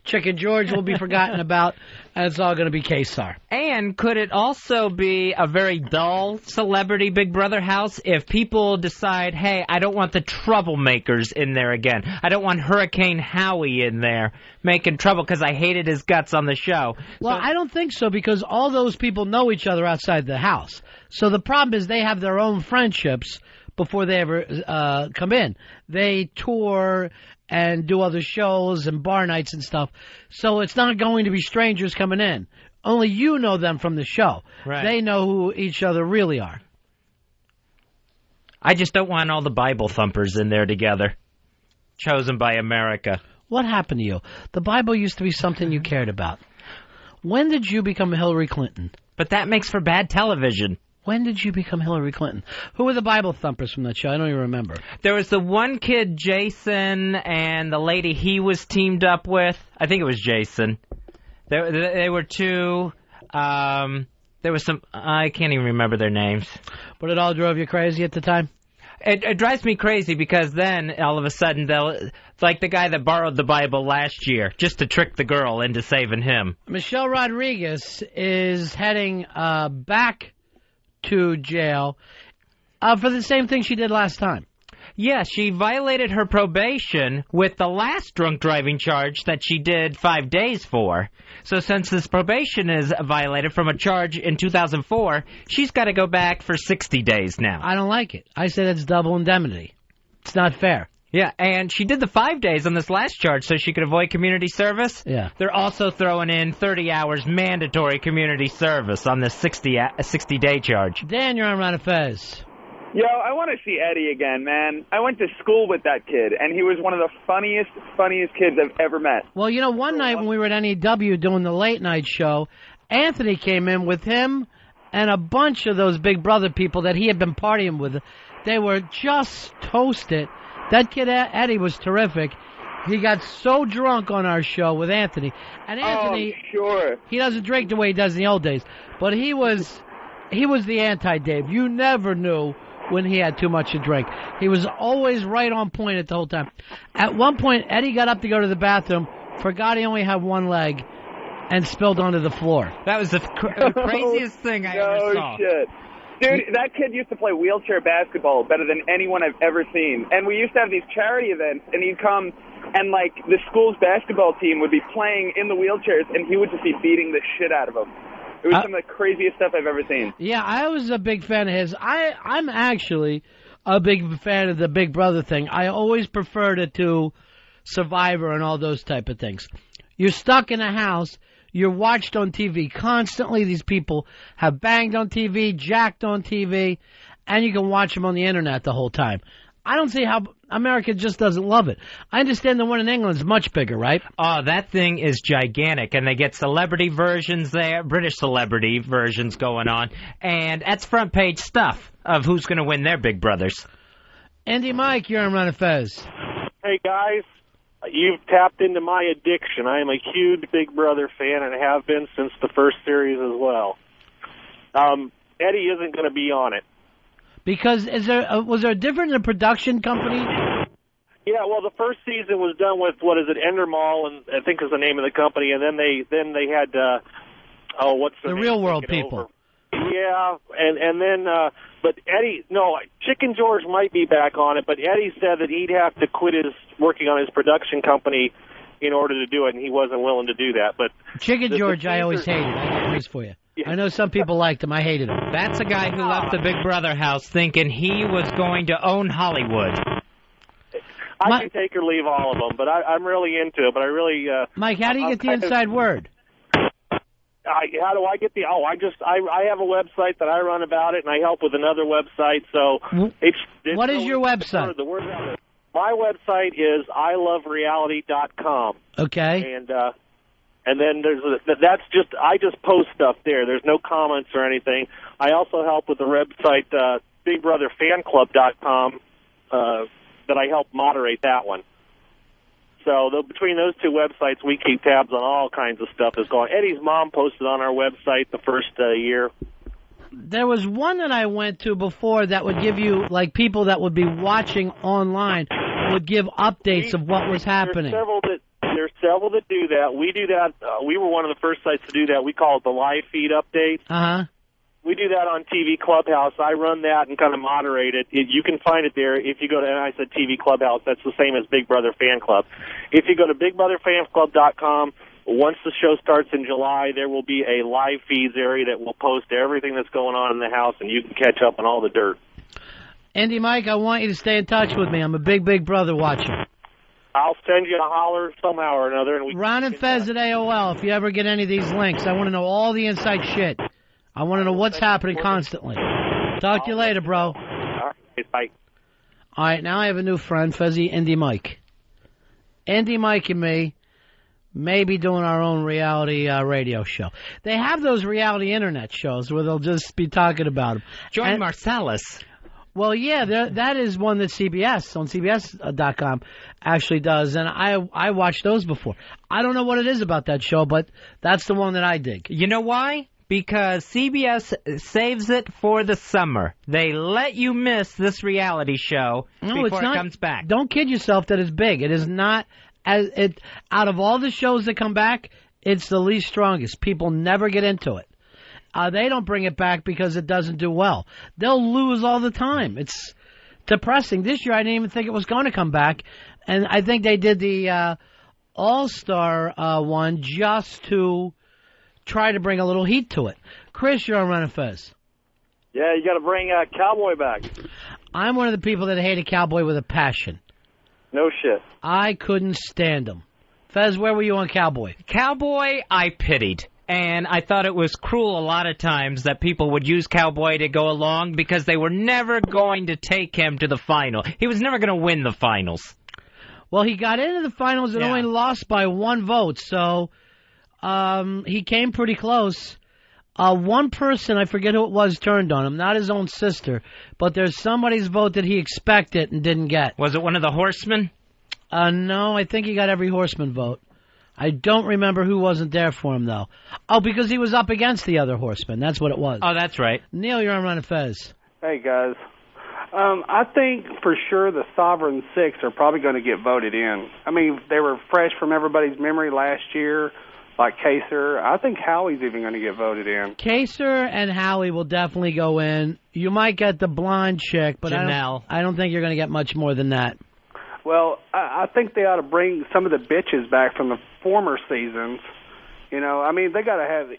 Chicken George will be forgotten about, and it's all going to be K-Star. And could it also be a very dull celebrity Big Brother house if people decide, hey, I don't want the troublemakers in there again. I don't want Hurricane Howie in there making trouble because I hated his guts on the show. Well, I don't think so because all those people know each other outside the house. So the problem is they have their own friendships before they ever come in. They tour and do other shows and bar nights and stuff. So it's not going to be strangers coming in. Only you know them from the show. Right. They know who each other really are. I just don't want all the Bible thumpers in there together. Chosen by America. What happened to you? The Bible used to be something you cared about. When did you become Hillary Clinton? But that makes for bad television. When did you become Hillary Clinton? Who were the Bible thumpers from that show? I don't even remember. There was the one kid, Jason, and the lady he was teamed up with. I think it was Jason. They were two. There was some. I can't even remember their names. But it all drove you crazy at the time? It drives me crazy because then, all of a sudden, it's like the guy that borrowed the Bible last year just to trick the girl into saving him. Michelle Rodriguez is heading back to jail for the same thing she did last time. Yeah, she violated her probation with the last drunk driving charge that she did 5 days for. So since this probation is violated from a charge in 2004, she's got to go back for 60 days now. I don't like it. I said it's double indemnity. It's not fair. Yeah, and she did the 5 days on this last charge so she could avoid community service. Yeah. They're also throwing in 30 hours mandatory community service on this 60-day charge. Dan, you're on Ron and Fez. Yo, I want to see Eddie again, man. I went to school with that kid, and he was one of the funniest kids I've ever met. Well, you know, one night when we were at NEW doing the late night show, Anthony came in with him and a bunch of those Big Brother people that he had been partying with. They were just toasted. That kid, Eddie, was terrific. He got so drunk on our show with Anthony. And Anthony, sure. He doesn't drink the way he does in the old days. But he was the anti-Dave. You never knew when he had too much to drink. He was always right on point at the whole time. At one point, Eddie got up to go to the bathroom, forgot he only had one leg, and spilled onto the floor. That was the craziest thing I ever saw. No shit. Dude, that kid used to play wheelchair basketball better than anyone I've ever seen. And we used to have these charity events, and he'd come, and, like, the school's basketball team would be playing in the wheelchairs, and he would just be beating the shit out of them. It was some of the craziest stuff I've ever seen. Yeah, I was a big fan of his. I'm actually a big fan of the Big Brother thing. I always preferred it to Survivor and all those type of things. You're stuck in a house. You're watched on TV constantly. These people have banged on TV, jacked on TV, and you can watch them on the Internet the whole time. I don't see how America just doesn't love it. I understand the one in England is much bigger, right? Oh, that thing is gigantic, and they get celebrity versions there, British celebrity versions going on, and that's front page stuff of who's going to win their Big Brothers. Andy Mike, you're on Ron and Fez. Hey, guys. You've tapped into my addiction. I am a huge Big Brother fan and have been since the first series as well. Eddie isn't going to be on it. Because was there a difference in the production company? Yeah, well, the first season was done with, Endermall, and I think is the name of the company, and then they had, what's the name? Real World people. Over. Yeah, and then, but Eddie, no, Chicken George might be back on it, but Eddie said that he'd have to quit working on his production company in order to do it, and he wasn't willing to do that. But Chicken George, I always hated. I got news for you. I know some people liked him. I hated him. That's a guy who left the Big Brother house thinking he was going to own Hollywood. I can take or leave all of them, but I'm really into it. But I really, Mike, how do you get the inside word? How do I get the? I have a website that I run about it, and I help with another website. So what is your website? The word out. My website is ilovereality.com. Okay. And then I just post stuff there. There's no comments or anything. I also help with the website BigBrotherFanClub.com that I help moderate that one. So between those two websites, we keep tabs on all kinds of stuff that's going on. Eddie's mom posted on our website the first year. There was one that I went to before that would give you, like, people that would be watching online would give updates of what was happening. There's several that do that. We do that. We were one of the first sites to do that. We call it the live feed update. Uh-huh. We do that on TV Clubhouse. I run that and kind of moderate it. You can find it there if you go to, and I said TV Clubhouse, that's the same as Big Brother Fan Club. If you go to BigBrotherFanClub.com, once the show starts in July, there will be a live feeds area that will post everything that's going on in the house, and you can catch up on all the dirt. Andy Mike, I want you to stay in touch with me. I'm a big Brother watcher. I'll send you a holler somehow or another. And Ron and Fez at AOL, if you ever get any of these links. I want to know all the inside shit. I want to know what's happening constantly. Talk to you later, bro. All right, bye. All right, now I have a new friend, Fezzy, Andy Mike. Andy Mike and me may be doing our own reality radio show. They have those reality internet shows where they'll just be talking about them. Join Marcellus. Well, yeah, that is one that CBS, on CBS.com, actually does, and I watched those before. I don't know what it is about that show, but that's the one that I dig. You know why? Because CBS saves it for the summer. They let you miss this reality show before it comes back. Don't kid yourself that it's big. It is not, out of all the shows that come back, it's the least strongest. People never get into it. They don't bring it back because it doesn't do well. They'll lose all the time. It's depressing. This year, I didn't even think it was going to come back. And I think they did the All-Star one just to try to bring a little heat to it. Chris, you're on Ron and Fez. Yeah, you got to bring Cowboy back. I'm one of the people that hate a Cowboy with a passion. No shit. I couldn't stand him. Fez, where were you on Cowboy? Cowboy, I pitied. And I thought it was cruel a lot of times that people would use Cowboy to go along because they were never going to take him to the final. He was never going to win the finals. Well, he got into the finals and only lost by 1 vote, so he came pretty close. One person, I forget who it was, turned on him. Not his own sister, but there's somebody's vote that he expected and didn't get. Was it one of the horsemen? No, I think he got every horseman vote. I don't remember who wasn't there for him, though. Oh, because he was up against the other horseman. That's what it was. Oh, that's right. Neil, you're on Ron and Fez. Hey, guys. I think for sure the Sovereign Six are probably going to get voted in. I mean, they were fresh from everybody's memory last year, like Kaser. I think Howie's even going to get voted in. Kaser and Howie will definitely go in. You might get the blonde chick, but Janelle. I don't think you're going to get much more than that. Well, I think they ought to bring some of the bitches back from the former seasons. You know, I mean, they got to have.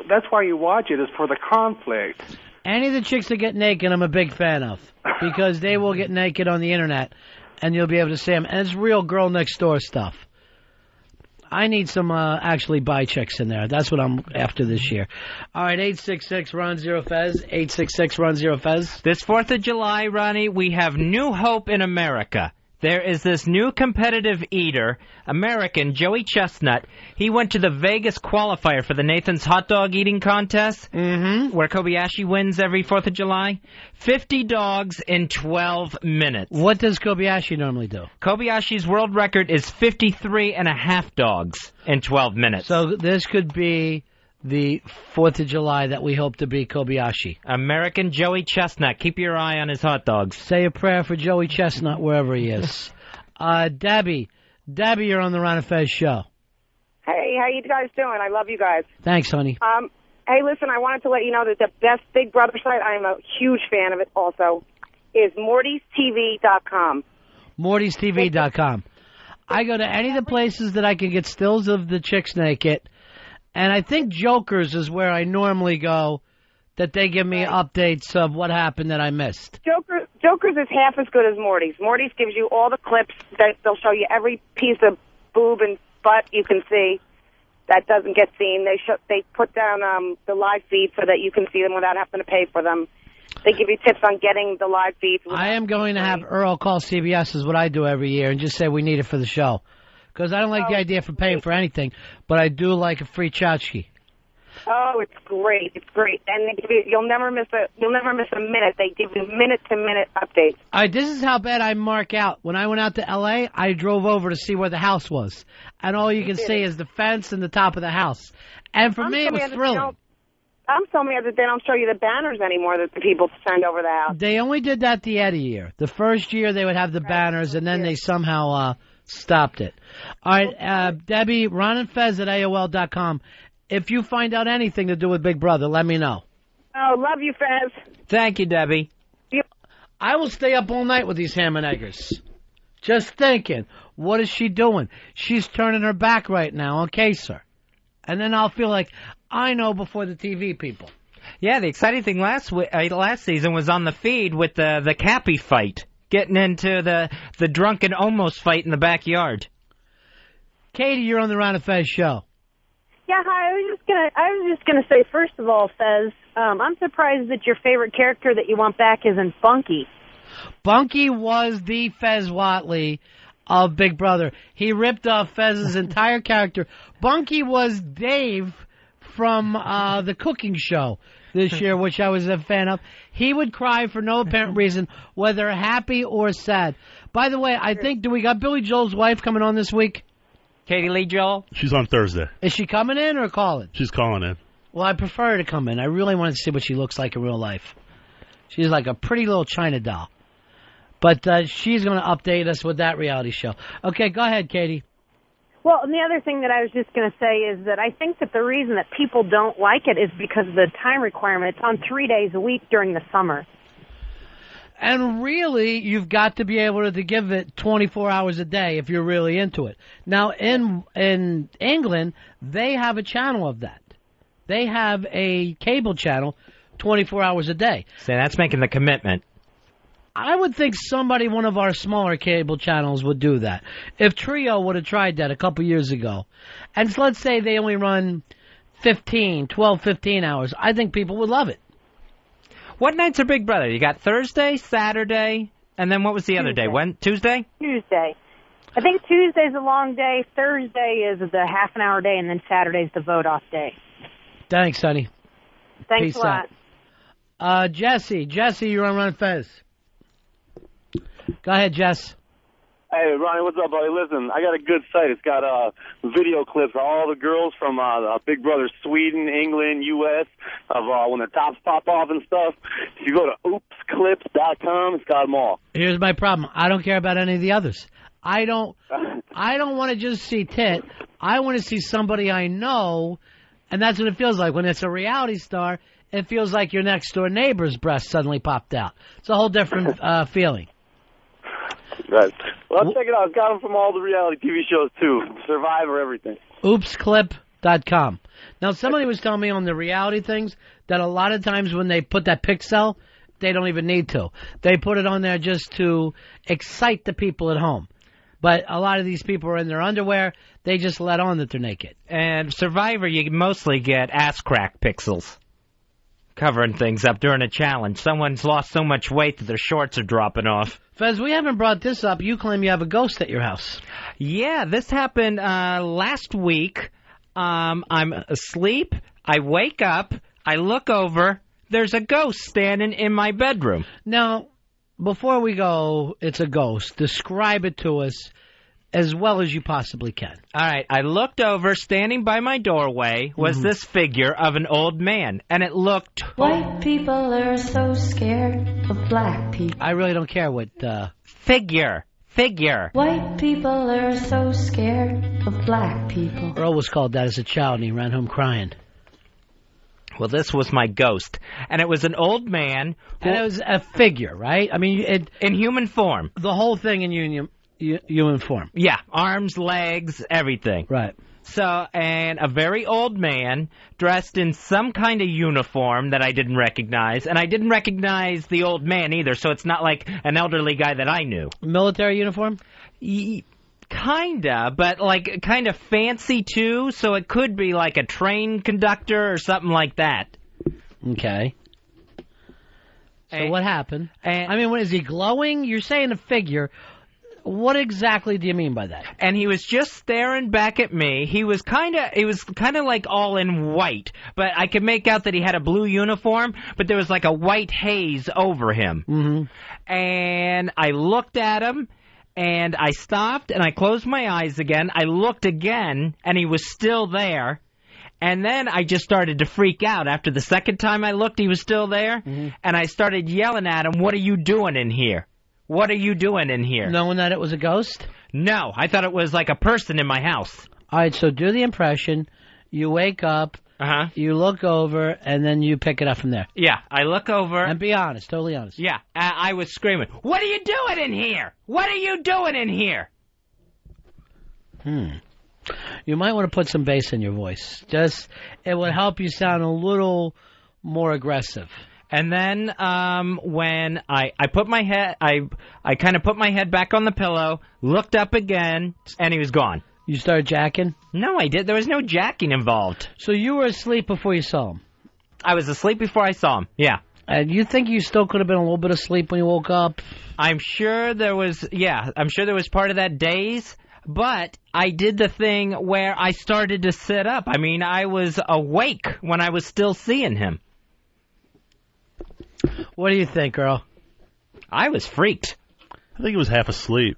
That's why you watch it, is for the conflict. Any of the chicks that get naked, I'm a big fan of, because they will get naked on the internet, and you'll be able to see them. And it's real girl next door stuff. I need some actually bi chicks in there. That's what I'm after this year. All right, 866-RON-0-FEZ, 866-RON-0-FEZ. This 4th of July, Ronnie, we have new hope in America. There is this new competitive eater, American Joey Chestnut. He went to the Vegas qualifier for the Nathan's Hot Dog Eating Contest, where Kobayashi wins every 4th of July. 50 dogs in 12 minutes. What does Kobayashi normally do? Kobayashi's world record is 53 and a half dogs in 12 minutes. So this could be the 4th of July that we hope to be Kobayashi. American Joey Chestnut. Keep your eye on his hot dogs. Say a prayer for Joey Chestnut wherever he is. Debbie, you're on the Ron and Fez show. Hey, how you guys doing? I love you guys. Thanks, honey. Hey, listen, I wanted to let you know that the best Big Brother site, I am a huge fan of it also, is MortysTV.com. MortysTV.com. I go to any of the places that I can get stills of the chicks naked. And I think Jokers is where I normally go, that they give me updates of what happened that I missed. Jokers is half as good as Morty's. Morty's gives you all the clips. They'll show you every piece of boob and butt you can see that doesn't get seen. They put down the live feeds so that you can see them without having to pay for them. They give you tips on getting the live feeds. I am going to have Earl call CBS, is what I do every year, and just say we need it for the show. Because I don't like the idea for paying for anything, but I do like a free tchotchke. Oh, it's great! It's great, and they give you'll never miss a minute. They give you minute-to-minute updates. All right, this is how bad I mark out. When I went out to L.A., I drove over to see where the house was, and all you can see is the fence and the top of the house. And for me, it was thrilling. I'm so mad that they don't show you the banners anymore that the people send over the house. They only did that the Eddie year. The first year they would have the banners, and then they somehow stopped it. All right, Debbie, Ron and Fez at AOL.com. If you find out anything to do with Big Brother, let me know. Oh, love you, Fez. Thank you, Debbie. I will stay up all night with these ham and eggers. Just thinking, what is she doing? She's turning her back right now on Kaser. And then I'll feel like I know before the TV people. Yeah, the exciting thing last season was on the feed with the Cappy fight, getting into the drunken almost fight in the backyard. Katie, you're on the Ron and Fez show. Yeah, hi. I was just gonna say, first of all, Fez, I'm surprised that your favorite character that you want back isn't Bunky. Bunky was the Fez Whatley of Big Brother. He ripped off Fez's entire character. Bunky was Dave from the cooking show this year, which I was a fan of. He would cry for no apparent reason, whether happy or sad. By the way, I think, do we got Billy Joel's wife coming on this week? Katie Lee Joel? She's on Thursday. Is she coming in or calling? She's calling in. Well, I prefer her to come in. I really want to see what she looks like in real life. She's like a pretty little China doll. But she's going to update us with that reality show. Okay, go ahead, Katie. Well, and the other thing that I was just going to say is that I think that the reason that people don't like it is because of the time requirement. It's on 3 days a week during the summer. And really, you've got to be able to give it 24 hours a day if you're really into it. Now, in England, they have a channel of that. They have a cable channel 24 hours a day. So that's making the commitment. I would think one of our smaller cable channels would do that. If Trio would have tried that a couple years ago, and so let's say they only run 15 hours, I think people would love it. What nights are Big Brother? You got Thursday, Saturday, and then what was the other day? Tuesday? Tuesday. I think Tuesday's a long day, Thursday is the half an hour day, and then Saturday's the vote-off day. Thanks, honey. Thanks Peace a lot. Jesse, you're on Ron and Fez. Go ahead, Jess. Hey, Ronnie, what's up, buddy? Listen, I got a good site. It's got video clips of all the girls from Big Brother Sweden, England, U.S., of when their tops pop off and stuff. If you go to oopsclips.com, it's got them all. Here's my problem. I don't care about any of the others. I don't want to just see tit. I want to see somebody I know, and that's what it feels like. When it's a reality star, it feels like your next-door neighbor's breast suddenly popped out. It's a whole different feeling. Right. Well, check it out. It's got them from all the reality TV shows, too. Survivor, everything. Oopsclip.com. Now, somebody was telling me on the reality things that a lot of times when they put that pixel, they don't even need to. They put it on there just to excite the people at home. But a lot of these people are in their underwear. They just let on that they're naked. And Survivor, you mostly get ass crack pixels. covering things up during a challenge. Someone's lost so much weight that their shorts are dropping off. Fez, we haven't brought this up. You claim you have a ghost at your house. Yeah, this happened last week. I'm asleep. I wake up. I look over. There's a ghost standing in my bedroom. Now, before we go, it's a ghost. Describe it to us as well as you possibly can. All right, I looked over. Standing by my doorway was this figure of an old man, and it looked... White people are so scared of black people. I really don't care what... Figure. White people are so scared of black people. Earl was called that as a child, and he ran home crying. Well, this was my ghost, and it was an old man. And it was a figure, right? I mean, in human form. The whole thing in human form. Yeah, arms, legs, everything. Right. So, and a very old man dressed in some kind of uniform that I didn't recognize, and I didn't recognize the old man either, so it's not like an elderly guy that I knew. Military uniform? Kinda, but like kind of fancy too, so it could be like a train conductor or something like that. Okay. So what happened? I mean, is he glowing? You're saying a figure. What exactly do you mean by that? And he was just staring back at me. He was kind of like all in white, but I could make out that he had a blue uniform, but there was like a white haze over him. Mm-hmm. And I looked at him. And I stopped, and I closed my eyes again. I looked again, and he was still there. And then I just started to freak out. After the second time I looked, he was still there. Mm-hmm. And I started yelling at him, "What are you doing in here? What are you doing in here?" Knowing that it was a ghost? No, I thought it was like a person in my house. All right, so do the impression. You wake up. You look over, and then you pick it up from there. Yeah, I look over. And be honest, totally honest. Yeah, I was screaming, "What are you doing in here? What are you doing in here?" You might want to put some bass in your voice. It would help you sound a little more aggressive. And then when I put my head, I kind of put my head back on the pillow, looked up again, and he was gone. You started jacking? No, I did. There was no jacking involved. So you were asleep before you saw him? I was asleep before I saw him, yeah. And you think you still could have been a little bit asleep when you woke up? I'm sure there was part of that daze, but I did the thing where I started to sit up. I mean, I was awake when I was still seeing him. What do you think, Earl? I was freaked. I think he was half asleep.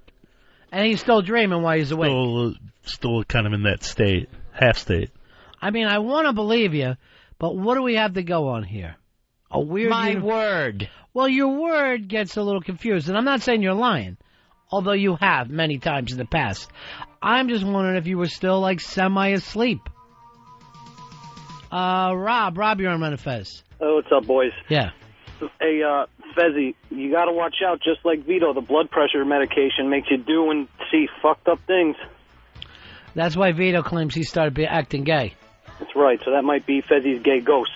And he's still dreaming while he's awake. Still kind of in that state, half state. I mean, I want to believe you, but what do we have to go on here? A weird... My word. Well, your word gets a little confused, and I'm not saying you're lying, although you have many times in the past. I'm just wondering if you were still, like, semi-asleep. Rob, you're on Ron and Fez. Oh, what's up, boys? Yeah. Hey, Fezzy, you got to watch out. Just like Vito, the blood pressure medication makes you do and see fucked up things. That's why Vito claims he started acting gay. That's right. So that might be Fezzy's gay ghost.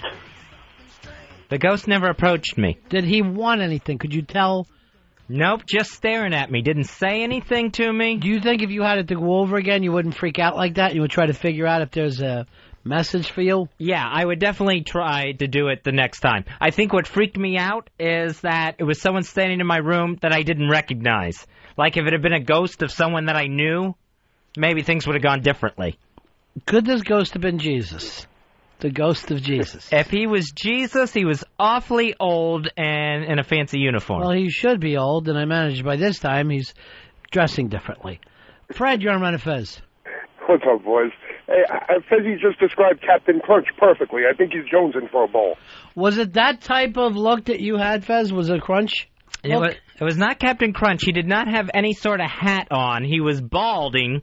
The ghost never approached me. Did he want anything? Could you tell? Nope, just staring at me. Didn't say anything to me. Do you think if you had it to go over again, you wouldn't freak out like that? You would try to figure out if there's a message for you? Yeah, I would definitely try to do it the next time. I think what freaked me out is that it was someone standing in my room that I didn't recognize. Like if it had been a ghost of someone that I knew, maybe things would have gone differently. Could this ghost have been Jesus? The ghost of Jesus. If he was Jesus, he was awfully old and in a fancy uniform. Well, he should be old, and I managed by this time he's dressing differently. Fred, you're on Ron and Fez. What's up, boys? Hey, Fezzy just described Captain Crunch perfectly. I think he's jonesing for a bowl. Was it that type of look that you had, Fez? Was it Crunch? It was not Captain Crunch. He did not have any sort of hat on. He was balding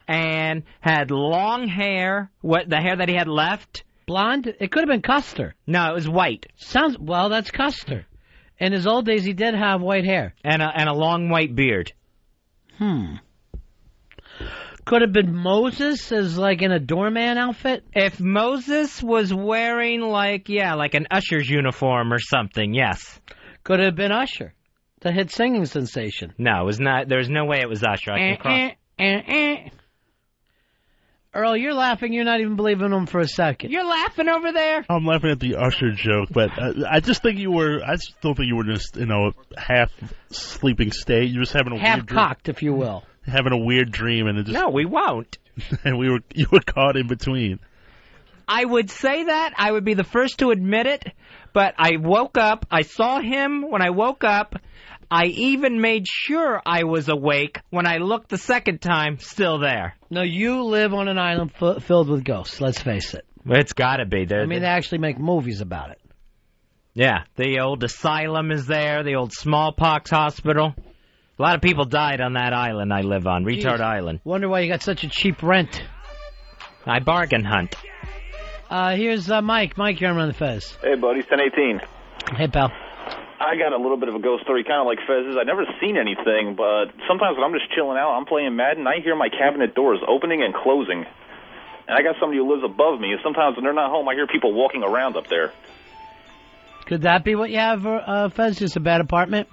and had long hair, the hair that he had left. Blonde? It could have been Custer. No, it was white. Well, that's Custer. In his old days, he did have white hair. And a long white beard. Could have been Moses as like in a doorman outfit? If Moses was wearing like an usher's uniform or something, yes. Could have been Usher, the hit singing sensation. No, it was not. There's no way it was Usher. Earl, you're laughing. You're not even believing him for a second. You're laughing over there? I'm laughing at the Usher joke, but I just think you were. I just don't think you were just half sleeping state. You were just having a half weird cocked, if you will. Having a weird dream, and it just no, we won't. And you were caught in between. I would say that. I would be the first to admit it. But I woke up. I saw him when I woke up. I even made sure I was awake when I looked the second time, still there. No, you live on an island filled with ghosts, let's face it. It's got to be. They actually make movies about it. Yeah, the old asylum is there, the old smallpox hospital. A lot of people died on that island I live on, Retard Island. Wonder why you got such a cheap rent. I bargain hunt. Here's Mike. Mike, you're on Ron and Fez. Hey, buddy, 1018. Hey, pal. I got a little bit of a ghost story, kind of like Fez's. I've never seen anything, but sometimes when I'm just chilling out, I'm playing Madden, I hear my cabinet doors opening and closing. And I got somebody who lives above me, and sometimes when they're not home, I hear people walking around up there. Could that be what you have, Fez? Just a bad apartment?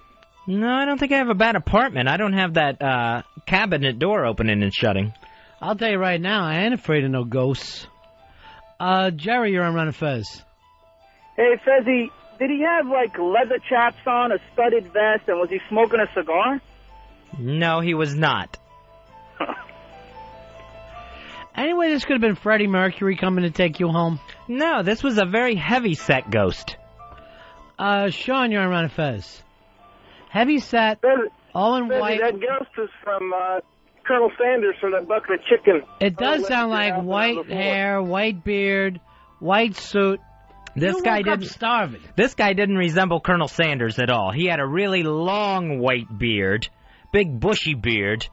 No, I don't think I have a bad apartment. I don't have that cabinet door opening and shutting. I'll tell you right now, I ain't afraid of no ghosts. Jerry, you're on Ron and Fez. Hey, Fezzy, did he have, leather chaps on, a studded vest, and was he smoking a cigar? No, he was not. Anyway, this could have been Freddie Mercury coming to take you home. No, this was a very heavy-set ghost. Sean, you're on Ron and Fez. Heavy-set, all in white. That ghost is from Colonel Sanders for that bucket of chicken. It does sound like white hair, white beard, white suit. This guy didn't starving. This guy didn't resemble Colonel Sanders at all. He had a really long white beard, big bushy beard,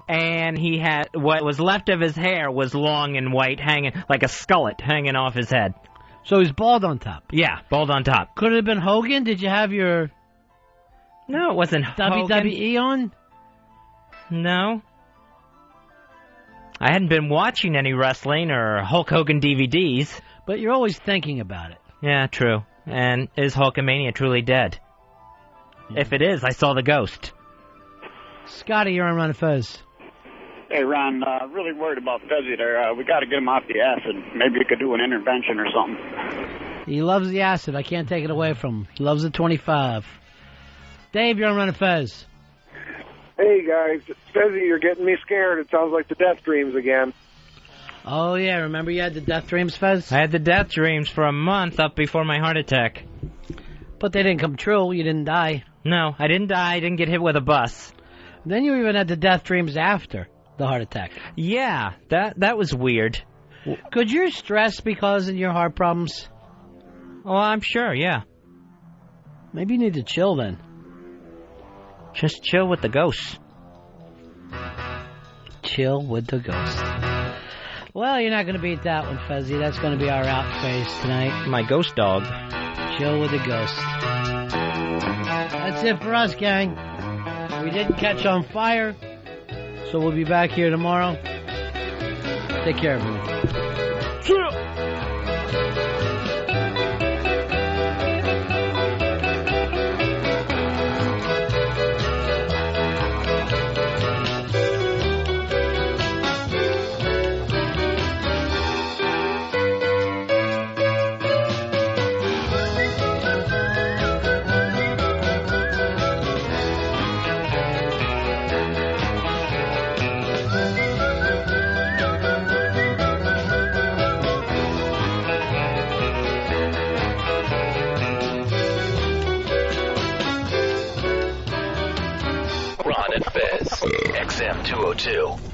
and he had what was left of his hair was long and white, hanging like a skullet hanging off his head. So he's bald on top. Yeah, bald on top. Could it have been Hogan? Did you have your No, it wasn't Hogan. WWE on? No. I hadn't been watching any wrestling or Hulk Hogan DVDs. But you're always thinking about it. Yeah, true. And is Hulkamania truly dead? Yeah. If it is, I saw the ghost. Scotty, you're on Ron and Fez. Hey, Ron, really worried about Fezzy there. We got to get him off the acid. Maybe you could do an intervention or something. He loves the acid. I can't take it away from him. He loves the 25. Dave, you're on Ron and Fez. Hey, guys. Fezzy, you're getting me scared. It sounds like the death dreams again. Oh, yeah. Remember you had the death dreams, Fez? I had the death dreams for a month up before my heart attack. But they didn't come true. You didn't die. No, I didn't die. I didn't get hit with a bus. Then you even had the death dreams after the heart attack. Yeah, that was weird. Could your stress be causing your heart problems? Oh, I'm sure, yeah. Maybe you need to chill then. Just chill with the ghosts. Chill with the ghosts. Well, you're not going to beat that one, Fezzy. That's going to be our out phase tonight. My ghost dog. Chill with the ghost. That's it for us, gang. We didn't catch on fire, so we'll be back here tomorrow. Take care, everyone. Chill. Ron and Fez, XM 202.